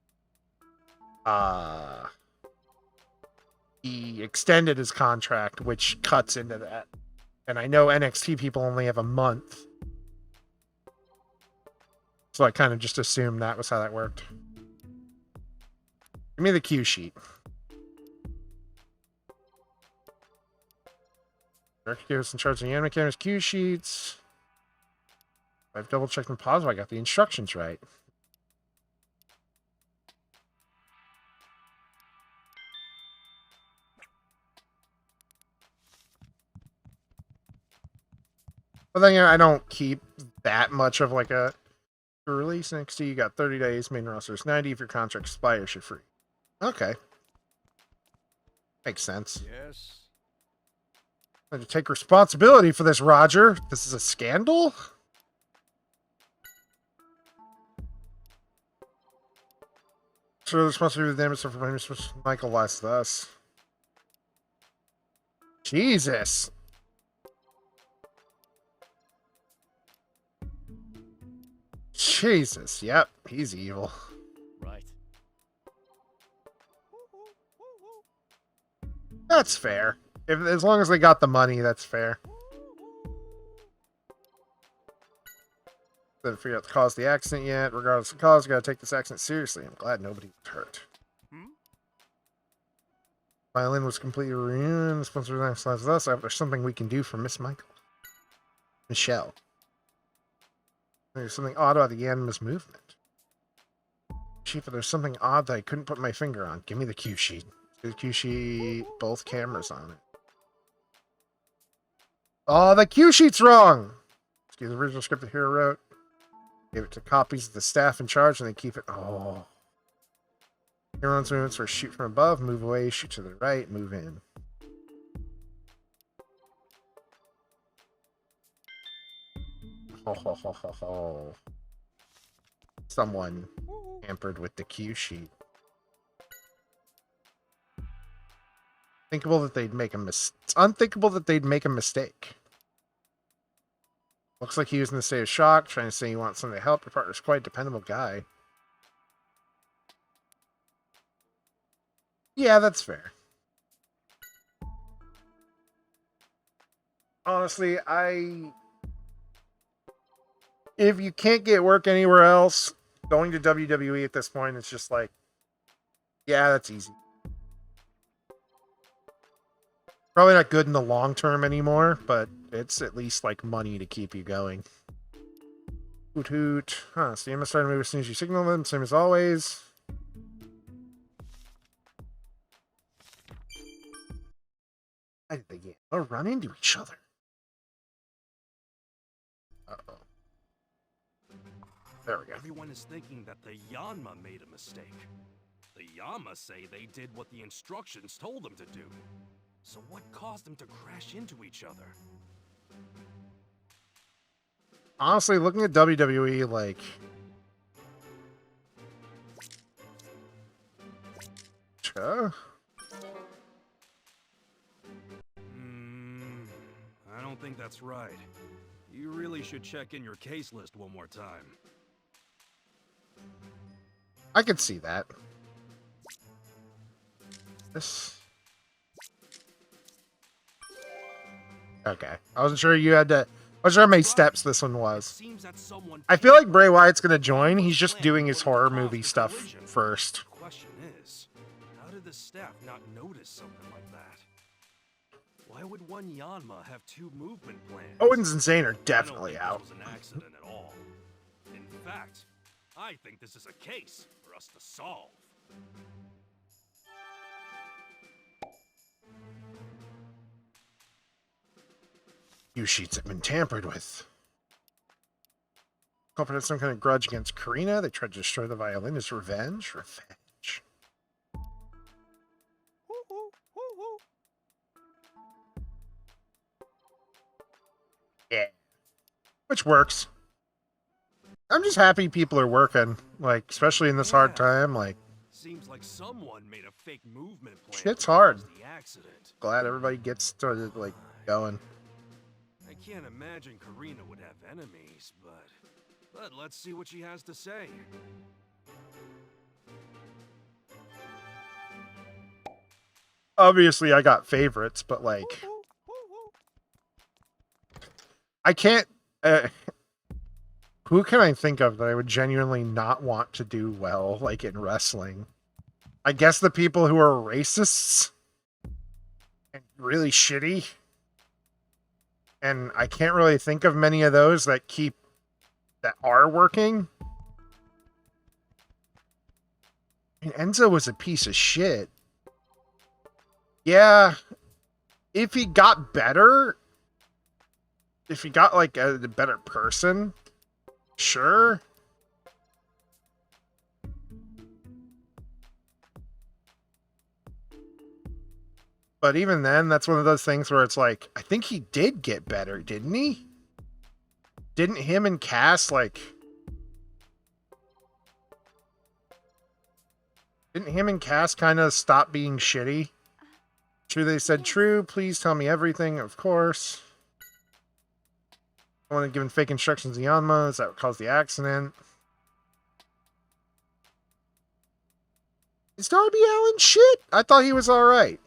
he extended his contract, which cuts into that. And I know NXT people only have a month. So I kind of just assumed that was how that worked. Give me the cue sheet. Director was in charge of the anime cameras cue sheets. I've double checked and paused. I got the instructions right. But then, I don't keep that much of like a release. NXT, you got 30 days. Main roster is 90. If your contract expires, you're free. Okay. Makes sense. Yes. I have to take responsibility for this, Roger. This is a scandal? So they're supposed to be the damage for Michael less thus. Jesus. Jesus. Yep, he's evil. Right. That's fair. As long as they got the money, that's fair. Didn't figure out the cause of the accident yet. Regardless of the cause, you gotta take this accident seriously. I'm glad nobody was hurt. Violin was completely ruined. The sponsor was with us. There's something we can do for Miss Michelle. There's something odd about the anima's movement. Chief, there's something odd that I couldn't put my finger on. Give me the cue sheet. The cue sheet, both cameras on it. Oh, the cue sheet's wrong! Excuse the original script the hero wrote. Give it to copies of the staff in charge and they keep it. Oh. Hero's movements are shoot from above, move away, shoot to the right, move in. Ho ho ho ho ho. Someone tampered with the cue sheet. Thinkable that they'd make a It's unthinkable that they'd make a mistake. Looks like he was in a state of shock, trying to say he wants somebody to help. Your partner's quite a dependable guy. Yeah, that's fair. Honestly, if you can't get work anywhere else, going to WWE at this point, it's just like, yeah, that's easy. Probably not good in the long term anymore, but it's at least like money to keep you going. Hoot hoot. Huh, so you must start to move as soon as you signal them, same as always. Why did they get run into each other? Uh-oh. There we go. Everyone is thinking that the Yanma made a mistake. The Yama say they did what the instructions told them to do. So what caused them to crash into each other? Honestly, looking at WWE, like... I don't think that's right. You really should check in your case list one more time. I could see that. This... Okay. I wasn't sure you had to... I wasn't sure how many steps this one was. I feel like Bray Wyatt's gonna join. He's just doing his horror movie stuff first. The question is, how did the staff not notice something like that? Why would one Yanma have two movement plans? Owens and Zayn are definitely out. This was an accident at all. In fact, I think this is a case for us to solve. Cue sheets have been tampered with. Culprit had some kind of grudge against Karina. They tried to destroy the violin as revenge. Revenge. Yeah. Which works. I'm just happy people are working. Like, especially in this hard time. Like, seems like someone made a fake movement plan. Shit's hard. The accident. Glad everybody gets started, like, going. I can't imagine Karina would have enemies, but let's see what she has to say. Obviously, I got favorites, but like, I can't. Who can I think of that I would genuinely not want to do well, like in wrestling? I guess the people who are racists and really shitty. And I can't really think of many of those that are working. I mean, Enzo was a piece of shit. Yeah, if he got better, if he got like a better person, sure. But even then, that's one of those things where it's like, I think he did get better, didn't he? Didn't him and Cass, like... Didn't him and Cass kind of stop being shitty? True, they said, true, please tell me everything, of course. I want to give fake instructions to Yanma, is that what caused the accident? Is Darby Allin shit? I thought he was alright.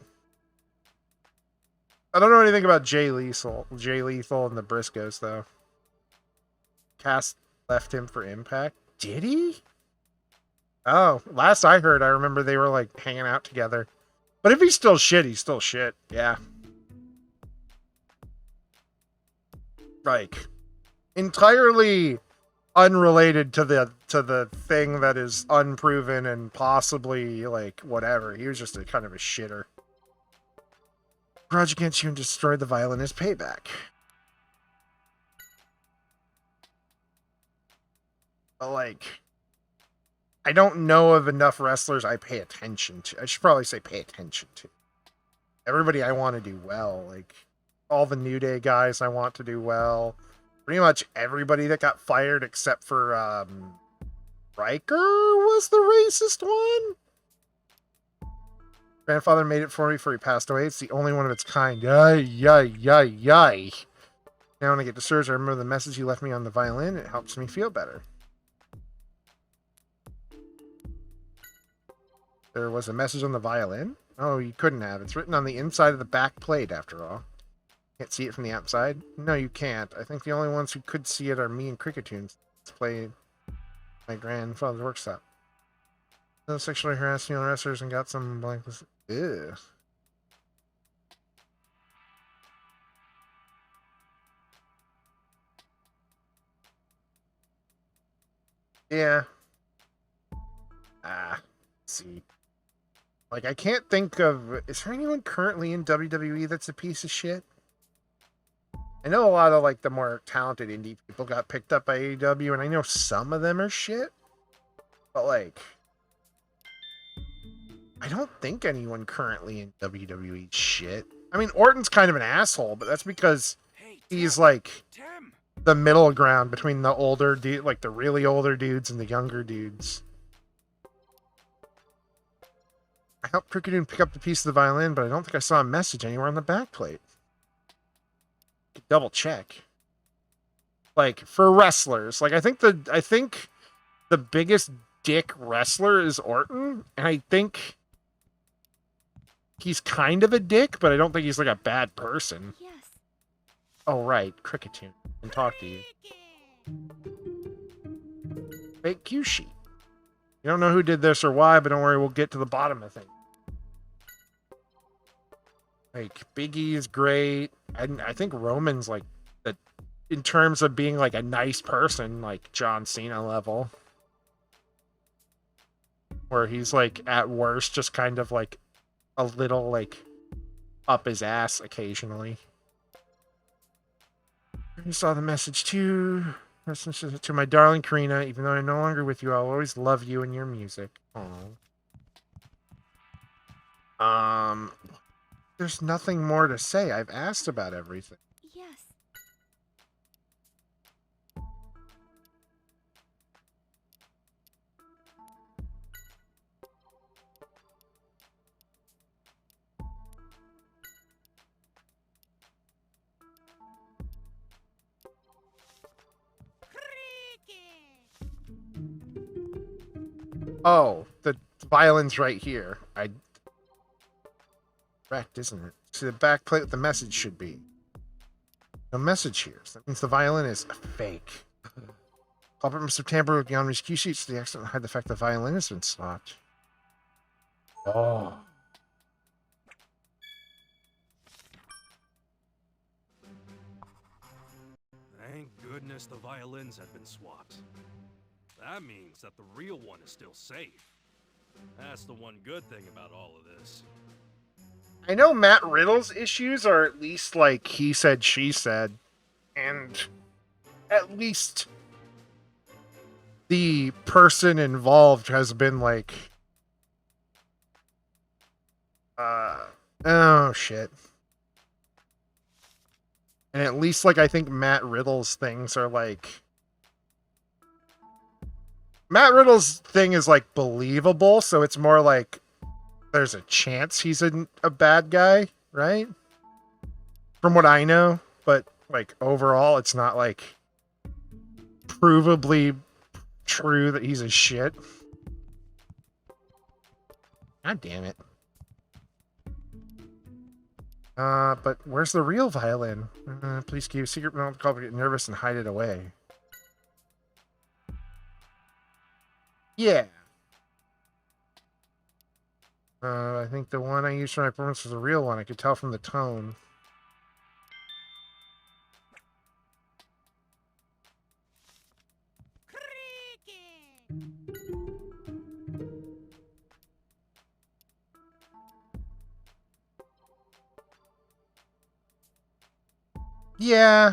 I don't know anything about Jay Lethal and the Briscoes, though. Cass left him for Impact. Did he? Oh, last I heard, I remember they were, like, hanging out together. But if he's still shit, he's still shit. Yeah. Like, entirely unrelated to the thing that is unproven and possibly like whatever. He was just a kind of a shitter. Grudge against you and destroyed the violin as payback. But like, I don't know of enough wrestlers I pay attention to. I should probably say pay attention to. Everybody I want to do well. Like, all the New Day guys I want to do well. Pretty much everybody that got fired except for, Riker was the racist one? Grandfather made it for me before he passed away. It's the only one of its kind. Yay, yay, yay, yay. Now when I get to Surge, I remember the message he left me on the violin. It helps me feel better. There was a message on the violin? Oh, you couldn't have. It's written on the inside of the back plate, after all. Can't see it from the outside? No, you can't. I think the only ones who could see it are me and Cricketoons. Let's play my grandfather's workshop. No sexually harassed female wrestlers and got some blanklist. Ew. Yeah. See. Like, I can't think of... Is there anyone currently in WWE that's a piece of shit? I know a lot of, like, the more talented indie people got picked up by AEW, and I know some of them are shit. But, like... I don't think anyone currently in WWE is shit. I mean, Orton's kind of an asshole, but that's because he's, like, the middle ground between the older dude, like, the really older dudes and the younger dudes. I helped Cricketon pick up the piece of the violin, but I don't think I saw a message anywhere on the backplate. Double check. Like, for wrestlers, like, I think the biggest dick wrestler is Orton, and I think he's kind of a dick, but I don't think he's like a bad person. Yes. Oh right, Cricketoon can talk to you. Fake cue sheet. You don't know who did this or why, but don't worry, we'll get to the bottom of things. Like, Big E is great. I think Roman's like, in terms of being like a nice person, like John Cena level. Where he's like, at worst, just kind of like a little like up his ass occasionally. You saw the message too. Listen to my darling Karina, even though I'm no longer with you, I'll always love you and your music. Aww. There's nothing more to say. I've asked about everything. Yes. Oh, the violin's right here. Correct, isn't it? See, the back plate with the message should be. No message here. So that means the violin is fake. Culprit must have tampered with Yami's cue sheets to the accident hide the fact the violin has been swapped. Oh. Thank goodness the violins have been swapped. That means that the real one is still safe. That's the one good thing about all of this. I know Matt Riddle's issues are at least like he said, she said. And at least the person involved has been like... oh, shit. And at least, like, I think Matt Riddle's things are like... Matt Riddle's thing is, like, believable, so it's more like there's a chance he's a bad guy, right? From what I know. But, like, overall, it's not, like, provably true that he's a shit. God damn it. But where's the real violin? Please keep a secret, but don't call me, get nervous and hide it away. Yeah. I think the one I used for my performance was the real one. I could tell from the tone. Yeah.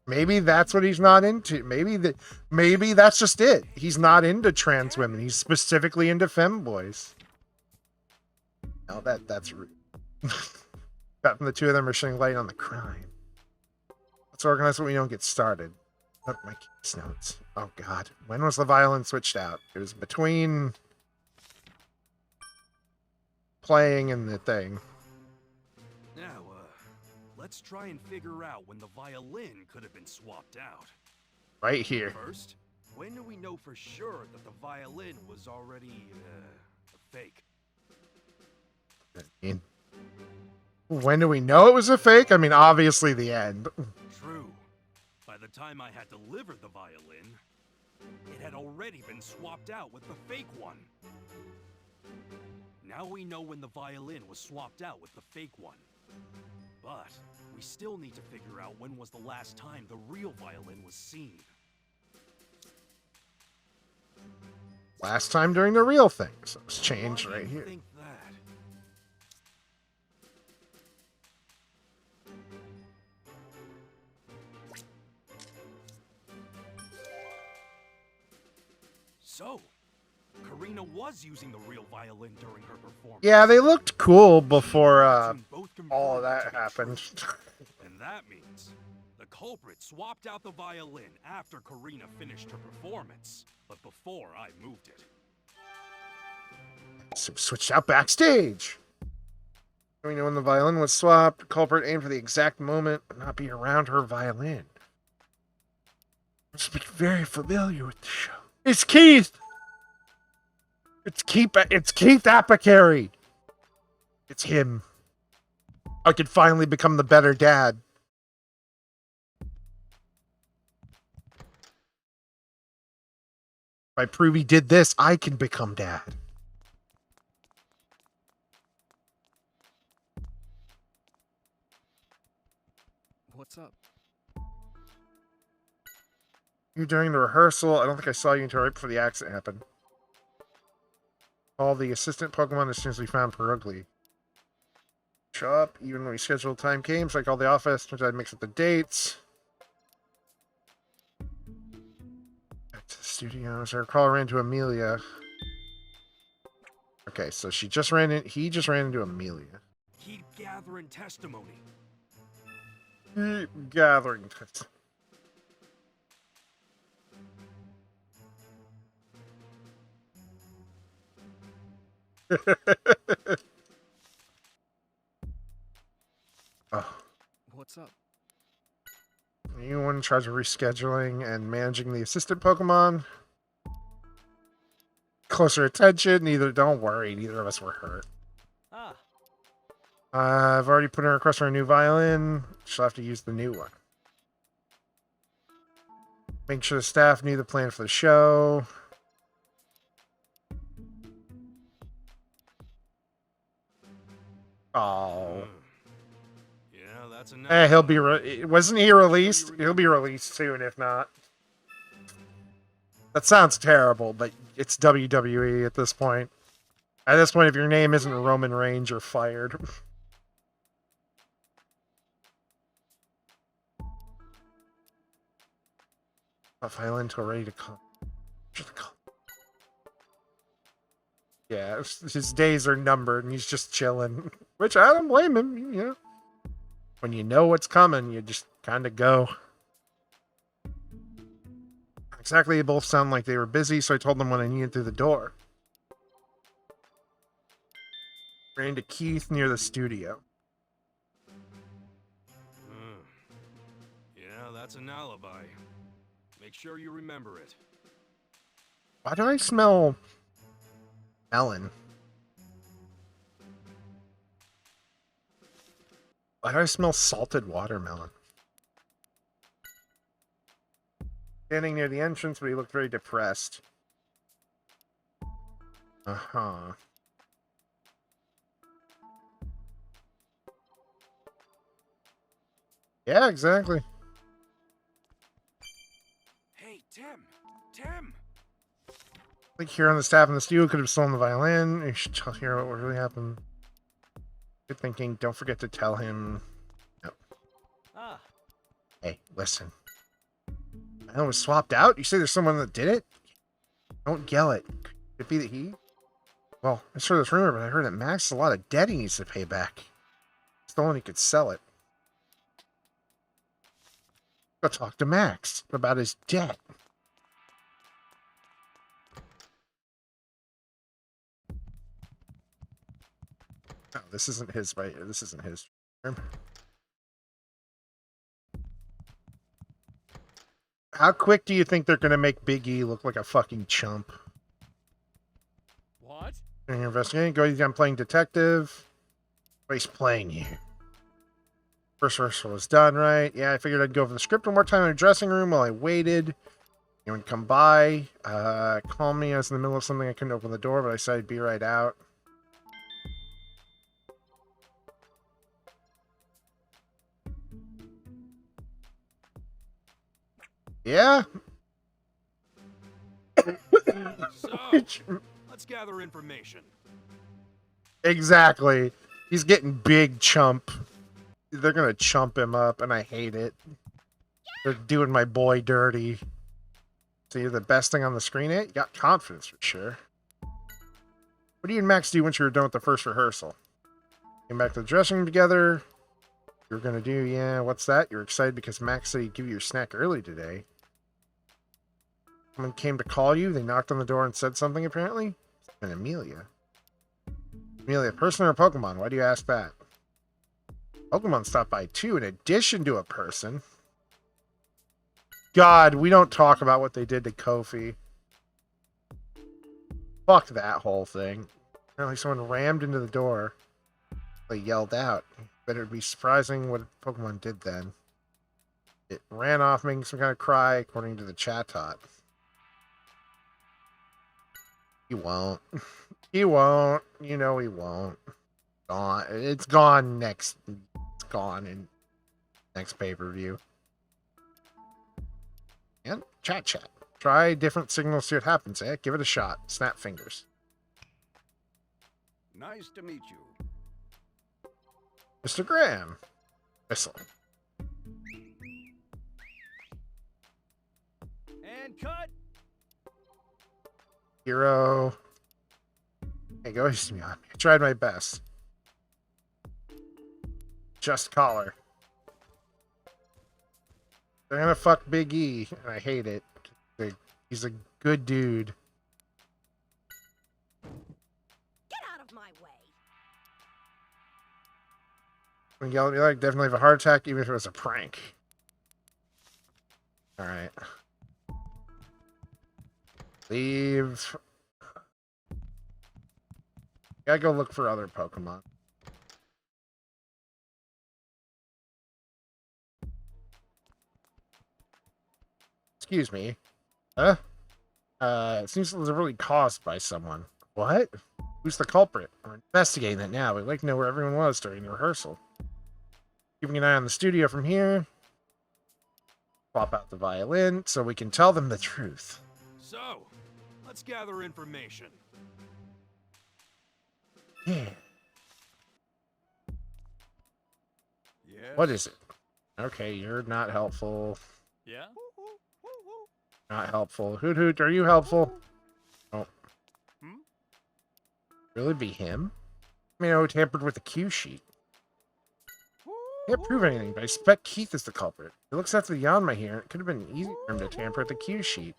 Maybe that's what he's not into. Maybe that's just it. He's not into trans women. He's specifically into femboys. No, that's rude. Got from the two of them are shining light on the crime. Let's organize so we don't get started. Oh, my case notes. Oh god. When was the violin switched out? It was between playing and the thing. Now, let's try and figure out when the violin could have been swapped out. Right here. First, when do we know for sure that the violin was already, a fake? When do we know it was a fake? I mean, obviously the end. True. By the time I had delivered the violin, it had already been swapped out with the fake one. Now we know when the violin was swapped out with the fake one. But we still need to figure out when was the last time the real violin was seen. Last time during the real thing. So it's changed right here. Think that? So, Karina was using the real violin during her performance. Yeah, they looked cool before all of that happened. And that means the culprit swapped out the violin after Karina finished her performance, but before I moved it. So switched out backstage. We know when the violin was swapped. The culprit aimed for the exact moment, but not be around her violin. Must be very familiar with the show. It's Keith. It's Keith Apicary. It's him. I could finally become the better dad. If I prove he did this, I can become dad. What's up? You during the rehearsal. I don't think I saw you until right before the accident happened. Call the assistant Pokemon as soon as we found Perugly. Show up, even when we scheduled time came, so I called the office, tried to mix up the dates. Back to the studio. So I recall I ran into Amelia. Okay, so he just ran into Amelia. Keep gathering testimony. Keep gathering testimony. Oh. What's up? You in charge of rescheduling and managing the assistant Pokemon? Closer attention. Don't worry, neither of us were hurt. Ah. I've already put in a request for a new violin. She'll have to use the new one. Make sure the staff knew the plan for the show. Oh. Yeah, that's enough. He'll be wasn't he released? He'll be released soon, if not. That sounds terrible, but it's WWE at this point. At this point, if your name isn't Roman Reigns, you're fired. Violin until ready to come. Yeah, his days are numbered and he's just chilling. Which I don't blame him, you know. When you know what's coming, you just kind of go. Exactly, they both sound like they were busy, so I told them when I needed through the door. Ran to Keith near the studio. Yeah, that's an alibi. Make sure you remember it. Why do I smell melon? Why do I smell salted watermelon? Standing near the entrance, but he looked very depressed. Uh-huh. Yeah, exactly. Hey, Tim! Tim! Like here on the staff in the studio could have stolen the violin. You should tell Hero what really happened. Good thinking. Don't forget to tell him. No. Ah, Hey, listen. I know it was swapped out. You say there's someone that did it? Don't yell it. Could it be that he? Well, I heard this rumor, but I heard that Max has a lot of debt he needs to pay back. Stolen, he could sell it. Go talk to Max about his debt. Oh, this isn't his, right? This isn't his room. How quick do you think they're going to make Big E look like a fucking chump? What? You're investigating. Go, I'm playing detective. What he's playing here. First rehearsal was done, right? Yeah, I figured I'd go over the script one more time in the dressing room while I waited. You would come by, call me. I was in the middle of something. I couldn't open the door, but I said I'd be right out. Yeah? So, let's gather information. Exactly. He's getting big chump. They're gonna chump him up, and I hate it. They're doing my boy dirty. So you're the best thing on the screen, eh? You got confidence for sure. What do you and Max do once you were done with the first rehearsal? Came back to the dressing room together. You were gonna do, yeah, what's that? You're excited because Max said he'd give you your snack early today. Someone came to call you. They knocked on the door and said something, apparently. And Amelia. Amelia, person or Pokemon? Why do you ask that? Pokemon stopped by too, in addition to a person. God, we don't talk about what they did to Kofi. Fuck that whole thing. Apparently someone rammed into the door. They yelled out. But it would be surprising what Pokemon did then. It ran off making some kind of cry, according to the chat-tot. He won't. He won't. You know he won't. Gone. It's gone next. It's gone in next pay-per-view. And chat. Try different signals, see what happens, eh? Give it a shot. Snap fingers. Nice to meet you. Mr. Graham. Whistle. and cut. Hero. Hey, go easy on me. I tried my best. Just collar. They're gonna fuck Big E, and I hate it. He's a good dude. Get out of my way. When you yell at me like, definitely have a heart attack, even if it was a prank. Alright. Leave. Gotta go look for other Pokemon. Excuse me. Huh? It seems it was really caused by someone. What? Who's the culprit? We're investigating that now. We'd like to know where everyone was during the rehearsal. Keeping an eye on the studio from here. Swap out the violin so we can tell them the truth. So, let's gather information. Yeah. Yes. What is it? Okay, you're not helpful. Yeah? Not helpful. Hoot Hoot, are you helpful? Oh. Hmm? Really be him? I mean, I tampered with the cue sheet. Can't prove anything, but I suspect Keith is the culprit. He looks after the Yanma here. It could have been easy for him to tamper with the cue sheet.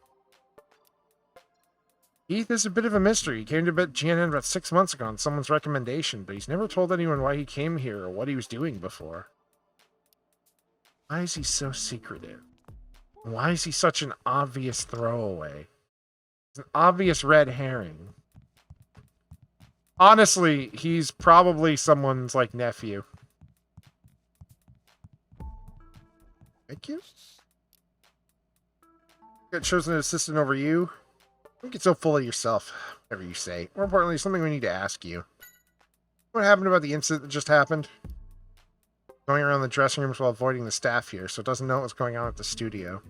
Keith is a bit of a mystery. He came to GNN about 6 months ago on someone's recommendation, but he's never told anyone why he came here or what he was doing before. Why is he so secretive? Why is he such an obvious throwaway? He's an obvious red herring. Honestly, he's probably someone's, like, nephew. Thank you. Got chosen an assistant over you. Don't get so full of yourself, whatever you say. More importantly, something we need to ask you. What happened about the incident that just happened? Going around the dressing rooms while avoiding the staff here, so it doesn't know what's going on at the studio.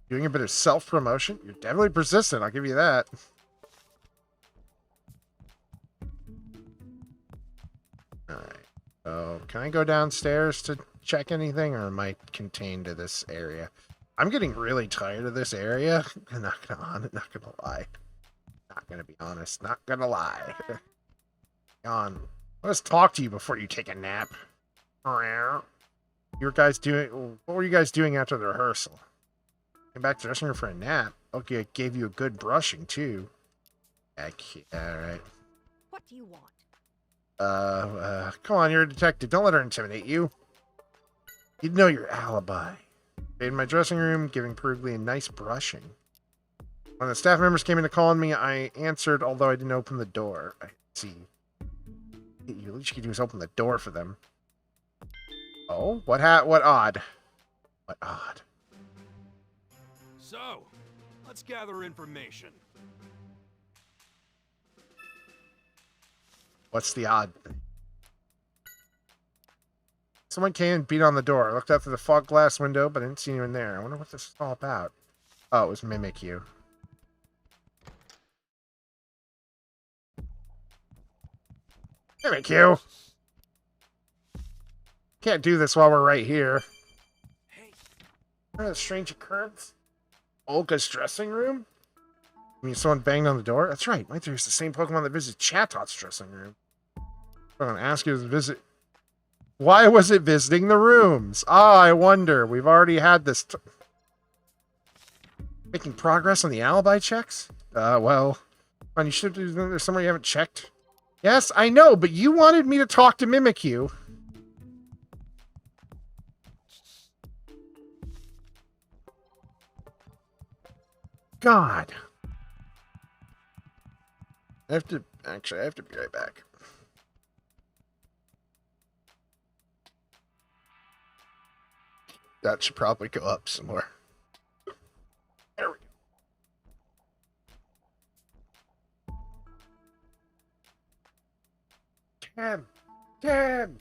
Doing a bit of self-promotion? You're definitely persistent, I'll give you that. Alright. So, can I go downstairs to check anything, or am I contained to this area? I'm getting really tired of this area. I'm not gonna lie. Not gonna be honest. Not gonna lie. On. Let's talk to you before you take a nap. You guys doing? What were you guys doing after the rehearsal? Came back to the dressing room for a nap. Okay, I gave you a good brushing too. Heck, all right. What do you want? Come on, you're a detective. Don't let her intimidate you. You'd know your alibi. In my dressing room, giving Perugly a nice brushing. When the staff members came in to call on me, I answered, although I didn't open the door. I see. At least you could do is open the door for them. Oh, what odd? What odd? So, let's gather information. What's the odd thing? Someone came and beat on the door. I looked out through the fog glass window, but I didn't see anyone there. I wonder what this is all about. Oh, it was Mimikyu. Mimikyu! Can't do this while we're right here. Hey. What a strange occurrence. Olga's dressing room? I mean, someone banged on the door? That's right. My theory is the same Pokemon that visited Chatot's dressing room. I'm going to ask you to visit. Why was it visiting the rooms? Ah, I wonder. We've already had this. Making progress on the alibi checks? Well. Come on, you should do. There's somewhere you haven't checked. Yes, I know, but you wanted me to talk to Mimikyu. God. I have to be right back. That should probably go up some more. There we go. Damn.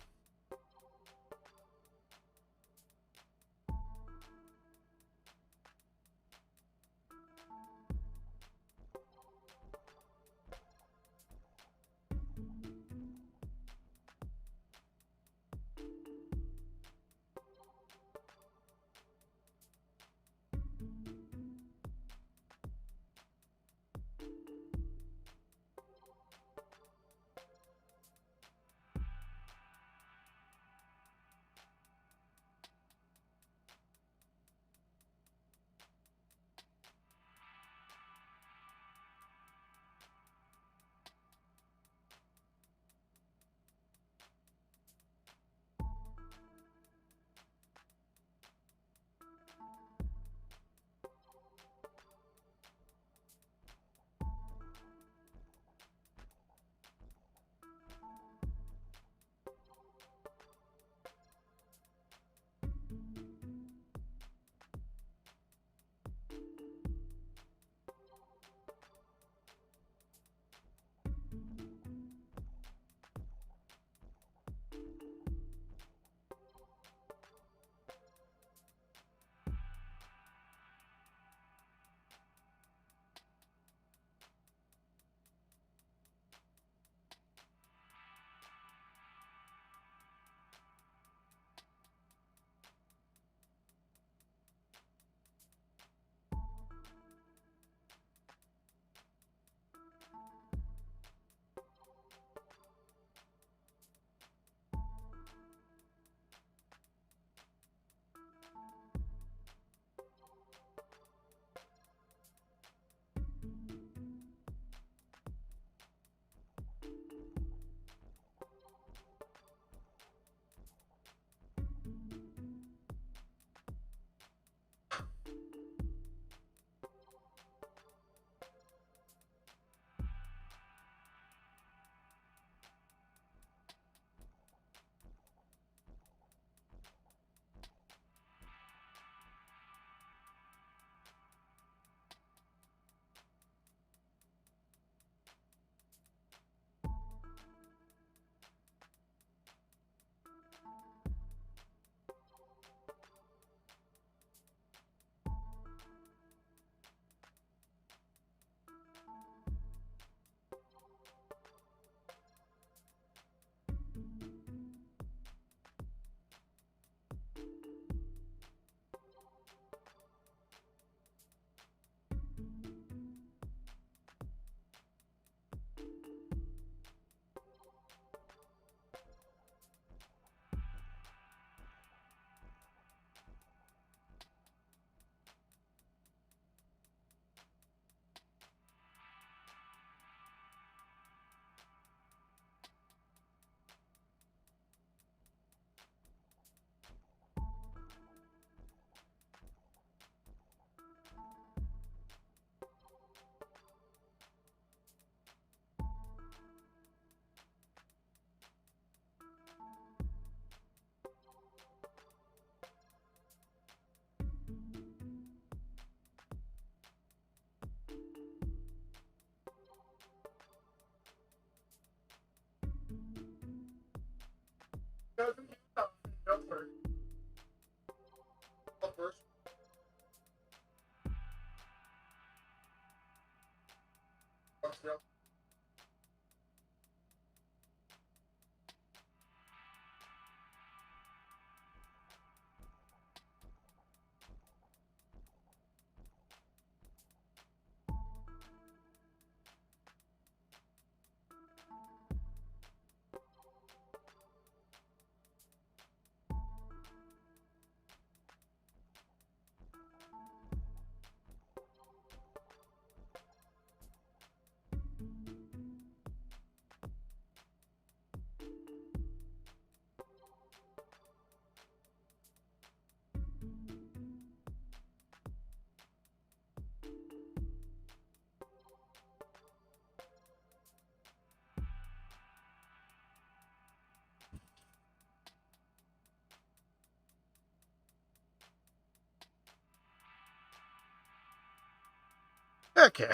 Okay.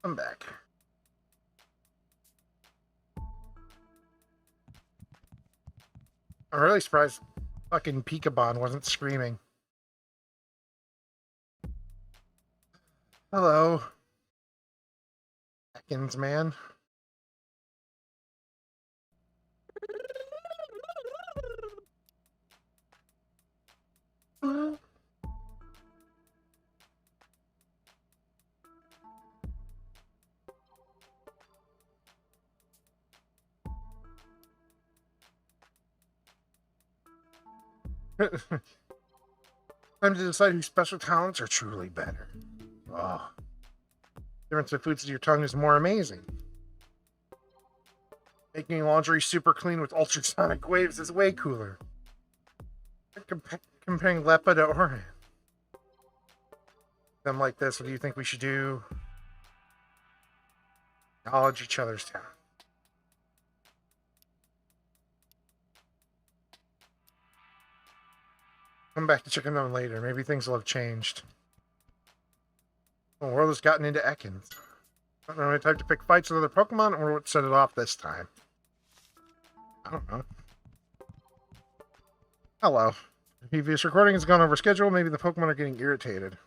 I'm back. I'm really surprised fucking Pikabon wasn't screaming. Hello. Atkins, man. Time to decide whose special talents are truly better. Oh. Difference of foods to your tongue is more amazing. Making laundry super clean with ultrasonic waves is way cooler. Comparing Lepa to Oran. Them like this, what do you think we should do? Acknowledge each other's talent. Come back to check on them later. Maybe things will have changed. The world has gotten into Ekans. I don't know any time to pick fights with other Pokemon or what set it off this time. I don't know. Hello. The previous recording has gone over schedule. Maybe the Pokemon are getting irritated.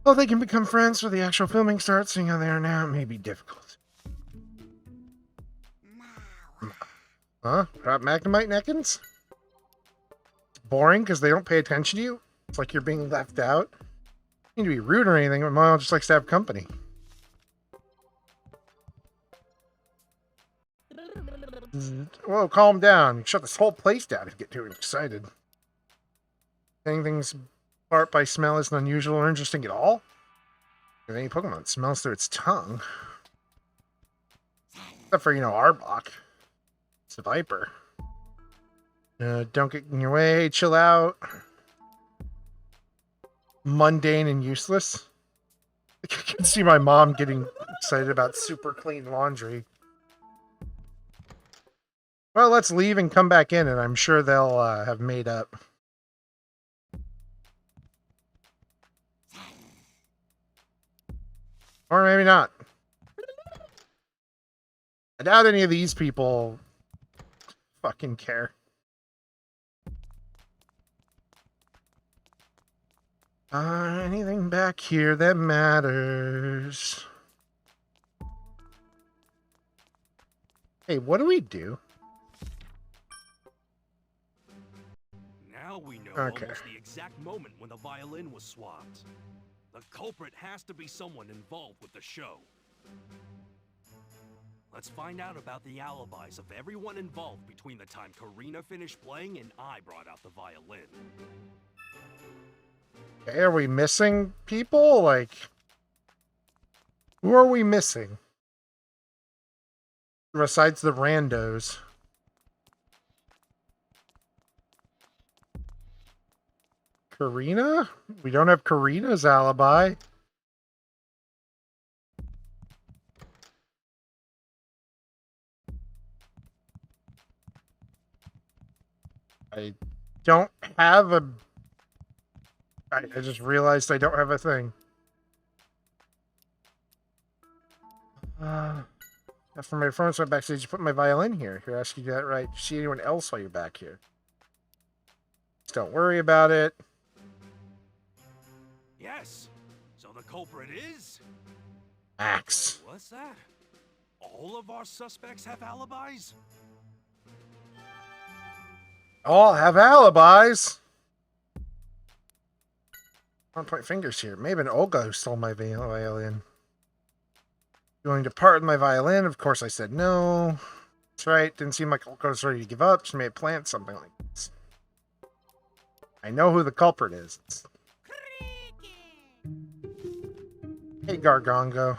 Well, they can become friends so the actual filming starts. Seeing how they are now, it may be difficult. Huh? About Magnemite and Ekans? It's boring because they don't pay attention to you? It's like you're being left out? You need to be rude or anything, but Mile just likes to have company. Whoa, calm down. Shut this whole place down if you get too excited. Saying things apart by smell isn't unusual or interesting at all. If any Pokemon smells through its tongue. Except for, Arbok. It's a Viper. Don't get in your way, chill out. Mundane and useless. I can see my mom getting excited about super clean laundry. Well, let's leave and come back in, and I'm sure they'll have made up. Or maybe not. I doubt any of these people fucking care. Anything back here that matters? Hey, what do we do? Now we know Okay. almost the exact moment when the violin was swapped. The culprit has to be someone involved with the show. Let's find out about the alibis of everyone involved between the time Karina finished playing and I brought out the violin. Okay, are we missing people? Like, who are we missing? Besides the randos. Karina? We don't have Karina's alibi. I don't have a... I just realized I don't have a thing. After my performance went backstage, you put my violin here. Here, ask you that right. See anyone else while you're back here? Just don't worry about it. Yes. So the culprit is... Max. What's that? All of our suspects have alibis? All have alibis. Don't point fingers here. Maybe an Olga who stole my violin. Going to part with my violin? Of course I said no. That's right. Didn't seem like Olga was ready to give up. She may have planned something like this. I know who the culprit is. Hey, Gargongo.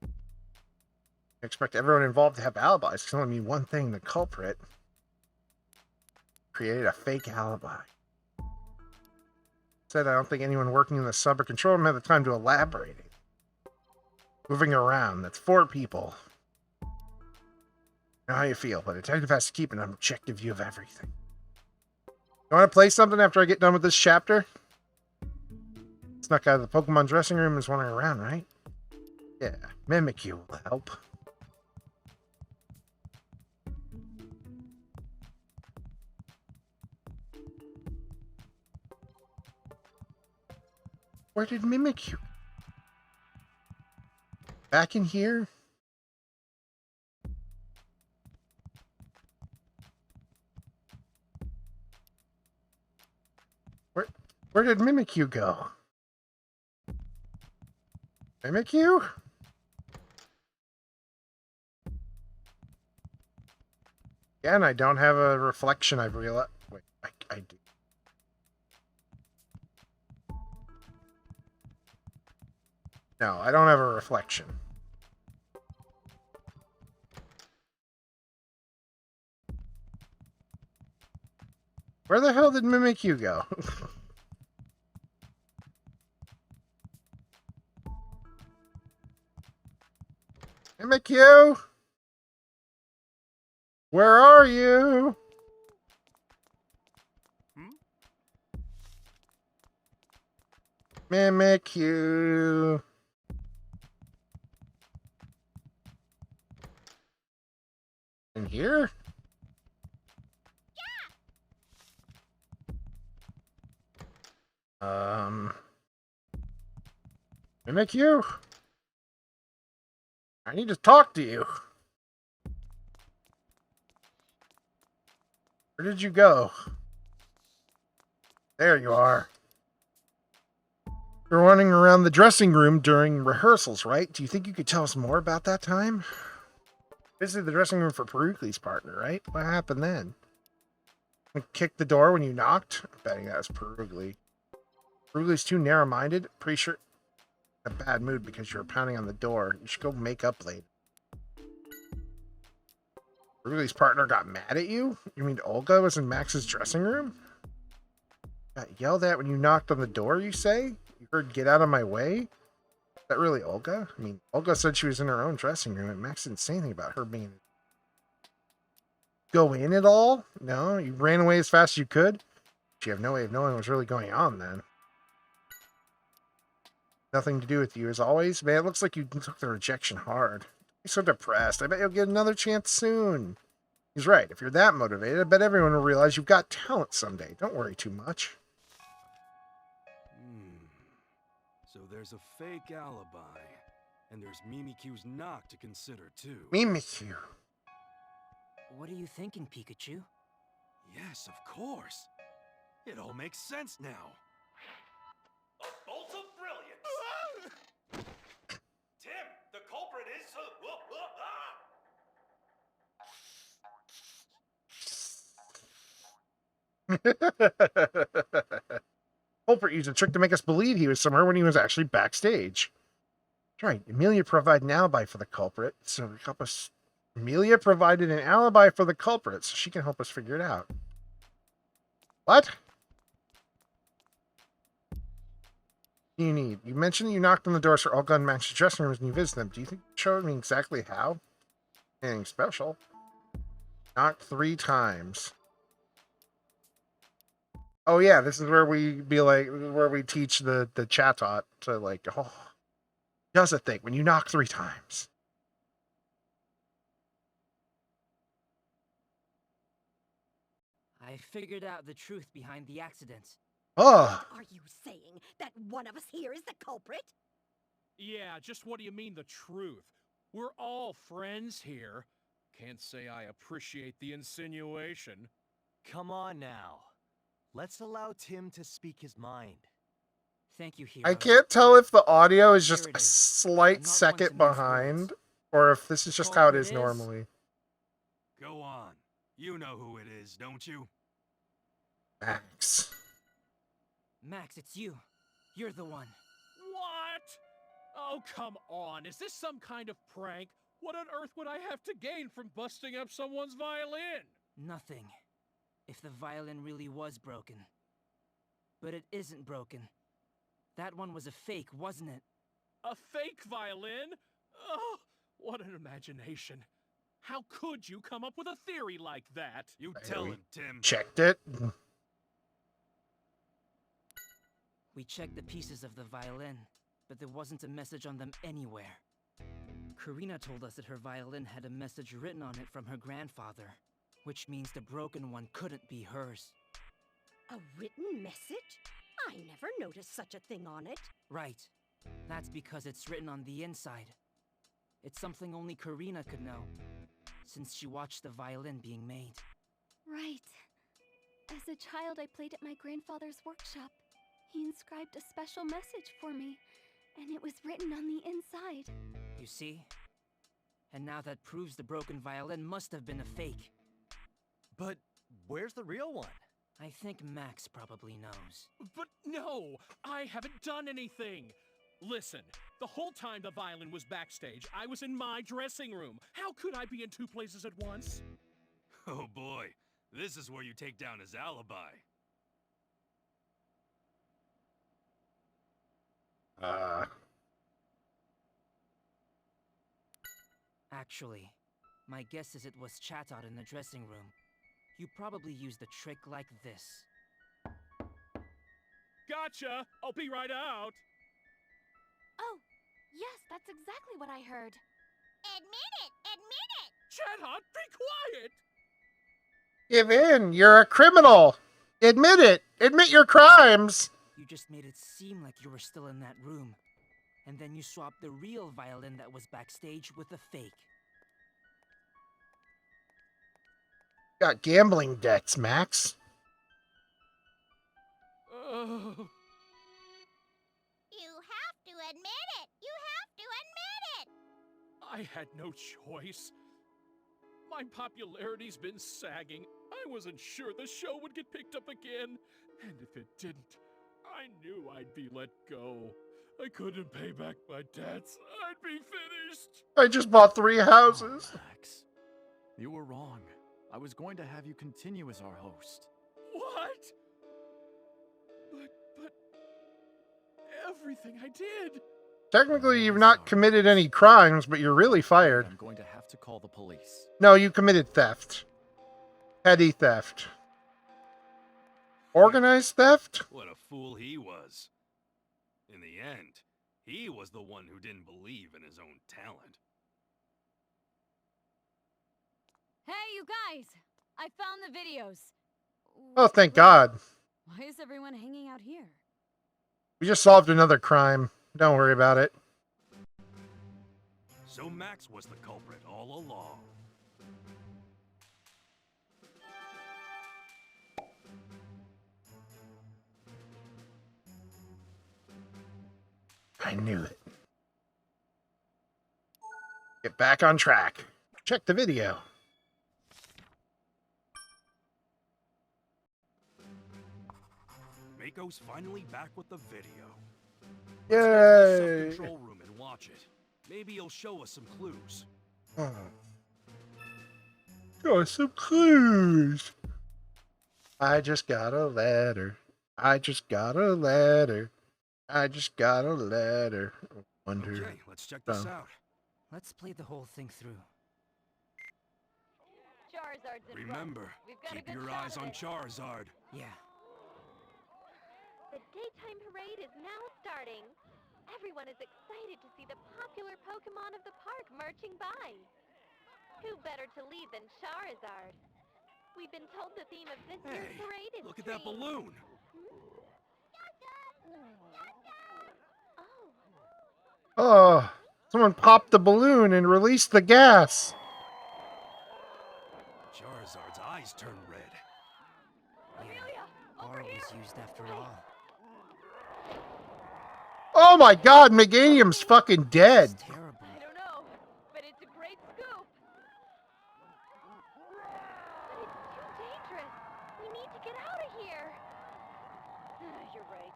I expect everyone involved to have alibis. It can only mean one thing. The culprit created a fake alibi. Said I don't think anyone working in the sub or control room had the time to elaborate it. Moving around, that's 4 people. I know how you feel, but a detective has to keep an objective view of everything. You want to play something after I get done with this chapter? Snuck out of the Pokemon dressing room and is wandering around, right? Yeah, Mimikyu will help. Where did Mimikyu? Back in here? Where did Mimikyu go? Mimikyu? Again, I don't have a reflection, I've realized. Wait, I do. No, I don't have a reflection. Where the hell did Mimikyu go? Mimikyu? Where are you? Mimikyu. In here? Mimikyu? I need to talk to you. Where did you go? There you are. You're running around the dressing room during rehearsals, right? Do you think you could tell us more about that time? Visited the dressing room for Perugly's partner, right? What happened then? You kicked the door when you knocked? I'm betting that was Perugly. Perugly's too narrow-minded? Pretty sure in a bad mood because you were pounding on the door. You should go make up later. Perugly's partner got mad at you? You mean Olga was in Max's dressing room? Got yelled at when you knocked on the door, you say? You heard "get out of my way"? Is that really Olga? I mean, Olga said she was in her own dressing room, and Max didn't say anything about her being... Go in at all? No? You ran away as fast as you could? You have no way of knowing what's really going on, then. Nothing to do with you, as always? Man, it looks like you took the rejection hard. You're so depressed. I bet you'll get another chance soon. He's right. If you're that motivated, I bet everyone will realize you've got talent someday. Don't worry too much. So there's a fake alibi. And there's Mimikyu's knock to consider, too. Mimikyu. What are you thinking, Pikachu? Yes, of course. It all makes sense now. A bolt of brilliance! Tim, the culprit is... Culprit used a trick to make us believe he was somewhere when he was actually backstage. That's right. Amelia provided an alibi for the culprit, so help us. Amelia provided an alibi for the culprit, so she can help us figure it out. What? You need. You mentioned that you knocked on the doors for Olga and Max's dressing rooms and you visited them. Do you think you showed me exactly how? Anything special? Knocked 3 times. Oh yeah, this is where we be like, where we teach the chatot to like, oh, Does a thing when you knock 3 times. I figured out the truth behind the accident. Oh, Are you saying that one of us here is the culprit? Yeah, just what do you mean the truth? We're all friends here. Can't say I appreciate the insinuation. Come on now. Let's allow Tim to speak his mind. Thank you, I heroes. can't tell if the audio is just Here it a is. I'm slight not one second to mince behind, words. or if this is The just how it culprit is is- normally. Go on. You know who it is, don't you? Max. Max, it's you. You're the one. What? Oh, come on. Is this some kind of prank? What on earth would I have to gain from busting up someone's violin? Nothing. If the violin really was broken. But it isn't broken. That one was a fake, wasn't it? A fake violin? Oh, what an imagination. How could you come up with a theory like that? You tell we him, Tim. Checked it. We checked the pieces of the violin, but there wasn't a message on them anywhere. Karina told us that her violin had a message written on it from her grandfather, which means the broken one couldn't be hers. A written message? I never noticed such a thing on it. Right. That's because it's written on the inside. It's something only Karina could know, since she watched the violin being made. Right. As a child, I played at my grandfather's workshop. He inscribed a special message for me, and it was written on the inside. You see? And now that proves the broken violin must have been a fake. But where's the real one? I think Max probably knows. But no, I haven't done anything. Listen, the whole time the violin was backstage, I was in my dressing room. How could I be in 2 places at once? Oh boy, this is where you take down his alibi. Actually, my guess is it was chat out in the dressing room. You probably used a trick like this. Gotcha! I'll be right out! Oh, yes, that's exactly what I heard. Admit it! Admit it! Chathot, be quiet! Give in. You're a criminal. Admit it. Admit your crimes. You just made it seem like you were still in that room. And then you swapped the real violin that was backstage with a fake. Got gambling debts, Max. Oh. You have to admit it! You have to admit it! I had no choice. My popularity's been sagging. I wasn't sure the show would get picked up again. And if it didn't, I knew I'd be let go. I couldn't pay back my debts. I'd be finished. I just bought 3 houses. Oh, Max, you were wrong. I was going to have you continue as our host. What? But everything I did. Technically, you've not committed any crimes, but you're really fired. I'm going to have to call the police. No, you committed theft. Petty theft. Organized theft? What a fool he was. In the end, he was the one who didn't believe in his own talent. Hey, you guys! I found the videos. Oh, thank Wait, God. Why is everyone hanging out here? We just solved another crime. Don't worry about it. So Max was the culprit all along. I knew it. Get back on track. Check the video. Mako's finally back with the video. Yay! Let's go to the sub-control room and watch it. Maybe he'll show us some clues. Got some clues. I just got a letter. I just got a letter. I just got a letter. Wonder. Okay, let's check this Oh. out. Let's play the whole thing through. Charizard's in front. Remember, We've got a keep good your shot eyes of on it. Charizard. Yeah. The daytime parade is now starting. Everyone is excited to see the popular Pokemon of the park marching by. Who better to lead than Charizard? We've been told the theme of this year's Hey, parade is look at that dreams. balloon. Oh, someone popped the balloon and released the gas. Charizard's eyes turn red. Aura was used after all. Oh my god, Meganium's fucking dead. It's terrible. I don't know, but it's a great scoop. But it's too dangerous. We need to get out of here. You're right.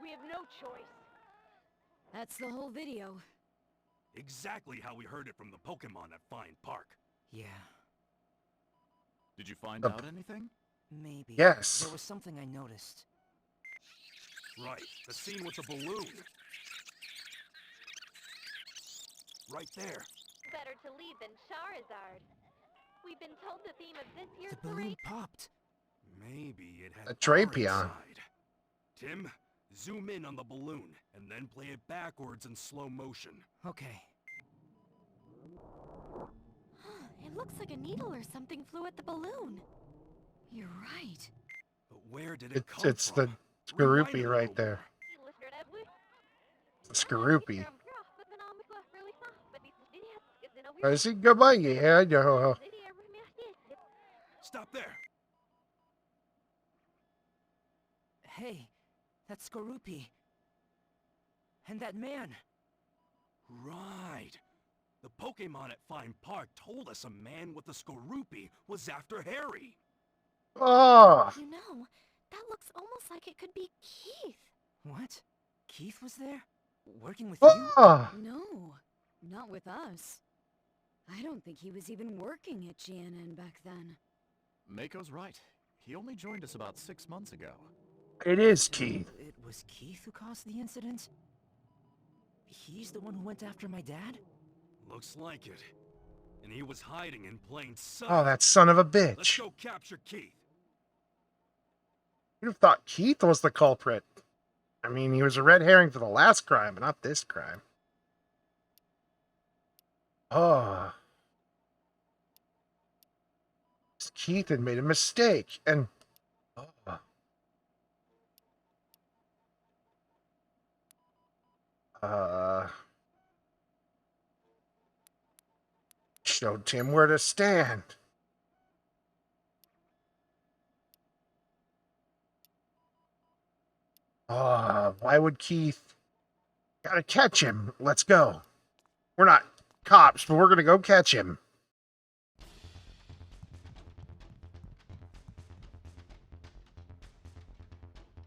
We have no choice. That's the whole video. Exactly how we heard it from the Pokemon at Fine Park. Yeah, Did you find The- out anything? maybe. Yes. There was something I noticed. Right, the scene with the balloon. Right there. Better to lead than Charizard. We've been told the theme of this year's The balloon parade. popped. Maybe it had A aura Drapion. inside. Tim, zoom in on the balloon and then play it backwards in slow motion. Okay. It looks like a needle or something flew at the balloon. You're right. But where did it come It's from? the Skorupi Rewind it a right little there. more. The Skorupi. Is he goodbye? Yeah, I know. Stop there. Hey, that's Skorupi. And that man. Right. The Pokemon at Fine Park told us a man with a Skorupi was after Harry. Oh, You know, that looks almost like it could be Keith. What? Keith was there? Working with you? oh. No, not with us. I don't think he was even working at GNN back then. Mako's right. He only joined us about 6 months ago. It is Keith. It was Keith who caused the incident? He's the one who went after my dad? Looks like it. And he was hiding in plain sight. Oh, that son of a Let's bitch. go capture Keith. You'd have thought Keith was the culprit. I mean, he was a red herring for the last crime, but not this crime. Oh. Keith had made a mistake, and... Showed Tim where to stand. Why would Keith... Gotta catch him. Let's go. We're not cops, but we're gonna go catch him.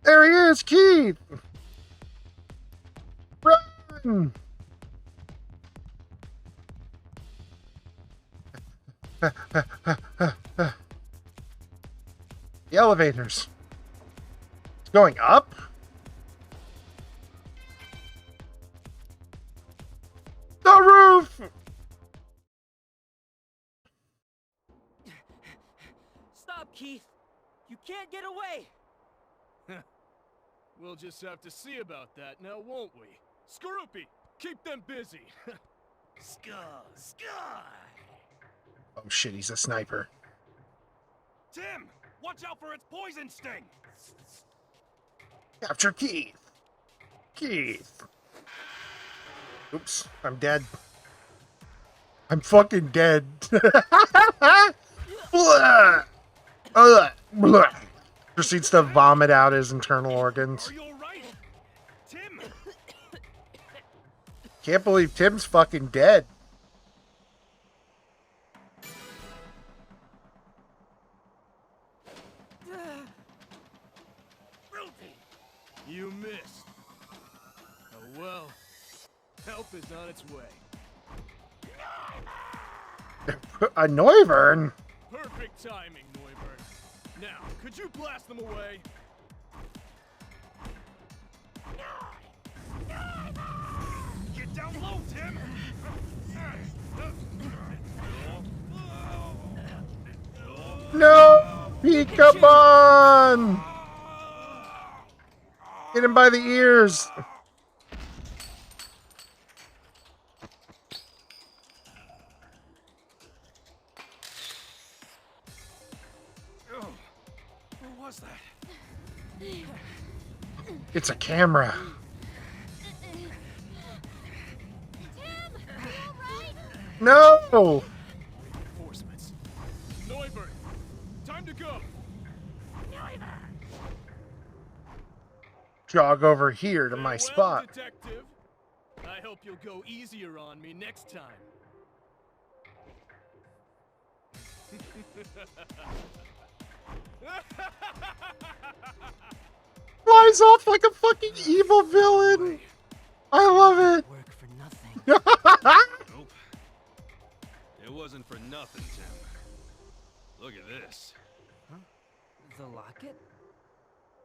There he is, Keith! Run! The elevators. It's going up? The roof! Stop, Keith! You can't get away! We'll just have to see about that now, won't we? Skorupi, keep them busy. Oh shit, he's a sniper. Tim, watch out for its poison sting. Capture Keith! Keith! Oops, I'm dead. I'm fucking dead. Blah! Blah! Proceeds to vomit out his internal organs. Are you alright? Tim! Can't believe Tim's fucking dead. You missed. Oh well. Help is on its way. A Noivern? Perfect timing, Noivern. Now, could you blast them away? Get down low, Tim! No! Pikabon! Get him by the ears! was that? It's a camera. No! Reinforcements. Neubert, time to go. Jog over here to my Farewell, spot. Detective. I hope you'll go easier on me next time. Flies off like a fucking evil villain. I love it. Work for nothing. Nope. It wasn't for nothing, Tim. Look at this. The locket?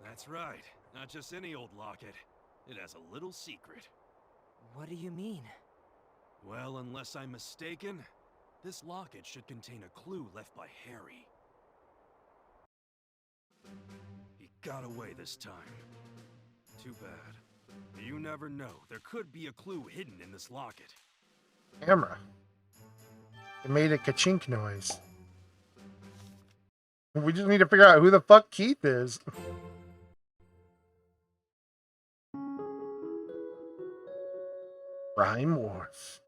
That's right. Not just any old locket. It has a little secret. What do you mean? Well, unless I'm mistaken, this locket should contain a clue left by Harry. He got away this time. Too bad. You never know. There could be a clue hidden in this locket. Camera. It made a ka-chink noise. We just need to figure out who the fuck Keith is. Rhyme Wharf.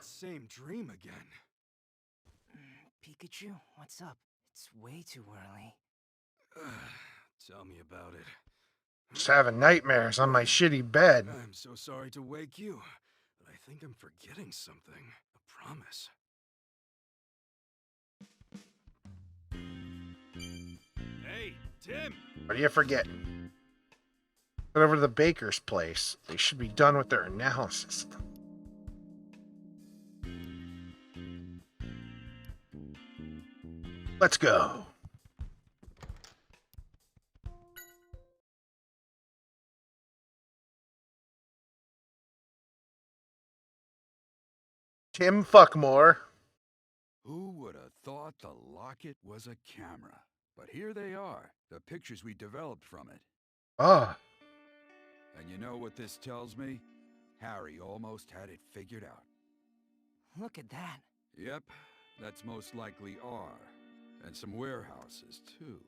Same dream again. Pikachu, what's up? It's way too early. Tell me about it. Just having nightmares on my shitty bed. I'm so sorry to wake you, but I think I'm forgetting something. A promise. Hey, Tim! What are you forgetting? Head over to the baker's place. They should be done with their analysis. Let's go. Tim Fuckmore. Who would have thought the locket was a camera? But here they are, the pictures we developed from it. Ah. And you know what this tells me? Harry almost had it figured out. Look at that. Yep, that's most likely R. And some warehouses, too.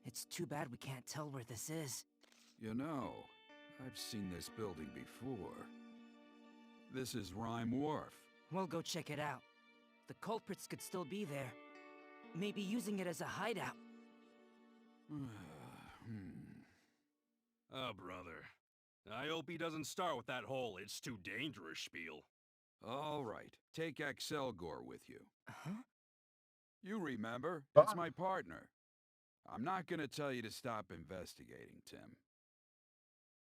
It's too bad we can't tell where this is. You know, I've seen this building before. This is Rhyme Wharf. We'll go check it out. The culprits could still be there. Maybe using it as a hideout. Oh, brother. I hope he doesn't start with that whole "it's too dangerous" spiel. All right, take Excelgor with you. Huh? You remember, it's my partner. I'm not gonna tell you to stop investigating, Tim.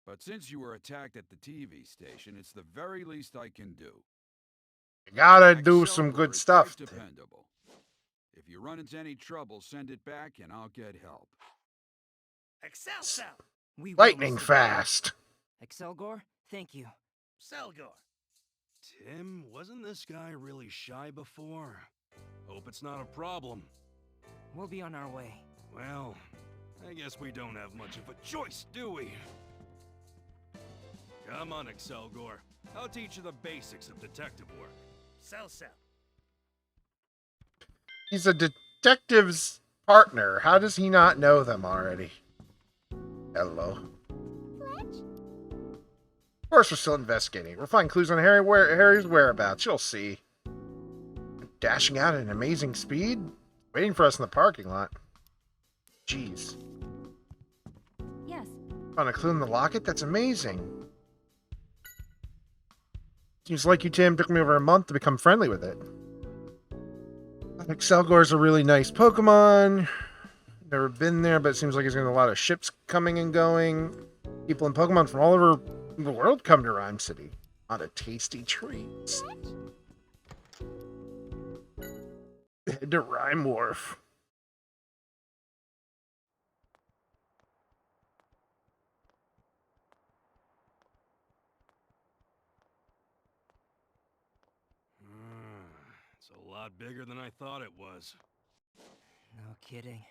But since you were attacked at the TV station, it's the very least I can do. You gotta do some Excelgor good is stuff. quite dependable. If you run into any trouble, send it back and I'll get help. Excelsior! We will, Lightning Mr. fast. Excelgor, thank you. Selgor. Tim, wasn't this guy really shy before? Hope it's not a problem. We'll be on our way. Well, I guess we don't have much of a choice, do we? Come on, Excelgor. I'll teach you the basics of detective work. Selsa. He's a detective's partner. How does he not know them already? Hello. Of course we're still investigating. We'll find clues on Harry's whereabouts. You'll see. Dashing out at an amazing speed? Waiting for us in the parking lot. Jeez. Yes. Found a clue in the locket? That's amazing. Seems like you, Tim, took me over a month to become friendly with it. Excelgor's a really nice Pokemon. Never been there, but it seems like there's going to be a lot of ships coming and going. People and Pokemon from all over the world come to Rhyme City. lot of tasty treats. Head to Rhyme Wharf. It's a lot bigger than I thought it was. No kidding.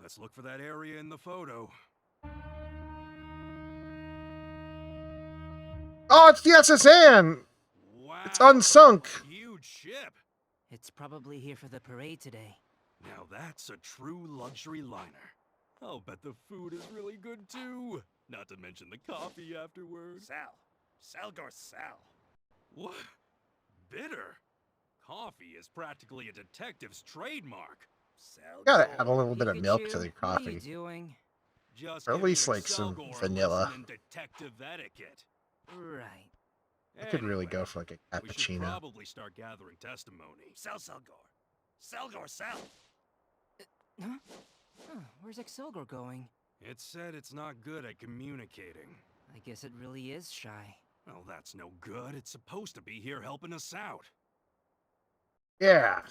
Let's look for that area in the photo. Oh, it's the SSN! Wow! It's unsunk! Huge ship! It's probably here for the parade today. Now that's a true luxury liner. I'll bet the food is really good too. Not to mention the coffee afterwards. Salgor Sal. What? Bitter? Coffee is practically a detective's trademark. Gotta add a little bit of milk to Pikachu, the What are coffee. you doing? Just Or at giving least, like, some Excelgor a vanilla. lesson in detective etiquette. Right. I could really go Anyway, for like a we should cappuccino. probably start gathering testimony. Salgor. Salgor Sal. Huh? Huh, where's Excelgor going? It said it's not good at communicating. I guess it really is shy. Well, that's no good. It's supposed to be here helping us out. Yeah.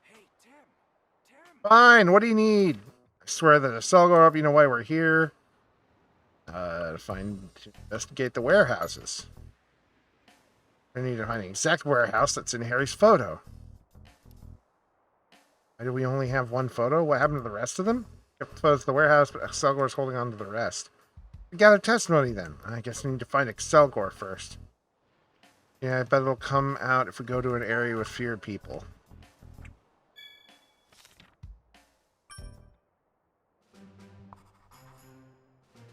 Hey, Tim. Fine, what do you need? I swear that a Selgar up, you know why we're here. To investigate the warehouses. I need to find the exact warehouse that's in Harry's photo. Why do we only have one photo? What happened to the rest of them? Kept the photos of the warehouse, but Excelgor's holding on to the rest. We gather testimony then. I guess we need to find Excelgor first. Yeah, I bet it'll come out if we go to an area with fewer people.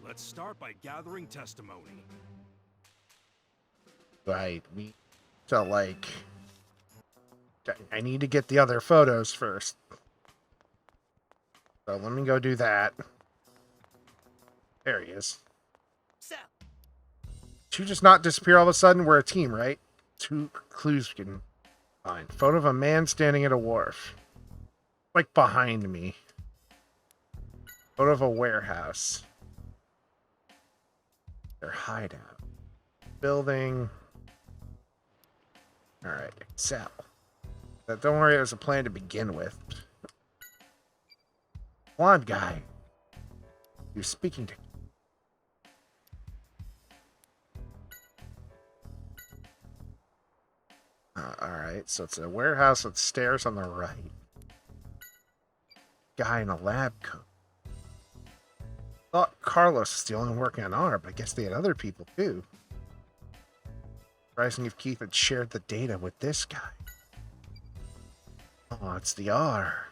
Let's start by gathering testimony. Right, we felt like I need to get the other photos first. So let me go do that. There he is. Sal. Did you just not disappear all of a sudden? We're a team, right? 2 clues we can find. Photo of a man standing at a wharf. Like behind me. Photo of a warehouse. Their hideout. Building. Alright, Excel. Don't worry, it was a plan to begin with. Blonde guy. You're speaking to. Alright, so it's a warehouse with stairs on the right. Guy in a lab coat. Thought Carlos was the only one working on R, but I guess they had other people too. Surprising if Keith had shared the data with this guy. Oh, it's the R.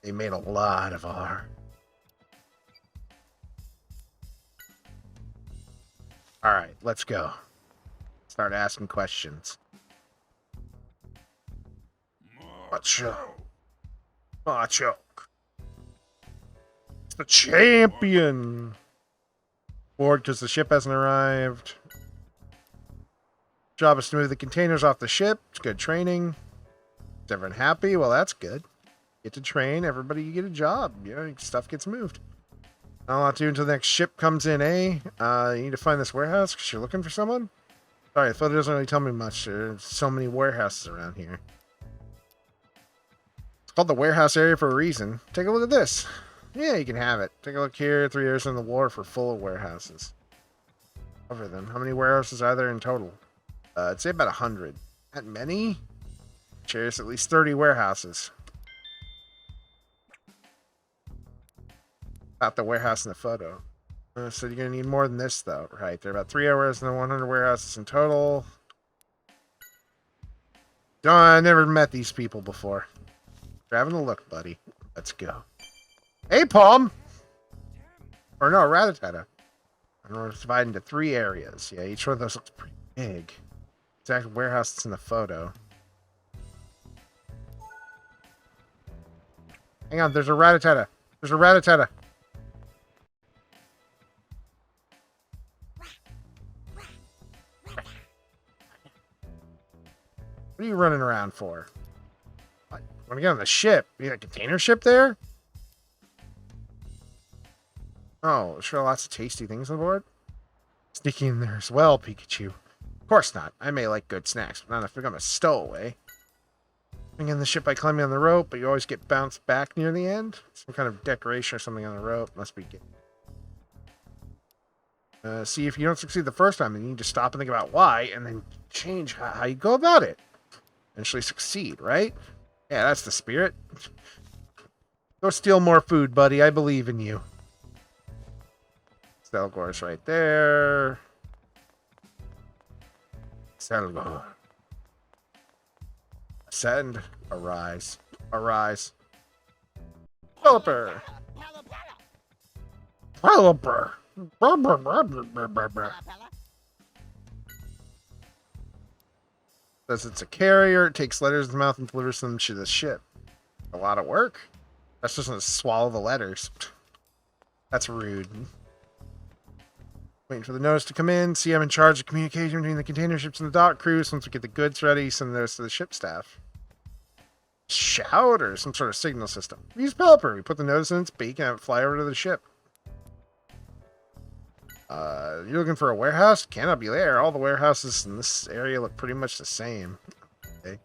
They made a lot of R. Alright, let's go. Start asking questions. Macho. Macho. It's the champion. Bored because the ship hasn't arrived. Job is to move the containers off the ship. It's good training. Is everyone happy? Well, that's good. Get to train. Everybody, you get a job. You know, stuff gets moved. Not a lot to do until the next ship comes in, eh? You need to find this warehouse because you're looking for someone? Sorry, the photo doesn't really tell me much. There's so many warehouses around here. It's called the warehouse area for a reason. Take a look at this. Yeah, you can have it. Take a look here. 3 years in the war for full of warehouses. Cover them. How many warehouses are there in total? I'd say about 100. That many? Cheers, at least 30 warehouses. About the warehouse in the photo. So you're going to need more than this, though. Right, there are about 3 hours and then 100 warehouses in total. No, I never met these people before. You're having a look, buddy. Let's go. Hey, Palm! Or no, Rattata. And we're divided into 3 areas. Yeah, each one of those looks pretty big. Exact warehouse that's in the photo. Hang on, there's a Rattata. There's a Rattata. What are you running around for? What? Want to get on the ship? You got a container ship there? Oh, sure, lots of tasty things on board. Sneaking in there as well, Pikachu. Of course not. I may like good snacks, but not if I'm a stowaway. Coming in the ship by climbing on the rope, but you always get bounced back near the end. Some kind of decoration or something on the rope. Must be good. See, if you don't succeed the first time, then you need to stop and think about why, and then change how you go about it. Eventually succeed, right? Yeah, that's the spirit. Go steal more food, buddy. I believe in you. Stelgor's right there. Stelgor. Ascend. Arise. Arise. Pelipper. Pelipper. Says it's a carrier. It takes letters in the mouth and delivers them to the ship. A lot of work. That's just gonna swallow the letters. That's rude. Waiting for the notice to come in. See, I'm in charge of communication between the container ships and the dock crews. Once we get the goods ready, send those to the ship staff. Shout or some sort of signal system. We use Pelipper. We put the notice in its beak and have it fly over to the ship. You're looking for a warehouse? Cannot be there. All the warehouses in this area look pretty much the same. Okay.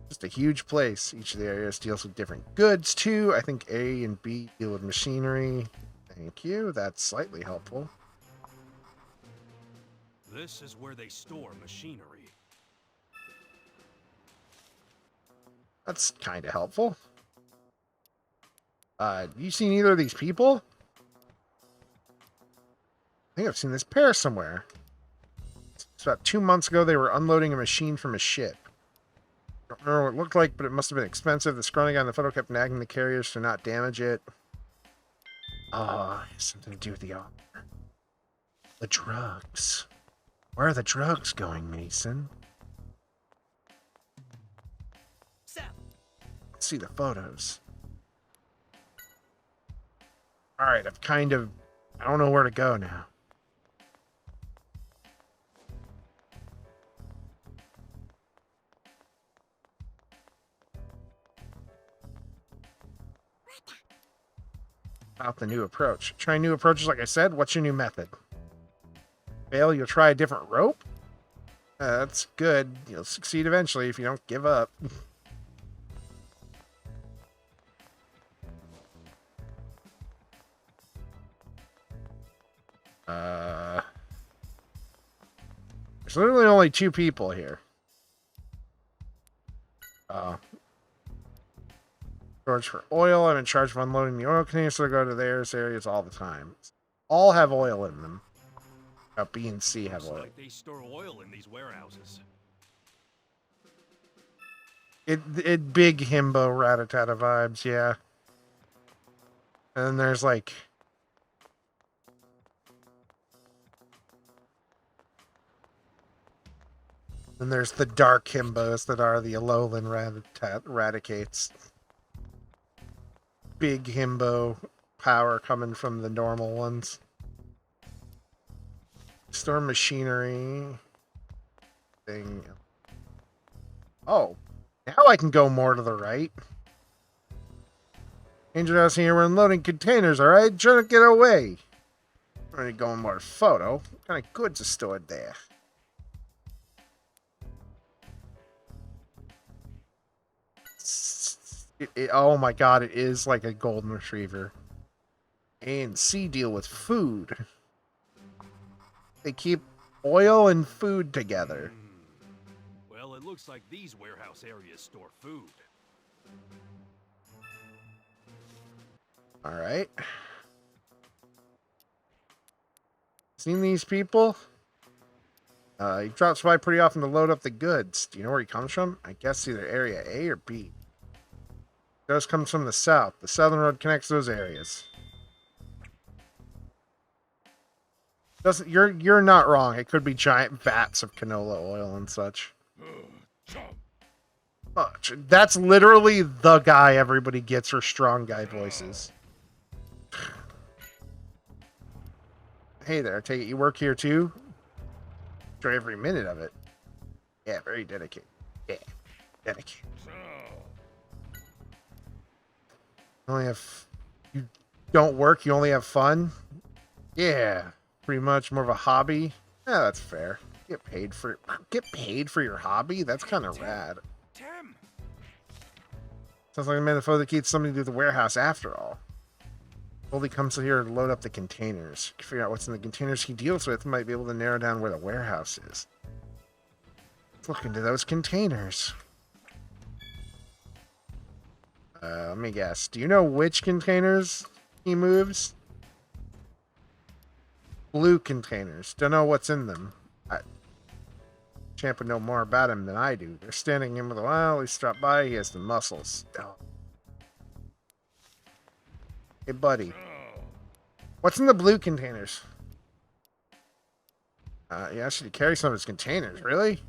Just a huge place. Each of the areas deals with different goods, too. I think A and B deal with machinery. Thank you. That's slightly helpful. This is where they store machinery. That's kind of helpful. You seen either of these people? I think I've seen this pair somewhere. It's about 2 months ago. They were unloading a machine from a ship. Don't remember what it looked like, but it must have been expensive. The scrawny guy in the photo kept nagging the carriers to not damage it. Something to do with the offer. The drugs. Where are the drugs going, Mason? Let's see the photos. Alright, I don't know where to go now. About the new approach. Try new approaches, like I said. What's your new method? Fail, you'll try a different rope? That's good. You'll succeed eventually if you don't give up. There's literally only 2 people here. Charge for oil. I'm in charge of unloading the oil containers, so I go to theirs areas all the time. All have oil in them. B and C have oil. Like they store oil in these warehouses. It big himbo Rattata vibes, yeah. And then there's like then there's the dark himbos that are the Alolan Raticates. Big himbo power coming from the normal ones. Store machinery thing. Oh, now I can go more to the right. Angel House here, we're unloading containers, alright? Trying to get away. I'm already going more to photo. What kind of goods are stored there? Oh my god, it is like a golden retriever. A and C deal with food. They keep oil and food together. Well, it looks like these warehouse areas store food. Alright. Seen these people? He drops by pretty often to load up the goods. Do you know where he comes from? I guess either area A or B. He does comes from the south. The southern road connects those areas. You're not wrong. It could be giant vats of canola oil and such. That's literally the guy everybody gets for strong guy voices. Hey there, I take it you work here too? Enjoy every minute of it. Yeah, very dedicated. Yeah, dedicated. You don't work, you only have fun? Yeah, pretty much more of a hobby. Yeah, that's fair. Get paid for your hobby? That's kind of rad. Tim! Sounds like a man that keeps somebody to do the warehouse after all. Goldie comes here to load up the containers. Figure out what's in the containers he deals with, might be able to narrow down where the warehouse is. Let's look into those containers. Let me guess. Do you know which containers he moves? Blue containers. Don't know what's in them. Champ would know more about him than I do. They're standing in with a while. He stopped by. He has the muscles. Oh. Hey, buddy. What's in the blue containers? Yeah, should he carry some of his containers? Really?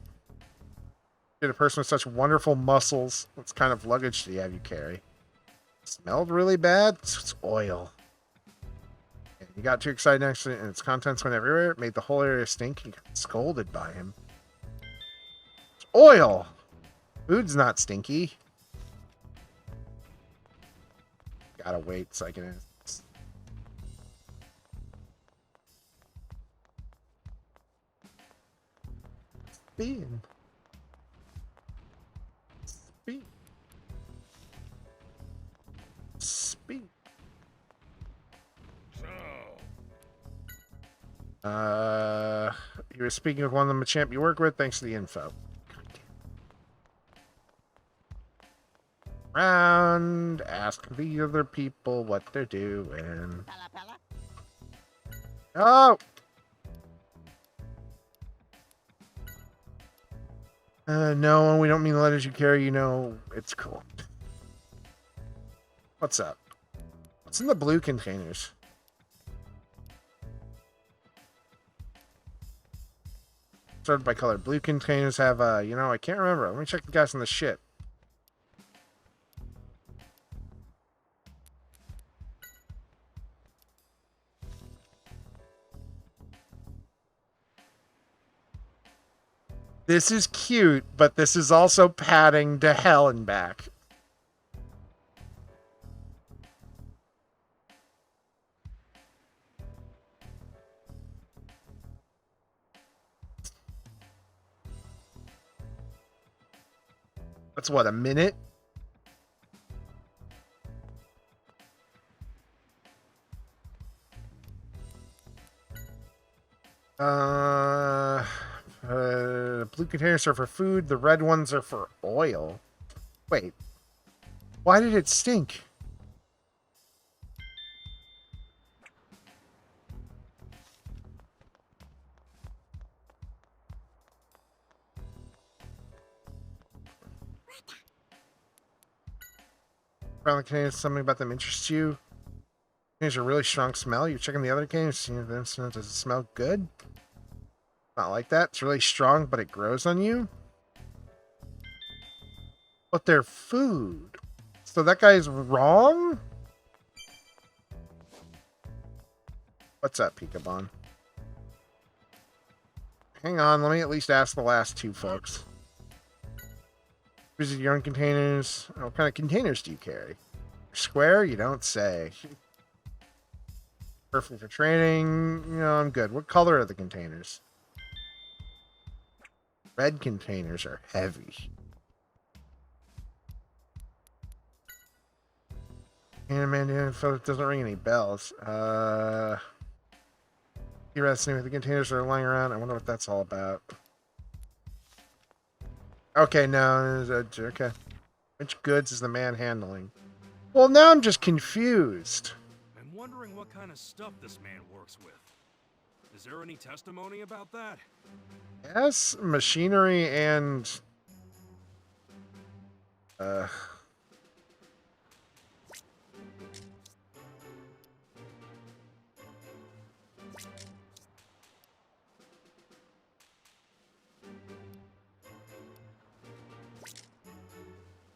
Get a person with such wonderful muscles. What kind of luggage do you have you carry? Smelled really bad? It's oil. And you got too excited actually, and its contents went everywhere. It made the whole area stink. You got scolded by him. It's oil! Food's not stinky. Gotta wait so I can... Bean. Speak. You were speaking with one of the Machamp you work with. Thanks to the info. Round. Ask the other people what they're doing. Oh. No, we don't mean the letters you carry. You know, it's cool. What's up? What's in the blue containers? Sorted by color. Blue containers have, you know, I can't remember. Let me check the guys on the ship. This is cute, but this is also padding to hell and back. That's what, a minute? Blue containers are for food, the red ones are for oil. Wait. Why did it stink? Around the containers, something about them interests you. Containers are a really strong smell. You're checking the other containers, seeing if does it smell good? Not like that. It's really strong, but it grows on you. But they're food. So that guy's wrong? What's up, Pikabon? Hang on, let me at least ask the last two folks. Visit your own containers. What kind of containers do you carry? Square? You don't say. Perfect for training. You know, I'm good. What color are the containers? Red containers are heavy. Man, doesn't ring any bells. You're asking if the containers are lying around. I wonder what that's all about. Okay, no. Okay. Which goods is the man handling? Well, now I'm just confused. I'm wondering what kind of stuff this man works with. Is there any testimony about that? Yes, machinery and...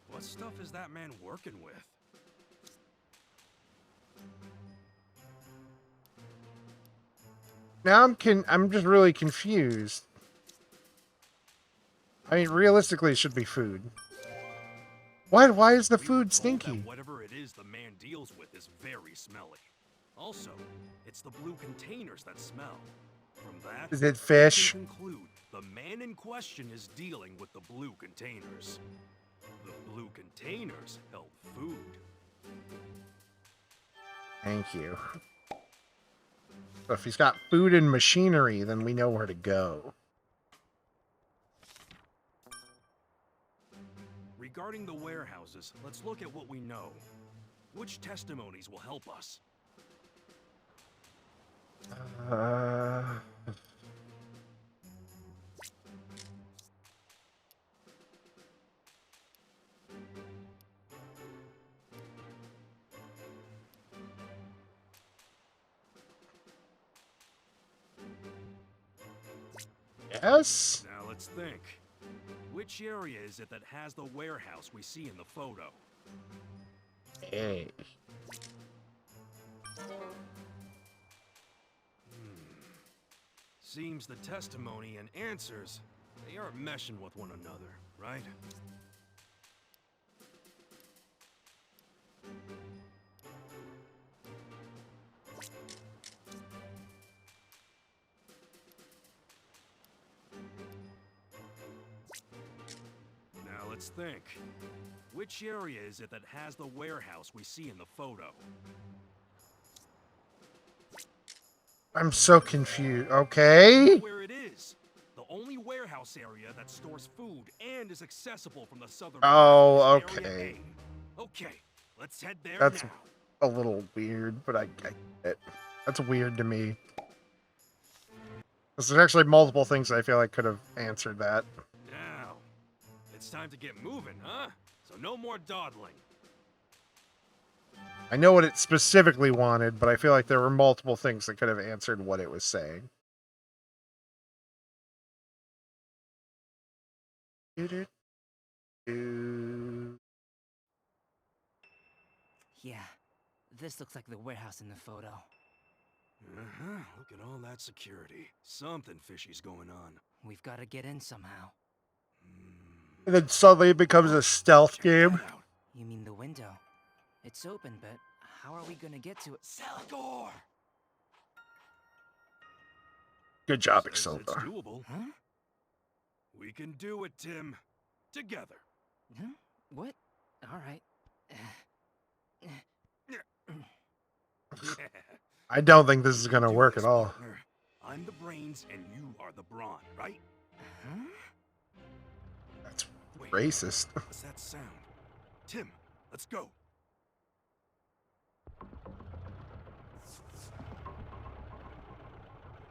What stuff is that man working with? Now I'm just really confused. I mean, realistically, it should be food. Why is the food stinky? Whatever it is the man deals with is very smelly. Also, it's the blue containers that smell. From that, Is it we fish? can conclude the man in question is dealing with the blue containers. The blue containers held food. Thank you. So if he's got food and machinery, then we know where to go. Regarding the warehouses, let's look at what we know. Which testimonies will help us? Yes? Now let's think. Which area is it that has the warehouse we see in the photo? Hey. Seems the testimony and answers, they aren't meshing with one another, right? Now let's think. Which area is it that has the warehouse we see in the photo? I'm so confused. Okay. Where it is. The only warehouse area that stores food and is accessible from the southern Oh, part is Area okay. A. Okay, let's head there That's now. a little weird, but I get it. That's weird to me. There's actually multiple things I feel like could have answered that. Now, it's time to get moving, huh? So no more dawdling. I know what it specifically wanted, but I feel like there were multiple things that could have answered what it was saying. Yeah, this looks like the warehouse in the photo. Look at all that security. Something fishy's going on. We've got to get in somehow. And then suddenly it becomes a stealth game. You mean the window? It's open, but how are we gonna get to it? Salgor! Good job, Says it's Isildur. doable. Huh? We can do it, Tim. Together. Huh? What? All right. I don't think this is gonna Do work this, at all. partner. I'm the brains and you are the brawn, right? Huh? That's Wait, racist. what's that sound? Tim, let's go.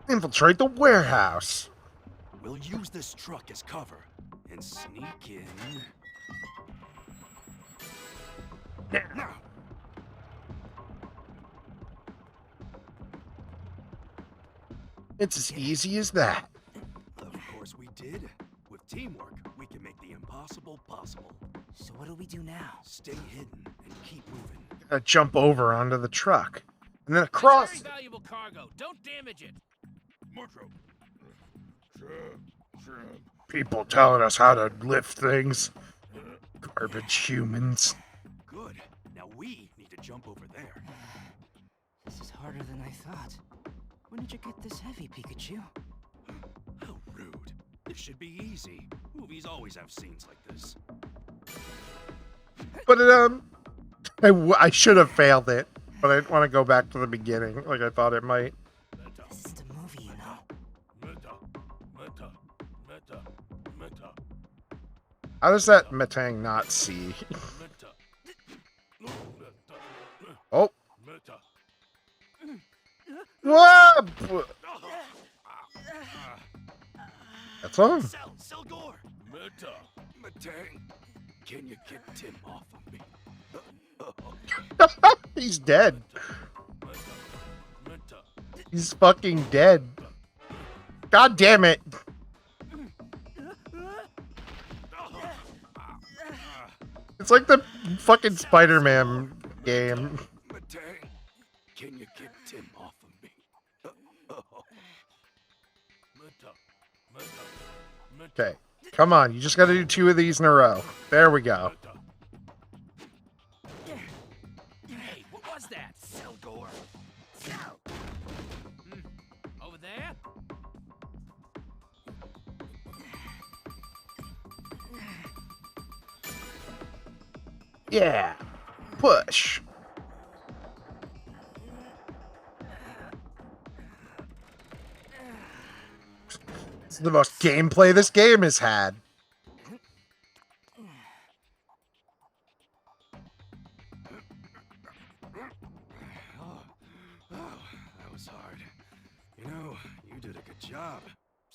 Infiltrate the warehouse. We'll use this truck as cover and sneak in. Now. It's as easy as that. Of course we did. With teamwork, we can make the impossible possible. So what do we do now? Stay hidden and keep moving. Gotta jump over onto the truck. And then across. Very valuable cargo. Don't damage it. People telling us how to lift things. Garbage humans. Good. Now we need to jump over there. This is harder than I thought. When did you get this heavy, Pikachu? How rude. This should be easy. Movies always have scenes like this. But I should have failed it. But I want to go back to the beginning, like I thought it might. This isn't a movie, you know. How does that Metang not see? Oh. Whoa! That's on. Salgor! Matang, can you get Tim off of me? He's dead. He's fucking dead. God damn it. It's like the fucking Spider-Man game. Matang, can you get Tim off of me? Okay, come on. You just gotta do 2 of these in a row. There we go. Hey, what was that? Salgor, Over there? Yeah. Push. This is the most gameplay this game has had. That was hard. You know, you did a good job.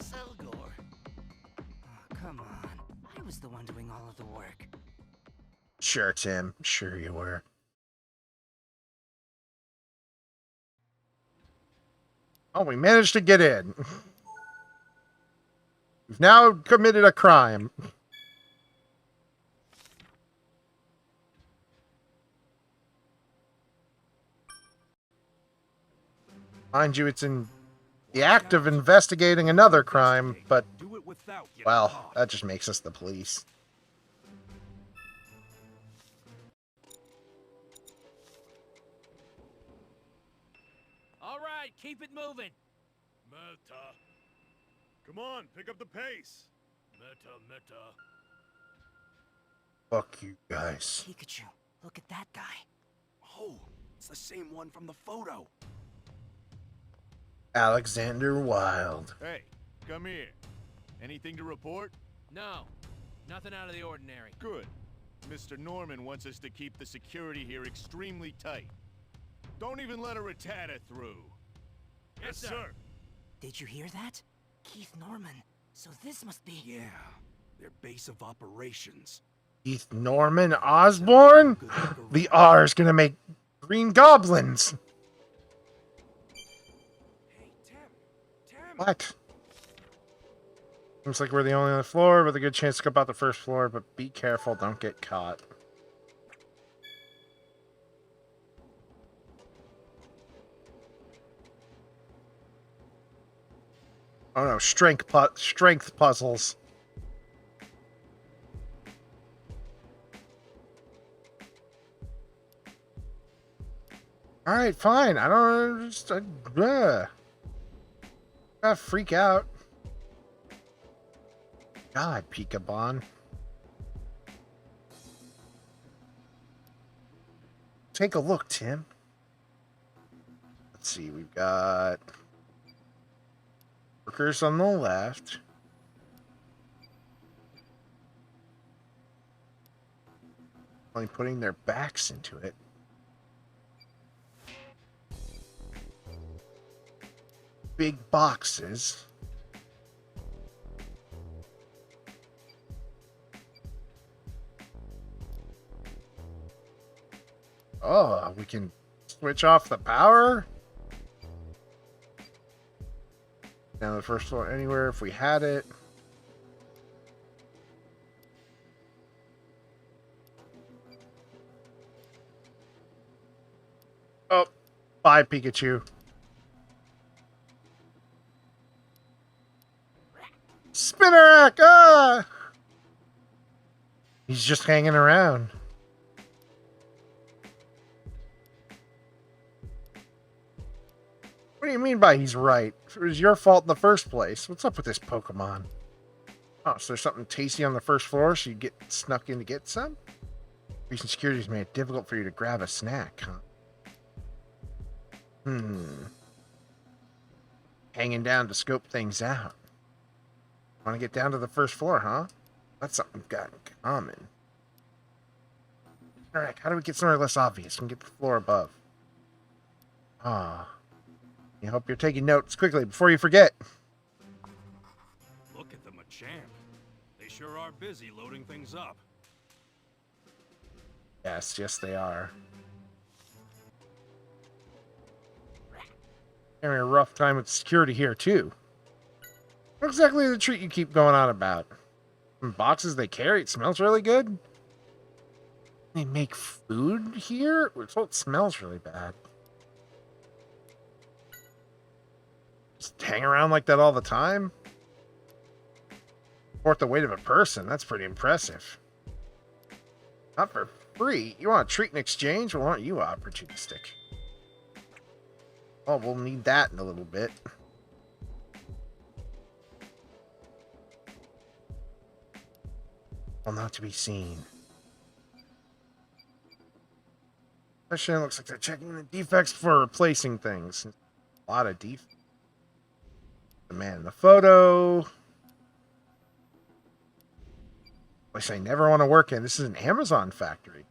Selgor. Oh, come on. I was the one doing all of the work. Sure, Tim. Sure you were. Oh, we managed to get in. We've now committed a crime. Mind you, it's in the act of investigating another crime, but, well, that just makes us the police. All right, keep it moving. Meta. Come on, pick up the pace. Meta. Fuck you guys. Pikachu, look at that guy. Oh, it's the same one from the photo. Alexander Wilde. Hey, come here. Anything to report? No, nothing out of the ordinary. Good. Mr. Norman wants us to keep the security here extremely tight. Don't even let a Rattata through. Yes, sir. Did you hear that? Keith Norman. So this must be... Yeah, their base of operations. Keith Norman Osborn? The R is gonna make Green Goblins. Hey, Tim. What? Seems like we're the only on the floor with a good chance to go out the first floor, but be careful, don't get caught. Oh no, strength puzzles. Alright, fine. I don't just gotta freak out. God, Pikabon. Take a look, Tim. Let's see, we've got workers on the left. Only putting their backs into it. Big boxes. Oh, we can switch off the power? Down the first floor anywhere if we had it. Oh, bye, Pikachu. Spinnerack! Ah! He's just hanging around. What do you mean by he's right? It was your fault in the first place. What's up with this Pokemon? Oh, so there's something tasty on the first floor so you get snuck in to get some? Recent security's made it difficult for you to grab a snack, huh? Hanging down to scope things out. Want to get down to the first floor, huh? That's something we've got in common. Alright, how do we get somewhere less obvious and get to the floor above? Ah. I hope you're taking notes quickly before you forget. Look at them, a champ. They sure are busy loading things up. Yes, they are. Having a rough time with security here, too. What exactly the treat you keep going on about? Some boxes they carry, it smells really good? They make food here? So it smells really bad. Just hang around like that all the time? Worth the weight of a person, that's pretty impressive. Not for free? You want a treat in exchange? Well, aren't you opportunistic? Oh, we'll need that in a little bit. Well, not to be seen. Especially, it looks like they're checking the defects for replacing things. A lot of defects. The man in the photo. Place I never want to work in. This is an Amazon factory.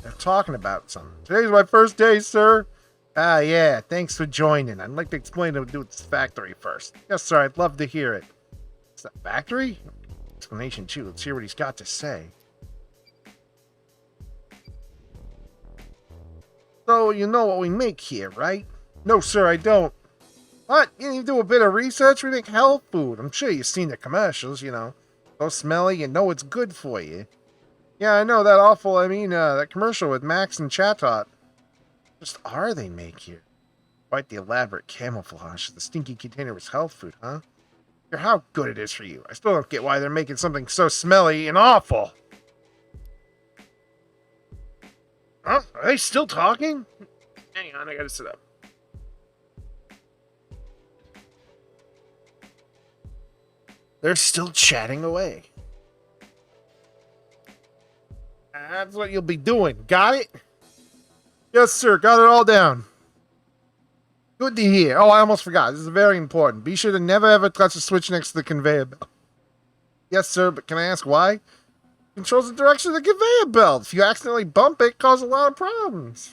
They're talking about something. Today's my first day, sir. Ah, yeah. Thanks for joining. I'd like to explain what to do with this factory first. Yes, sir. I'd love to hear it. Is that factory? Explanation too. Let's hear what he's got to say. So, you know what we make here, right? No, sir, I don't. What? You didn't even do a bit of research? We make health food. I'm sure you've seen the commercials, you know. So smelly, you know it's good for you. Yeah, I know, that commercial with Max and Chatot. Just are they make here? Quite the elaborate camouflage. The stinky container was health food, huh? Hear how good it is for you. I still don't get why they're making something so smelly and awful. Huh? Are they still talking? Hang on, I gotta sit up. They're still chatting away. That's what you'll be doing. Got it? Yes, sir. Got it all down. Good to hear. Oh, I almost forgot. This is very important. Be sure to never ever touch the switch next to the conveyor belt. Yes, sir, but can I ask why? It controls the direction of the conveyor belt. If you accidentally bump it, cause a lot of problems.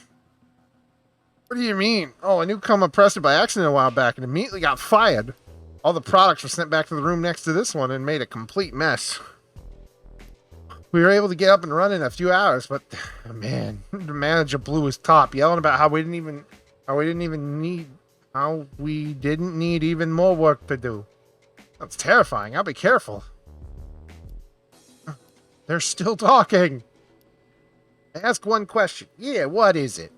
What do you mean? Oh, a newcomer pressed it by accident a while back and immediately got fired. All the products were sent back to the room next to this one and made a complete mess. We were able to get up and run in a few hours, but man, the manager blew his top, yelling about how we didn't need even more work to do. That's terrifying. I'll be careful. They're still talking. I ask one question. Yeah, what is it?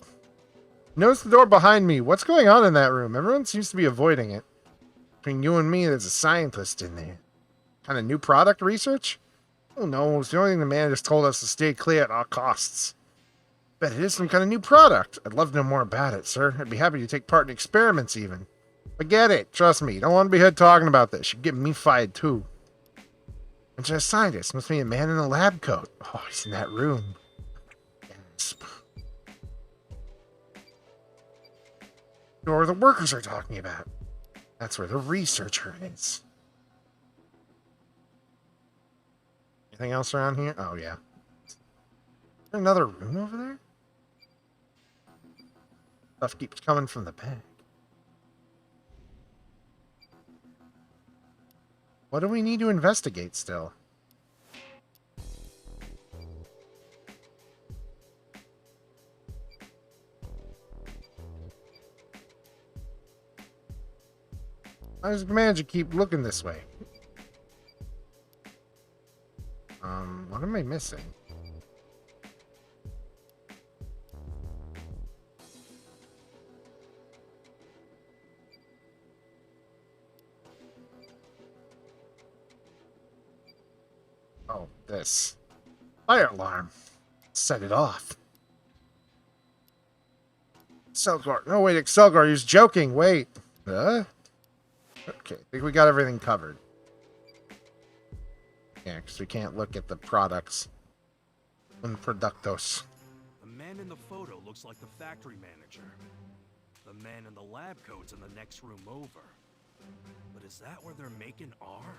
Notice the door behind me. What's going on in that room? Everyone seems to be avoiding it. Between you and me, there's a scientist in there. Kind of new product research? Who knows? The only thing the manager told us to stay clear at all costs. Bet it is some kind of new product. I'd love to know more about it, sir. I'd be happy to take part in experiments even. Forget it. Trust me. You don't want to be here talking about this. You're getting me fired too. And just a scientist. Must be a man in a lab coat. Oh, he's in that room. Gasp. Or the workers are talking about. That's where the researcher is. Anything else around here? Oh, yeah. Is there another room over there? Stuff keeps coming from the back. What do we need to investigate still? Why does the manager keep looking this way? What am I missing? Oh, this. Fire alarm. Set it off. Selgar. No, wait, Excelgar, he's joking. Wait. Huh? Okay, I think we got everything covered. Yeah, because we can't look at the products. Un productos. The man in the photo looks like the factory manager. The man in the lab coat's in the next room over. But is that where they're making R?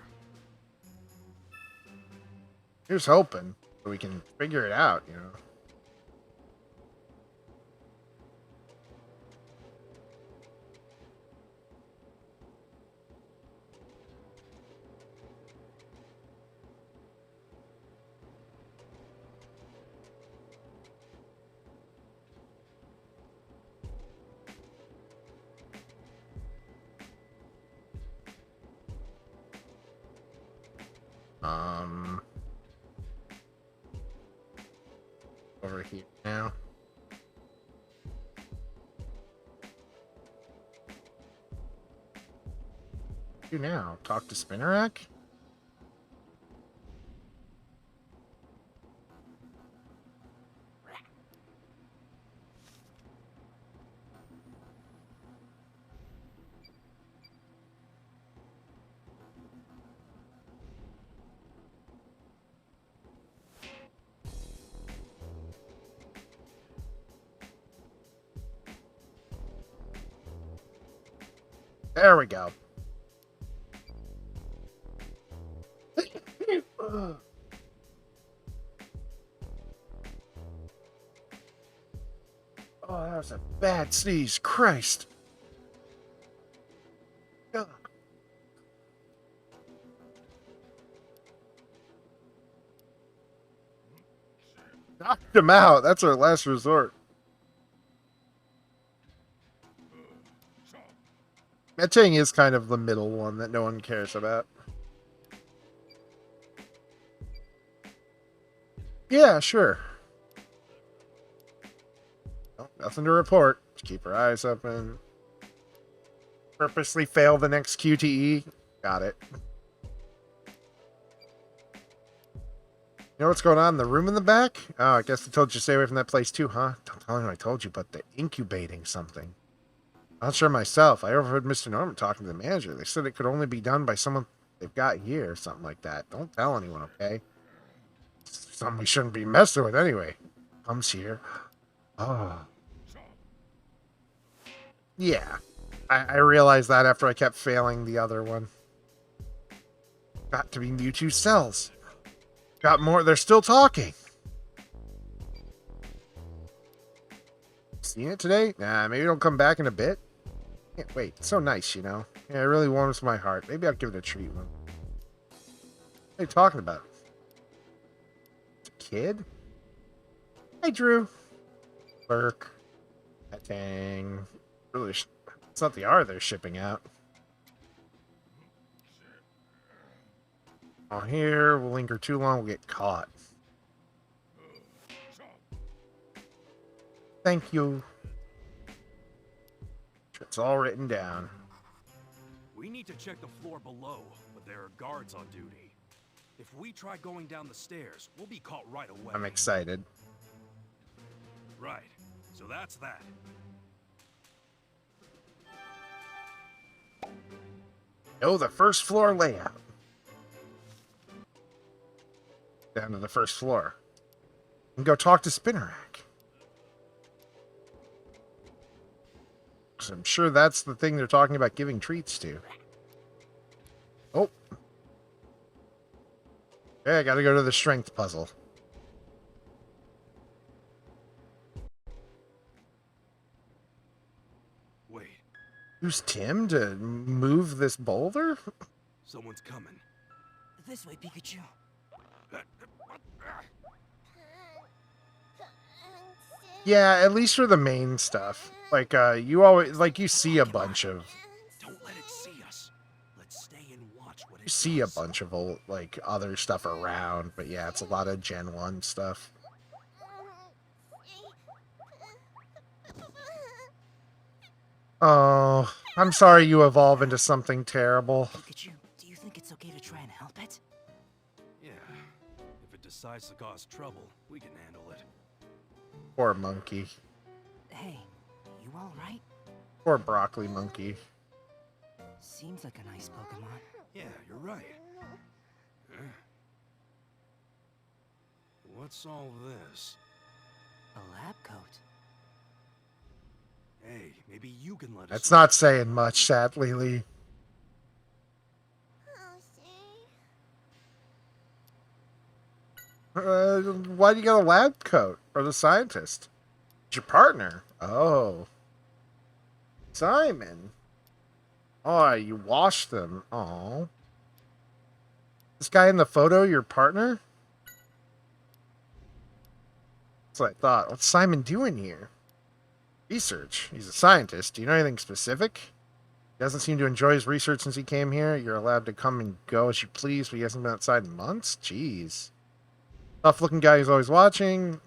Here's hoping so we can figure it out, you know. Over here now. Do now? Talk to Spinnerack? There we go. Oh, that was a bad sneeze. Christ. Ugh. Knocked him out. That's our last resort. That thing is kind of the middle one that no one cares about. Yeah, sure. Oh, nothing to report. Just keep our eyes open. Purposely fail the next QTE. Got it. You know what's going on in the room in the back? Oh, I guess they told you to stay away from that place too, huh? Don't tell anyone I told you, but they're incubating something. I'm not sure myself. I overheard Mr. Norman talking to the manager. They said it could only be done by someone they've got here or something like that. Don't tell anyone, okay? It's something we shouldn't be messing with anyway. Comes here. Oh. Yeah. I realized that after I kept failing the other one. Got to be Mewtwo cells. Got more. They're still talking. Seen it today? Nah, maybe it'll come back in a bit. Can't wait. It's so nice, you know. Yeah, it really warms my heart. Maybe I'll give it a treat one. What are you talking about? It's a kid? Hey, Drew. Burk. Dang. Really, it's not the R they're shipping out. Oh, here, we'll linger too long, we'll get caught. Thank you. It's all written down. We need to check the floor below, but there are guards on duty. If we try going down the stairs, we'll be caught right away. I'm excited. Right. So that's that. Oh, the first floor layout. Down to the first floor. And go talk to Spinnerack. So I'm sure that's the thing they're talking about giving treats to. Oh. Okay, I gotta go to the strength puzzle. Wait. Use Tim to move this boulder? Someone's coming. This way, Pikachu. Yeah, at least for the main stuff. Like, you always, like, you see a bunch of... Don't let it see us. Let's stay and watch what it You see a does. bunch of, old, like, other stuff around. But yeah, it's a lot of Gen 1 stuff. Oh, I'm sorry you evolve into something terrible. Pikachu, do you think it's okay to try and help it? Yeah. If it decides to cause trouble, we can handle it. Poor monkey. Hey, you alright? Poor broccoli monkey. Seems like a nice Pokemon. Yeah, you're right. Huh? What's all this? A lab coat. Hey, maybe you can let us That's know. not saying much, sadly, Lee. Why do you got a lab coat? Or the scientist? It's your partner. Oh. Simon. Oh, you washed them. Oh. This guy in the photo, your partner? That's what I thought. What's Simon doing here? Research. He's a scientist. Do you know anything specific? He doesn't seem to enjoy his research since he came here. You're allowed to come and go as you please, but he hasn't been outside in months? Jeez. Tough-looking guy who's always watching.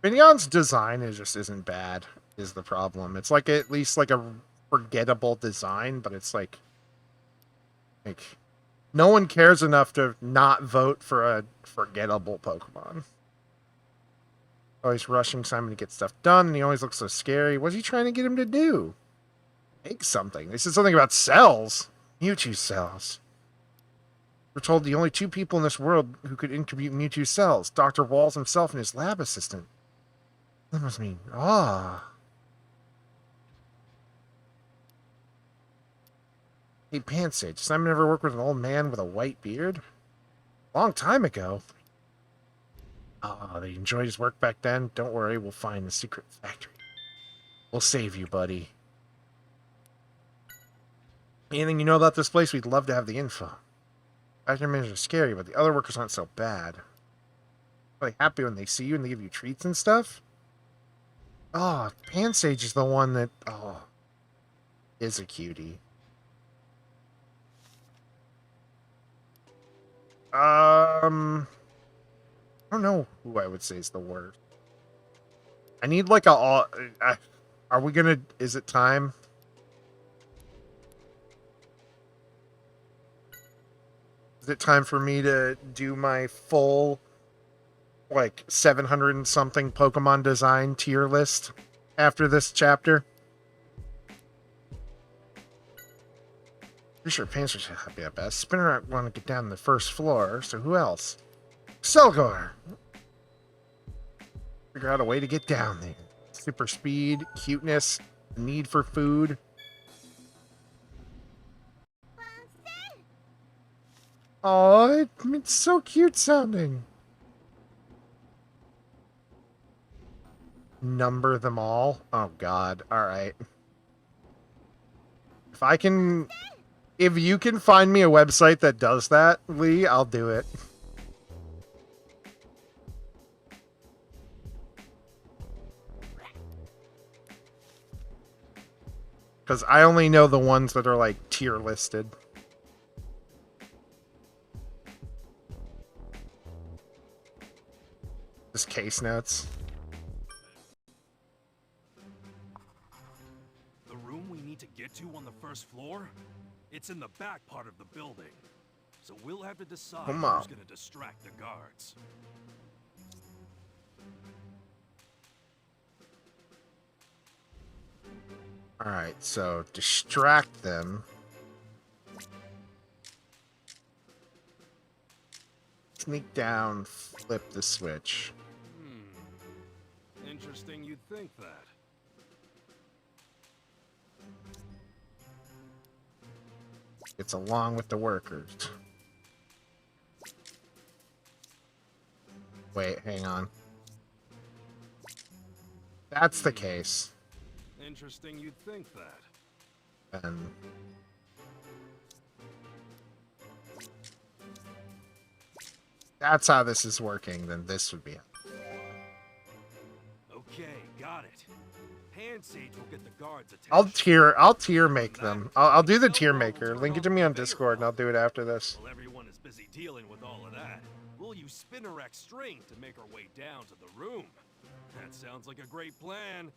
Finneon's design isn't bad, is the problem. It's like at least like a forgettable design, but it's like no one cares enough to not vote for a forgettable Pokemon. Always rushing Simon to get stuff done, and he always looks so scary. What's he trying to get him to do? Make something. They said something about cells. Mewtwo cells. We're told the only two people in this world who could incubate Mewtwo cells, Dr. Walls himself and his lab assistant. That must mean, Hey, Pansage, does Simon ever work with an old man with a white beard? Long time ago. They enjoyed his work back then. Don't worry, we'll find the secret factory. We'll save you, buddy. Anything you know about this place, we'd love to have the info. Factory managers are scary, but the other workers aren't so bad. Are they happy when they see you and they give you treats and stuff? Pansage is the one that, is a cutie. I don't know who I would say is the worst. I need like are we gonna, is it time? Is it time for me to do my full, like, 700 and something Pokemon design tier list after this chapter? Pretty sure Panzer should be at best. Spinner I want to get down the first floor, so who else? Selgor! Figure out a way to get down there. Super speed, cuteness, need for food. Oh, it's so cute sounding. Number them all? Oh god, alright. If you can find me a website that does that, Lee, I'll do it. Because I only know the ones that are, like, tier listed. Just case notes. The room we need to get to on the first floor? It's in the back part of the building. So we'll have to decide who's gonna distract the guards. Alright, so distract them. Sneak down, flip the switch. Interesting you'd think that. It's along with the workers. Wait, hang on. That's the case. Interesting you'd think that. And that's how this is working, then this would be it. Okay, got it. Pansage will get the guards attention. I'll tier make them. I'll do the tier maker. Link it to me on Discord and I'll do it after this. While everyone is busy dealing with all of that, we'll use Spinnerek's string to make our way down to the room. That sounds like a great plan.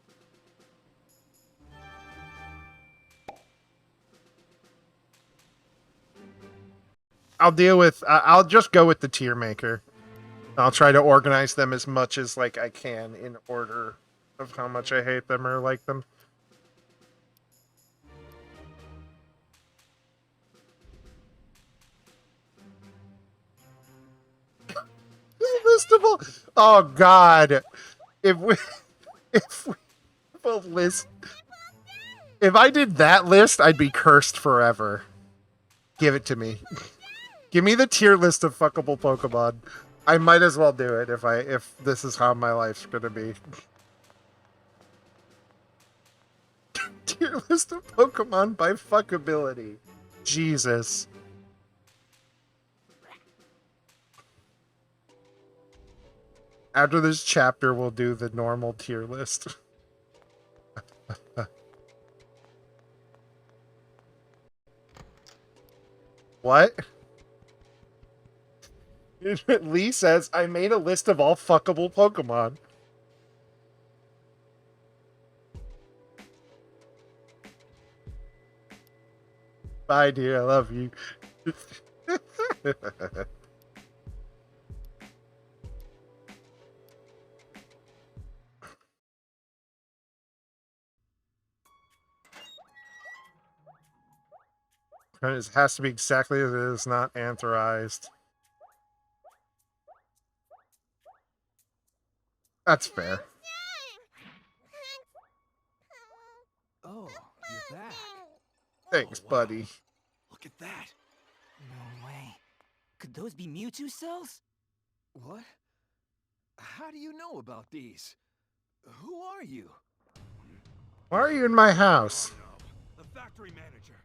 I'll just go with the tier maker. I'll try to organize them as much as like I can in order of how much I hate them or like them. List of all, oh god. If I did that list, I'd be cursed forever. Give it to me. Give me the tier list of fuckable Pokemon. I might as well do it if this is how my life's gonna be. Tier list of Pokemon by fuckability. Jesus. After this chapter, we'll do the normal tier list. What? Lee says, I made a list of all fuckable Pokemon. Bye, dear. I love you. It has to be exactly as it is, not authorized. That's fair. Oh, you're back. Thanks, Oh, wow. buddy. Look at that. No way. Could those be Mewtwo cells? What? How do you know about these? Who are you? Why are you in my house? Oh, no. The factory manager.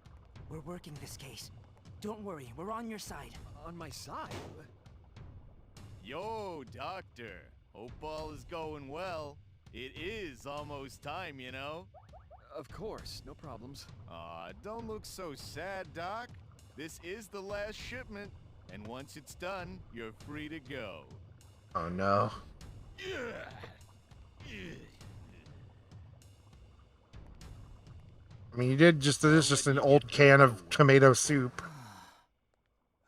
We're working this case. Don't worry, we're on your side. On my side? Yo, Doctor. Hope all is going well. It is almost time, you know? Of course, no problems. Aw, don't look so sad, Doc. This is the last shipment, and once it's done, you're free to go. Oh no. I mean, you did just, it is just an old can of tomato soup.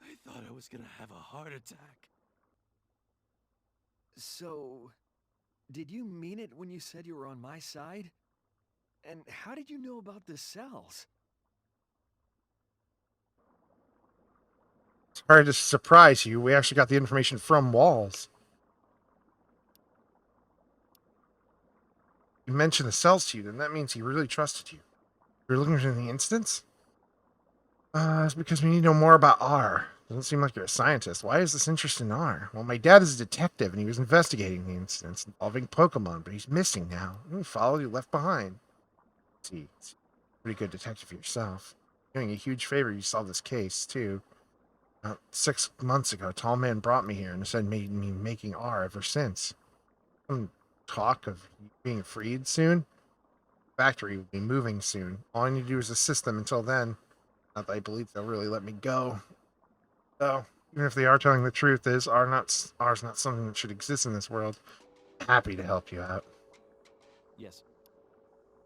I thought I was gonna have a heart attack. So, did you mean it when you said you were on my side? And how did you know about the cells? Sorry to surprise you. We actually got the information from Walls. He mentioned the cells to you, then that means he really trusted you. You're looking for the instance? It's because we need to know more about R. Doesn't seem like you're a scientist. Why is this interest in R? Well, my dad is a detective, and he was investigating the incidents involving Pokemon, but he's missing now. He followed you, left behind. See, pretty good detective yourself. Doing a huge favor, you solved this case, too. About 6 months ago, a tall man brought me here and said made me making R ever since. Some talk of being freed soon. The factory will be moving soon. All I need to do is assist them until then. Not that I believe they'll really let me go. So, even if they are telling the truth, R's not something that should exist in this world. Happy to help you out. Yes.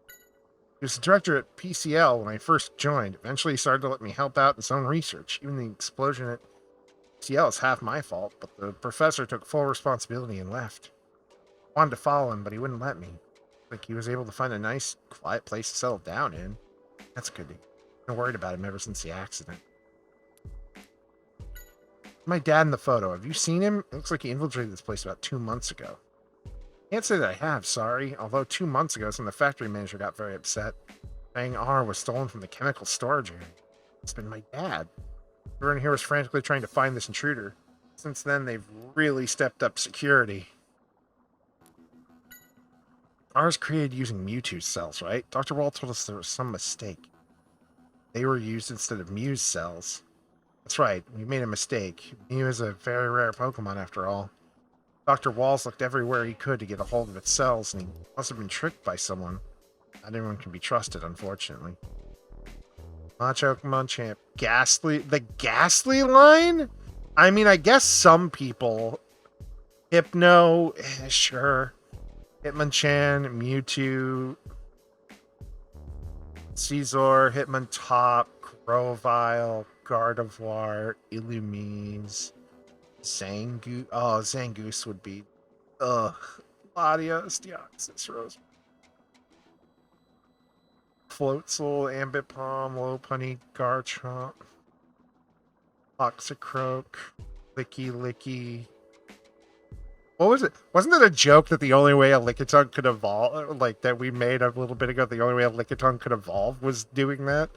He was the director at PCL when I first joined. Eventually, he started to let me help out in his own research. Even the explosion at PCL is half my fault, but the professor took full responsibility and left. I wanted to follow him, but he wouldn't let me. Like he was able to find a nice, quiet place to settle down in. That's good. I've been worried about him ever since the accident. My dad in the photo. Have you seen him? It looks like he infiltrated this place about 2 months ago. Can't say that I have, sorry. Although 2 months ago, some of the factory manager got very upset. Saying R was stolen from the chemical storage area. It's been my dad. Everyone here was frantically trying to find this intruder. Since then, they've really stepped up security. R is created using Mewtwo cells, right? Dr. Wall told us there was some mistake. They were used instead of Mew's cells. That's right, we made a mistake. Mew is a very rare Pokemon after all. Dr. Walls looked everywhere he could to get a hold of its cells, and he must have been tricked by someone. Not everyone can be trusted, unfortunately. Macho Pokemon Champ. Ghastly? The Ghastly line? I mean, I guess some people. Hypno, sure. Hitmonchan, Mewtwo, Caesar, Hitmontop, Grovyle, Gardevoir, Illumise, Zangoose. Oh, Zangoose would be. Ugh. Latios, Deoxys, Rose. Floatzel, Ambipom, Lopunny, Garchomp, Toxicroak, Licky. What was it? Wasn't it a joke that the only way a Lickitung could evolve, like that we made a little bit ago, the only way a Lickitung could evolve was doing that?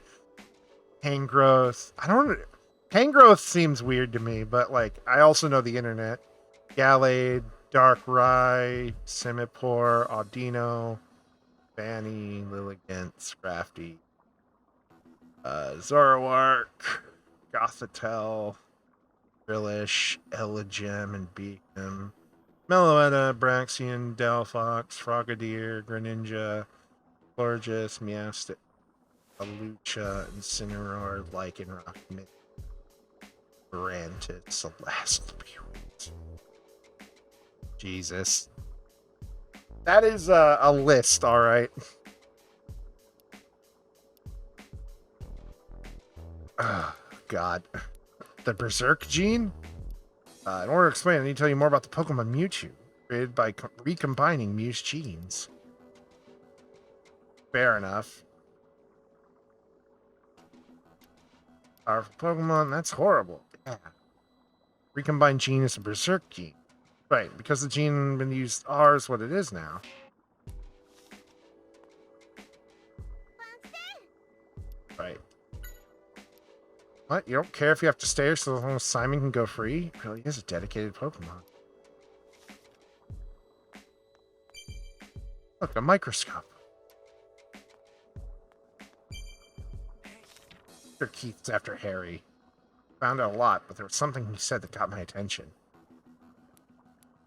Tangrowth. Tangrowth seems weird to me, but like, I also know the internet. Gallade, Darkrai, Simipour, Audino, Fanny, Lilligant, Scrafty, Zoroark, Gothitelle, Drillish, Elegem, and Beacon. Meloetta, Braxian, Delphox, Frogadier, Greninja, Florges, Meowstic, Alucha, Incineroar, Lycanroc, Granted, Celesteal. Jesus. That is a list, alright. Oh, God. The Berserk gene? In order to explain, I need to tell you more about the Pokemon Mewtwo, created by recombining Mew's genes. Fair enough. Powerful Pokemon, that's horrible. Yeah. Recombined gene is a berserk gene. Right, because the gene been used R is what it is now. Right. What? You don't care if you have to stay here so long as Simon can go free? Really is a dedicated Pokemon. Look, a microscope. Mr. Keith's after Harry. Found out a lot, but there was something he said that got my attention.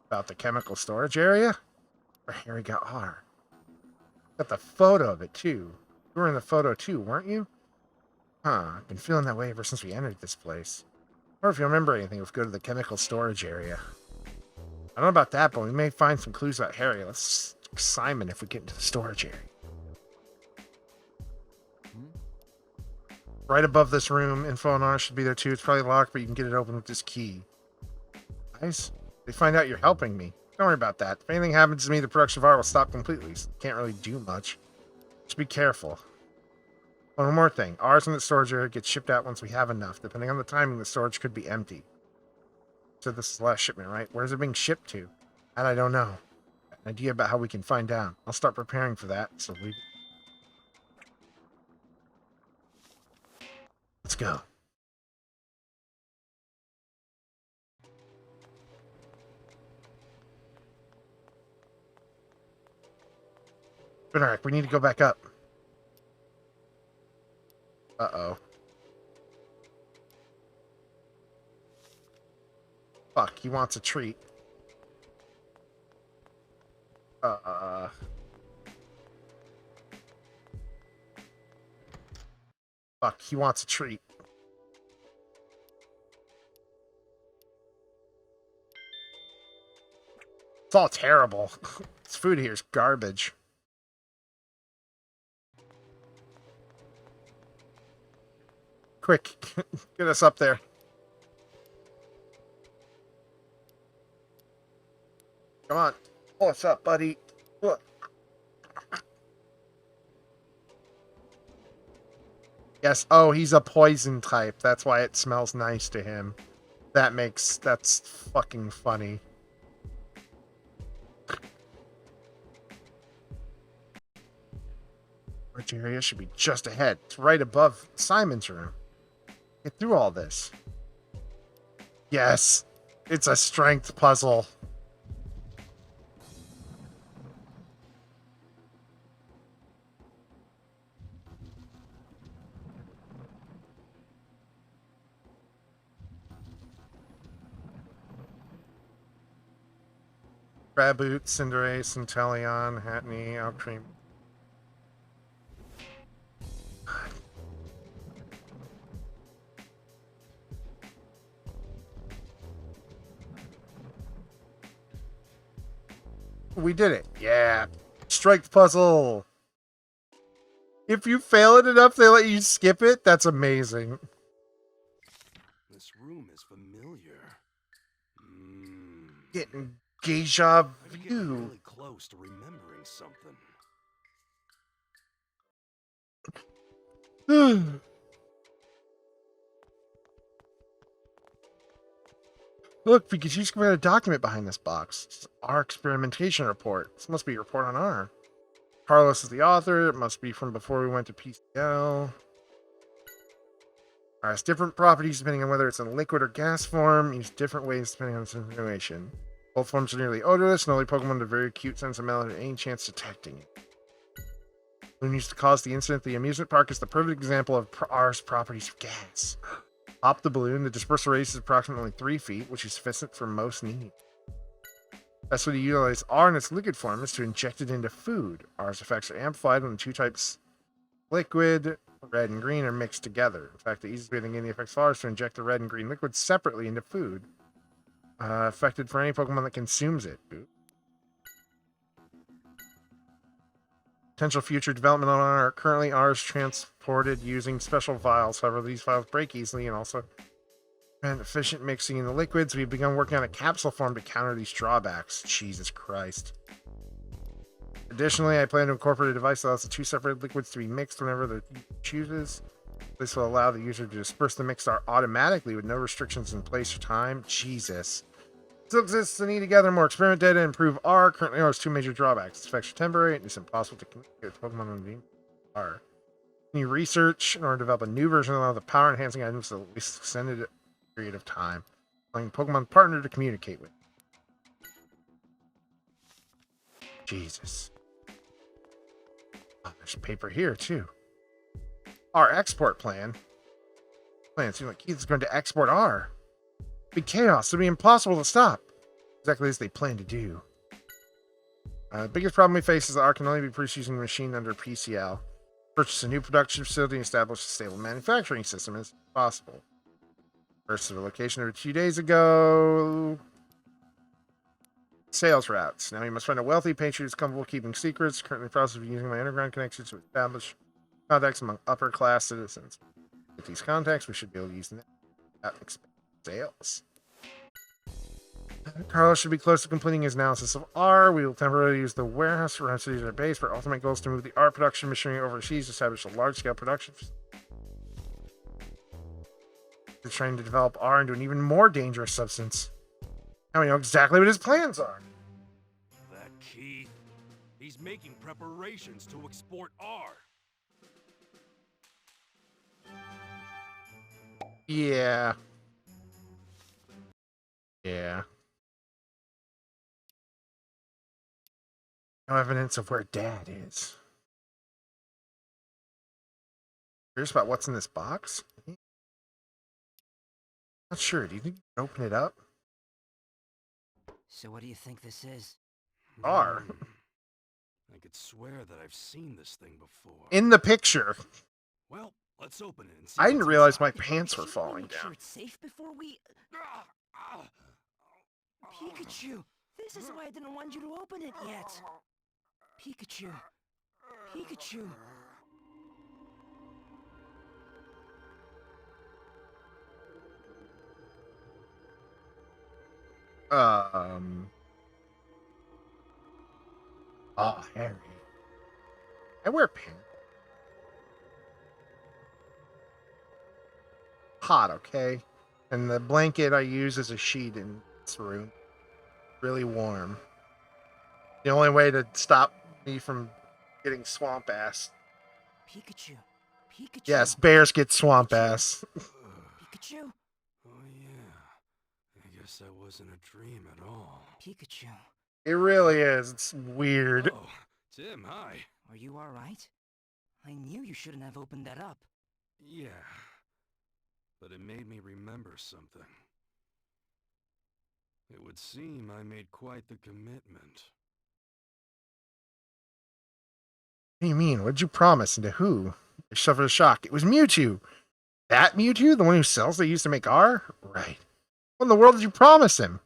About the chemical storage area? Where Harry got R. Got the photo of it, too. You were in the photo, too, weren't you? Huh, I've been feeling that way ever since we entered this place. Or if you remember anything, let's go to the chemical storage area. I don't know about that, but we may find some clues about Harry. Let's ask Simon if we get into the storage area. Right above this room, info on R should be there too. It's probably locked, but you can get it open with this key. Guys, they find out you're helping me. Don't worry about that. If anything happens to me, the production of R will stop completely. So can't really do much. Just be careful. One more thing. R's in the storage area gets shipped out once we have enough. Depending on the timing, the storage could be empty. So this is the last shipment, right? Where's it being shipped to? That I don't know. Got an idea about how we can find out. I'll start preparing for that. So let's go. Benarek, we need to go back up. Uh-oh. Fuck, he wants a treat. Fuck, he wants a treat. It's all terrible. This food here is garbage. Quick, get us up there. Come on. What's up, buddy? Look. Yes, oh, he's a poison type. That's why it smells nice to him. That's fucking funny. Which area should be just ahead? It's right above Simon's room. Get through all this. Yes, it's a strength puzzle. Raboot, Cinderace, Centellion, Hattney, Alcremie. We did it. Yeah. Strength puzzle. If you fail it enough, they let you skip it. That's amazing. This room is familiar. Getting deja I'm getting vu. really close to remembering something. Look, Pikachu's got a document behind this box. It's our experimentation report. This must be a report on R. Carlos is the author. It must be from before we went to PCL. R has different properties depending on whether it's in liquid or gas form. Use different ways depending on its information. Both forms are nearly odorless, and only Pokemon with a very acute sense of smell have any chance detecting it. When used to cause the incident, the amusement park is the perfect example of R's properties of gas. Pop the balloon. The dispersal radius is approximately 3 feet, which is sufficient for most needs. Best way to utilize R in its liquid form is to inject it into food. R's effects are amplified when the two types, liquid, red and green, are mixed together. In fact, the easiest way to gain the effects of R is to inject the red and green liquids separately into food. Affected for any Pokemon that consumes it. Ooh. Potential future development on R. Currently, R is transported using special vials. However, these vials break easily and also prevent efficient mixing in the liquids. We've begun working on a capsule form to counter these drawbacks. Jesus Christ. Additionally, I plan to incorporate a device that allows the two separate liquids to be mixed whenever the user chooses. This will allow the user to disperse the mixed art automatically with no restrictions in place or time. Jesus. Still exists the need to gather more experiment data and improve R. Currently, R has two major drawbacks. Its effects are temporary, and it's impossible to communicate with Pokemon on the R. New research in order to develop a new version of the power enhancing items at least extended period of time, allowing Pokemon partner to communicate with. Jesus. Oh, there's paper here too. Our export plan. Seems like Keith is going to export R. Big chaos. It'll be impossible to stop. Exactly as they plan to do. The biggest problem we face is that R can only be produced using a machine under PCL. Purchase a new production facility and establish a stable manufacturing system as possible. First to the location of 2 days ago. Sales routes. Now you must find a wealthy patron who's comfortable keeping secrets. Currently in the process of using my underground connections to establish contacts among upper class citizens. With these contacts, we should be able to use them to expand sales. Carlos should be close to completing his analysis of R. We will temporarily use the warehouse for our cities as our base. For our ultimate goal is to move the R production machinery overseas to establish a large-scale production. We're trying to develop R into an even more dangerous substance. Now we know exactly what his plans are. That Keith, he's making preparations to export R. Yeah. Yeah. No evidence of where Dad is. Curious about what's in this box? Not sure. Do you think you can open it up? So what do you think this is? R. I could swear that I've seen this thing before. In the picture. Well, let's open it and see. I didn't what's realize my inside. pants were Shouldn't we falling make sure down. it's safe before we... Pikachu! This is why I didn't want you to open it yet. Pikachu. Pikachu. Oh, Harry. I wear pants. Hot, okay? And the blanket I use as a sheet in this room. Really warm. The only way to stop me from getting swamp ass. Pikachu. Pikachu. Yes, bears get swamp ass. Pikachu. Oh yeah. I guess that wasn't a dream at all. Pikachu. It really is. It's weird. Oh, Tim, hi. Are you alright? I knew you shouldn't have opened that up. Yeah. But it made me remember something. It would seem I made quite the commitment. What do you mean? What did you promise and to who? I suffered a shock. It was Mewtwo. That Mewtwo? The one who cells they used to make R? Right. What in the world did you promise him?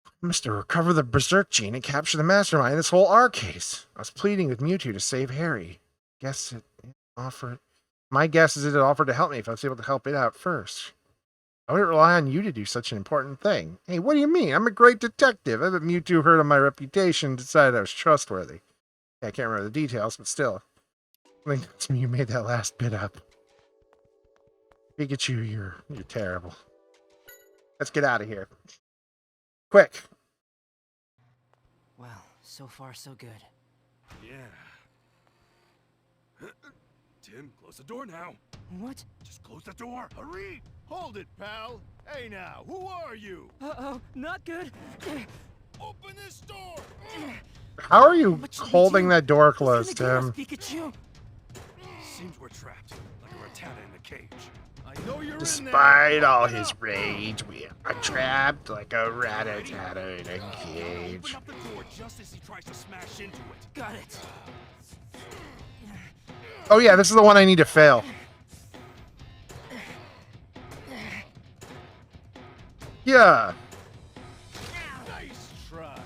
I must to recover the Berserk gene and capture the mastermind in this whole R case. I was pleading with Mewtwo to save Harry. Guess it offered. My guess is it offered to help me if I was able to help it out first. I wouldn't rely on you to do such an important thing. Hey, what do you mean? I'm a great detective. I bet Mewtwo heard of my reputation and decided I was trustworthy. Yeah, I can't remember the details, but still. I think that's me. You made that last bit up. Pikachu, you're terrible. Let's get out of here. Quick. Well, so far so good. Yeah. Tim, close the door now. What? Just close the door. Hurry! Hold it, pal. Hey now, who are you? Uh-oh, not good. Open this door! How are you What should we holding do? that door Who's gonna closed, get us, Tim? Pikachu? Seems we're trapped, like a Rattata in the cage. I know you're in there. Despite all Open his up. rage, we are trapped like a rat-a-tat-a in a Open cage. up the door just as he tries to smash into it. Got it. Oh yeah, this is the one I need to fail. Yeah. Nice try.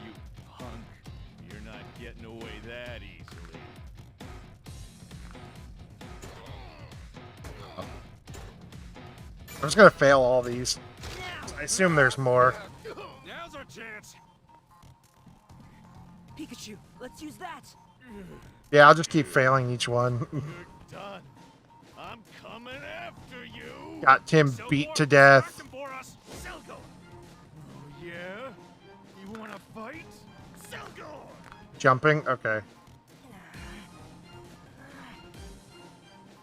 You punk. You're not getting away that easily. I'm just gonna fail all these. I assume there's more. Now's our chance. Pikachu, let's use that. Yeah, I'll just keep failing each one. You're done. coming after you. Got Tim beat to death. Oh yeah? You wanna fight? Selgor! Jumping? Okay.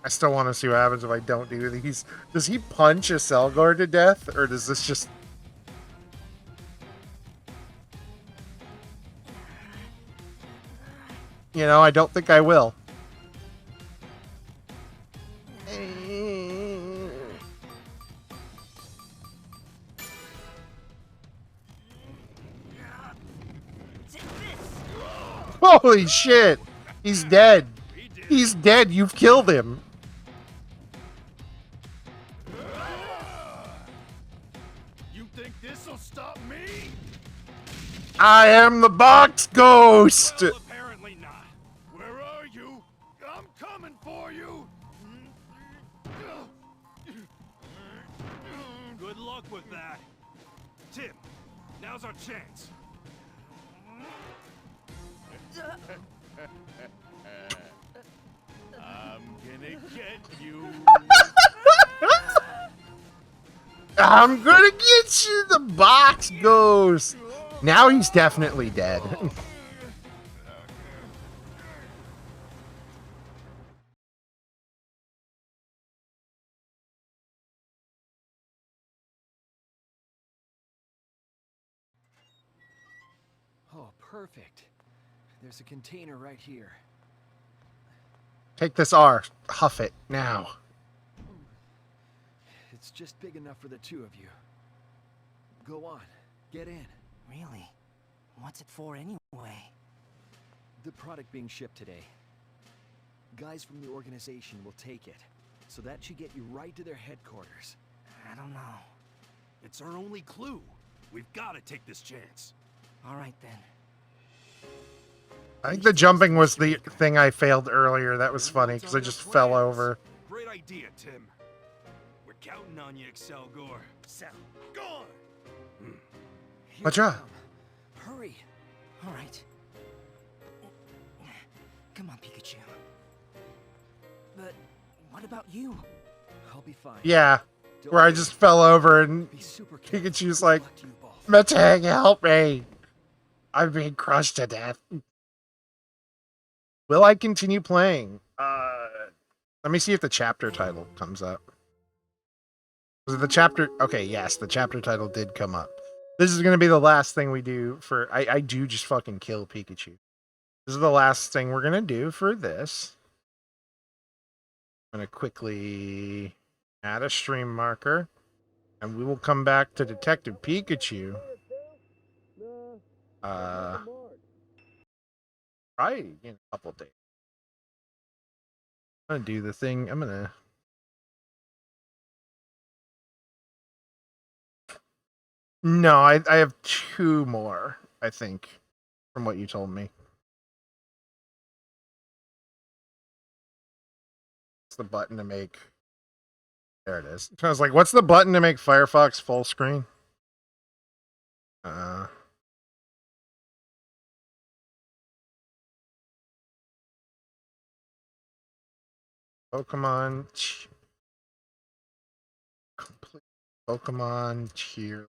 I still want to see what happens if I don't do these. Does he punch a Selgor to death? Or does this just... You know, I don't think I will. Holy shit! He's dead. He's dead. You've killed him. You think this'll stop me? I am the box ghost! Well, apparently not. Where are you? I'm coming for you! Good luck with that. Tim, now's our chance. I'm gonna get you. I'm gonna get you, the box ghost! Now he's definitely dead. Oh, perfect. There's a container right here. Take this R. Huff it, now. It's just big enough for the two of you. Go on, get in. Really? What's it for anyway? The product being shipped today. Guys from the organization will take it, so that should get you right to their headquarters. I don't know. It's our only clue. We've got to take this chance. All right then. I think the jumping was the thing I failed earlier. That was funny, because I just fell over. Great idea, Tim. We're counting on you, Excel Gore. Gone! Watch out. Hurry. All right. Come on, Pikachu. But what about you? I'll be fine. Yeah, where I just fell over and Pikachu's like, Matang, help me. I'm being crushed to death. Will I continue playing? Let me see if the chapter title comes up. Was it the chapter? Okay, yes, the chapter title did come up. This is going to be the last thing we do for... I do just fucking kill Pikachu. This is the last thing we're going to do for this. I'm going to quickly add a stream marker. And we will come back to Detective Pikachu. Probably in a couple days. I'm going to do the thing. I'm going to... No, I have 2 more, I think, from what you told me. What's the button to make... There it is. I was like, what's the button to make Firefox full screen? Pokemon... Complete Pokemon tier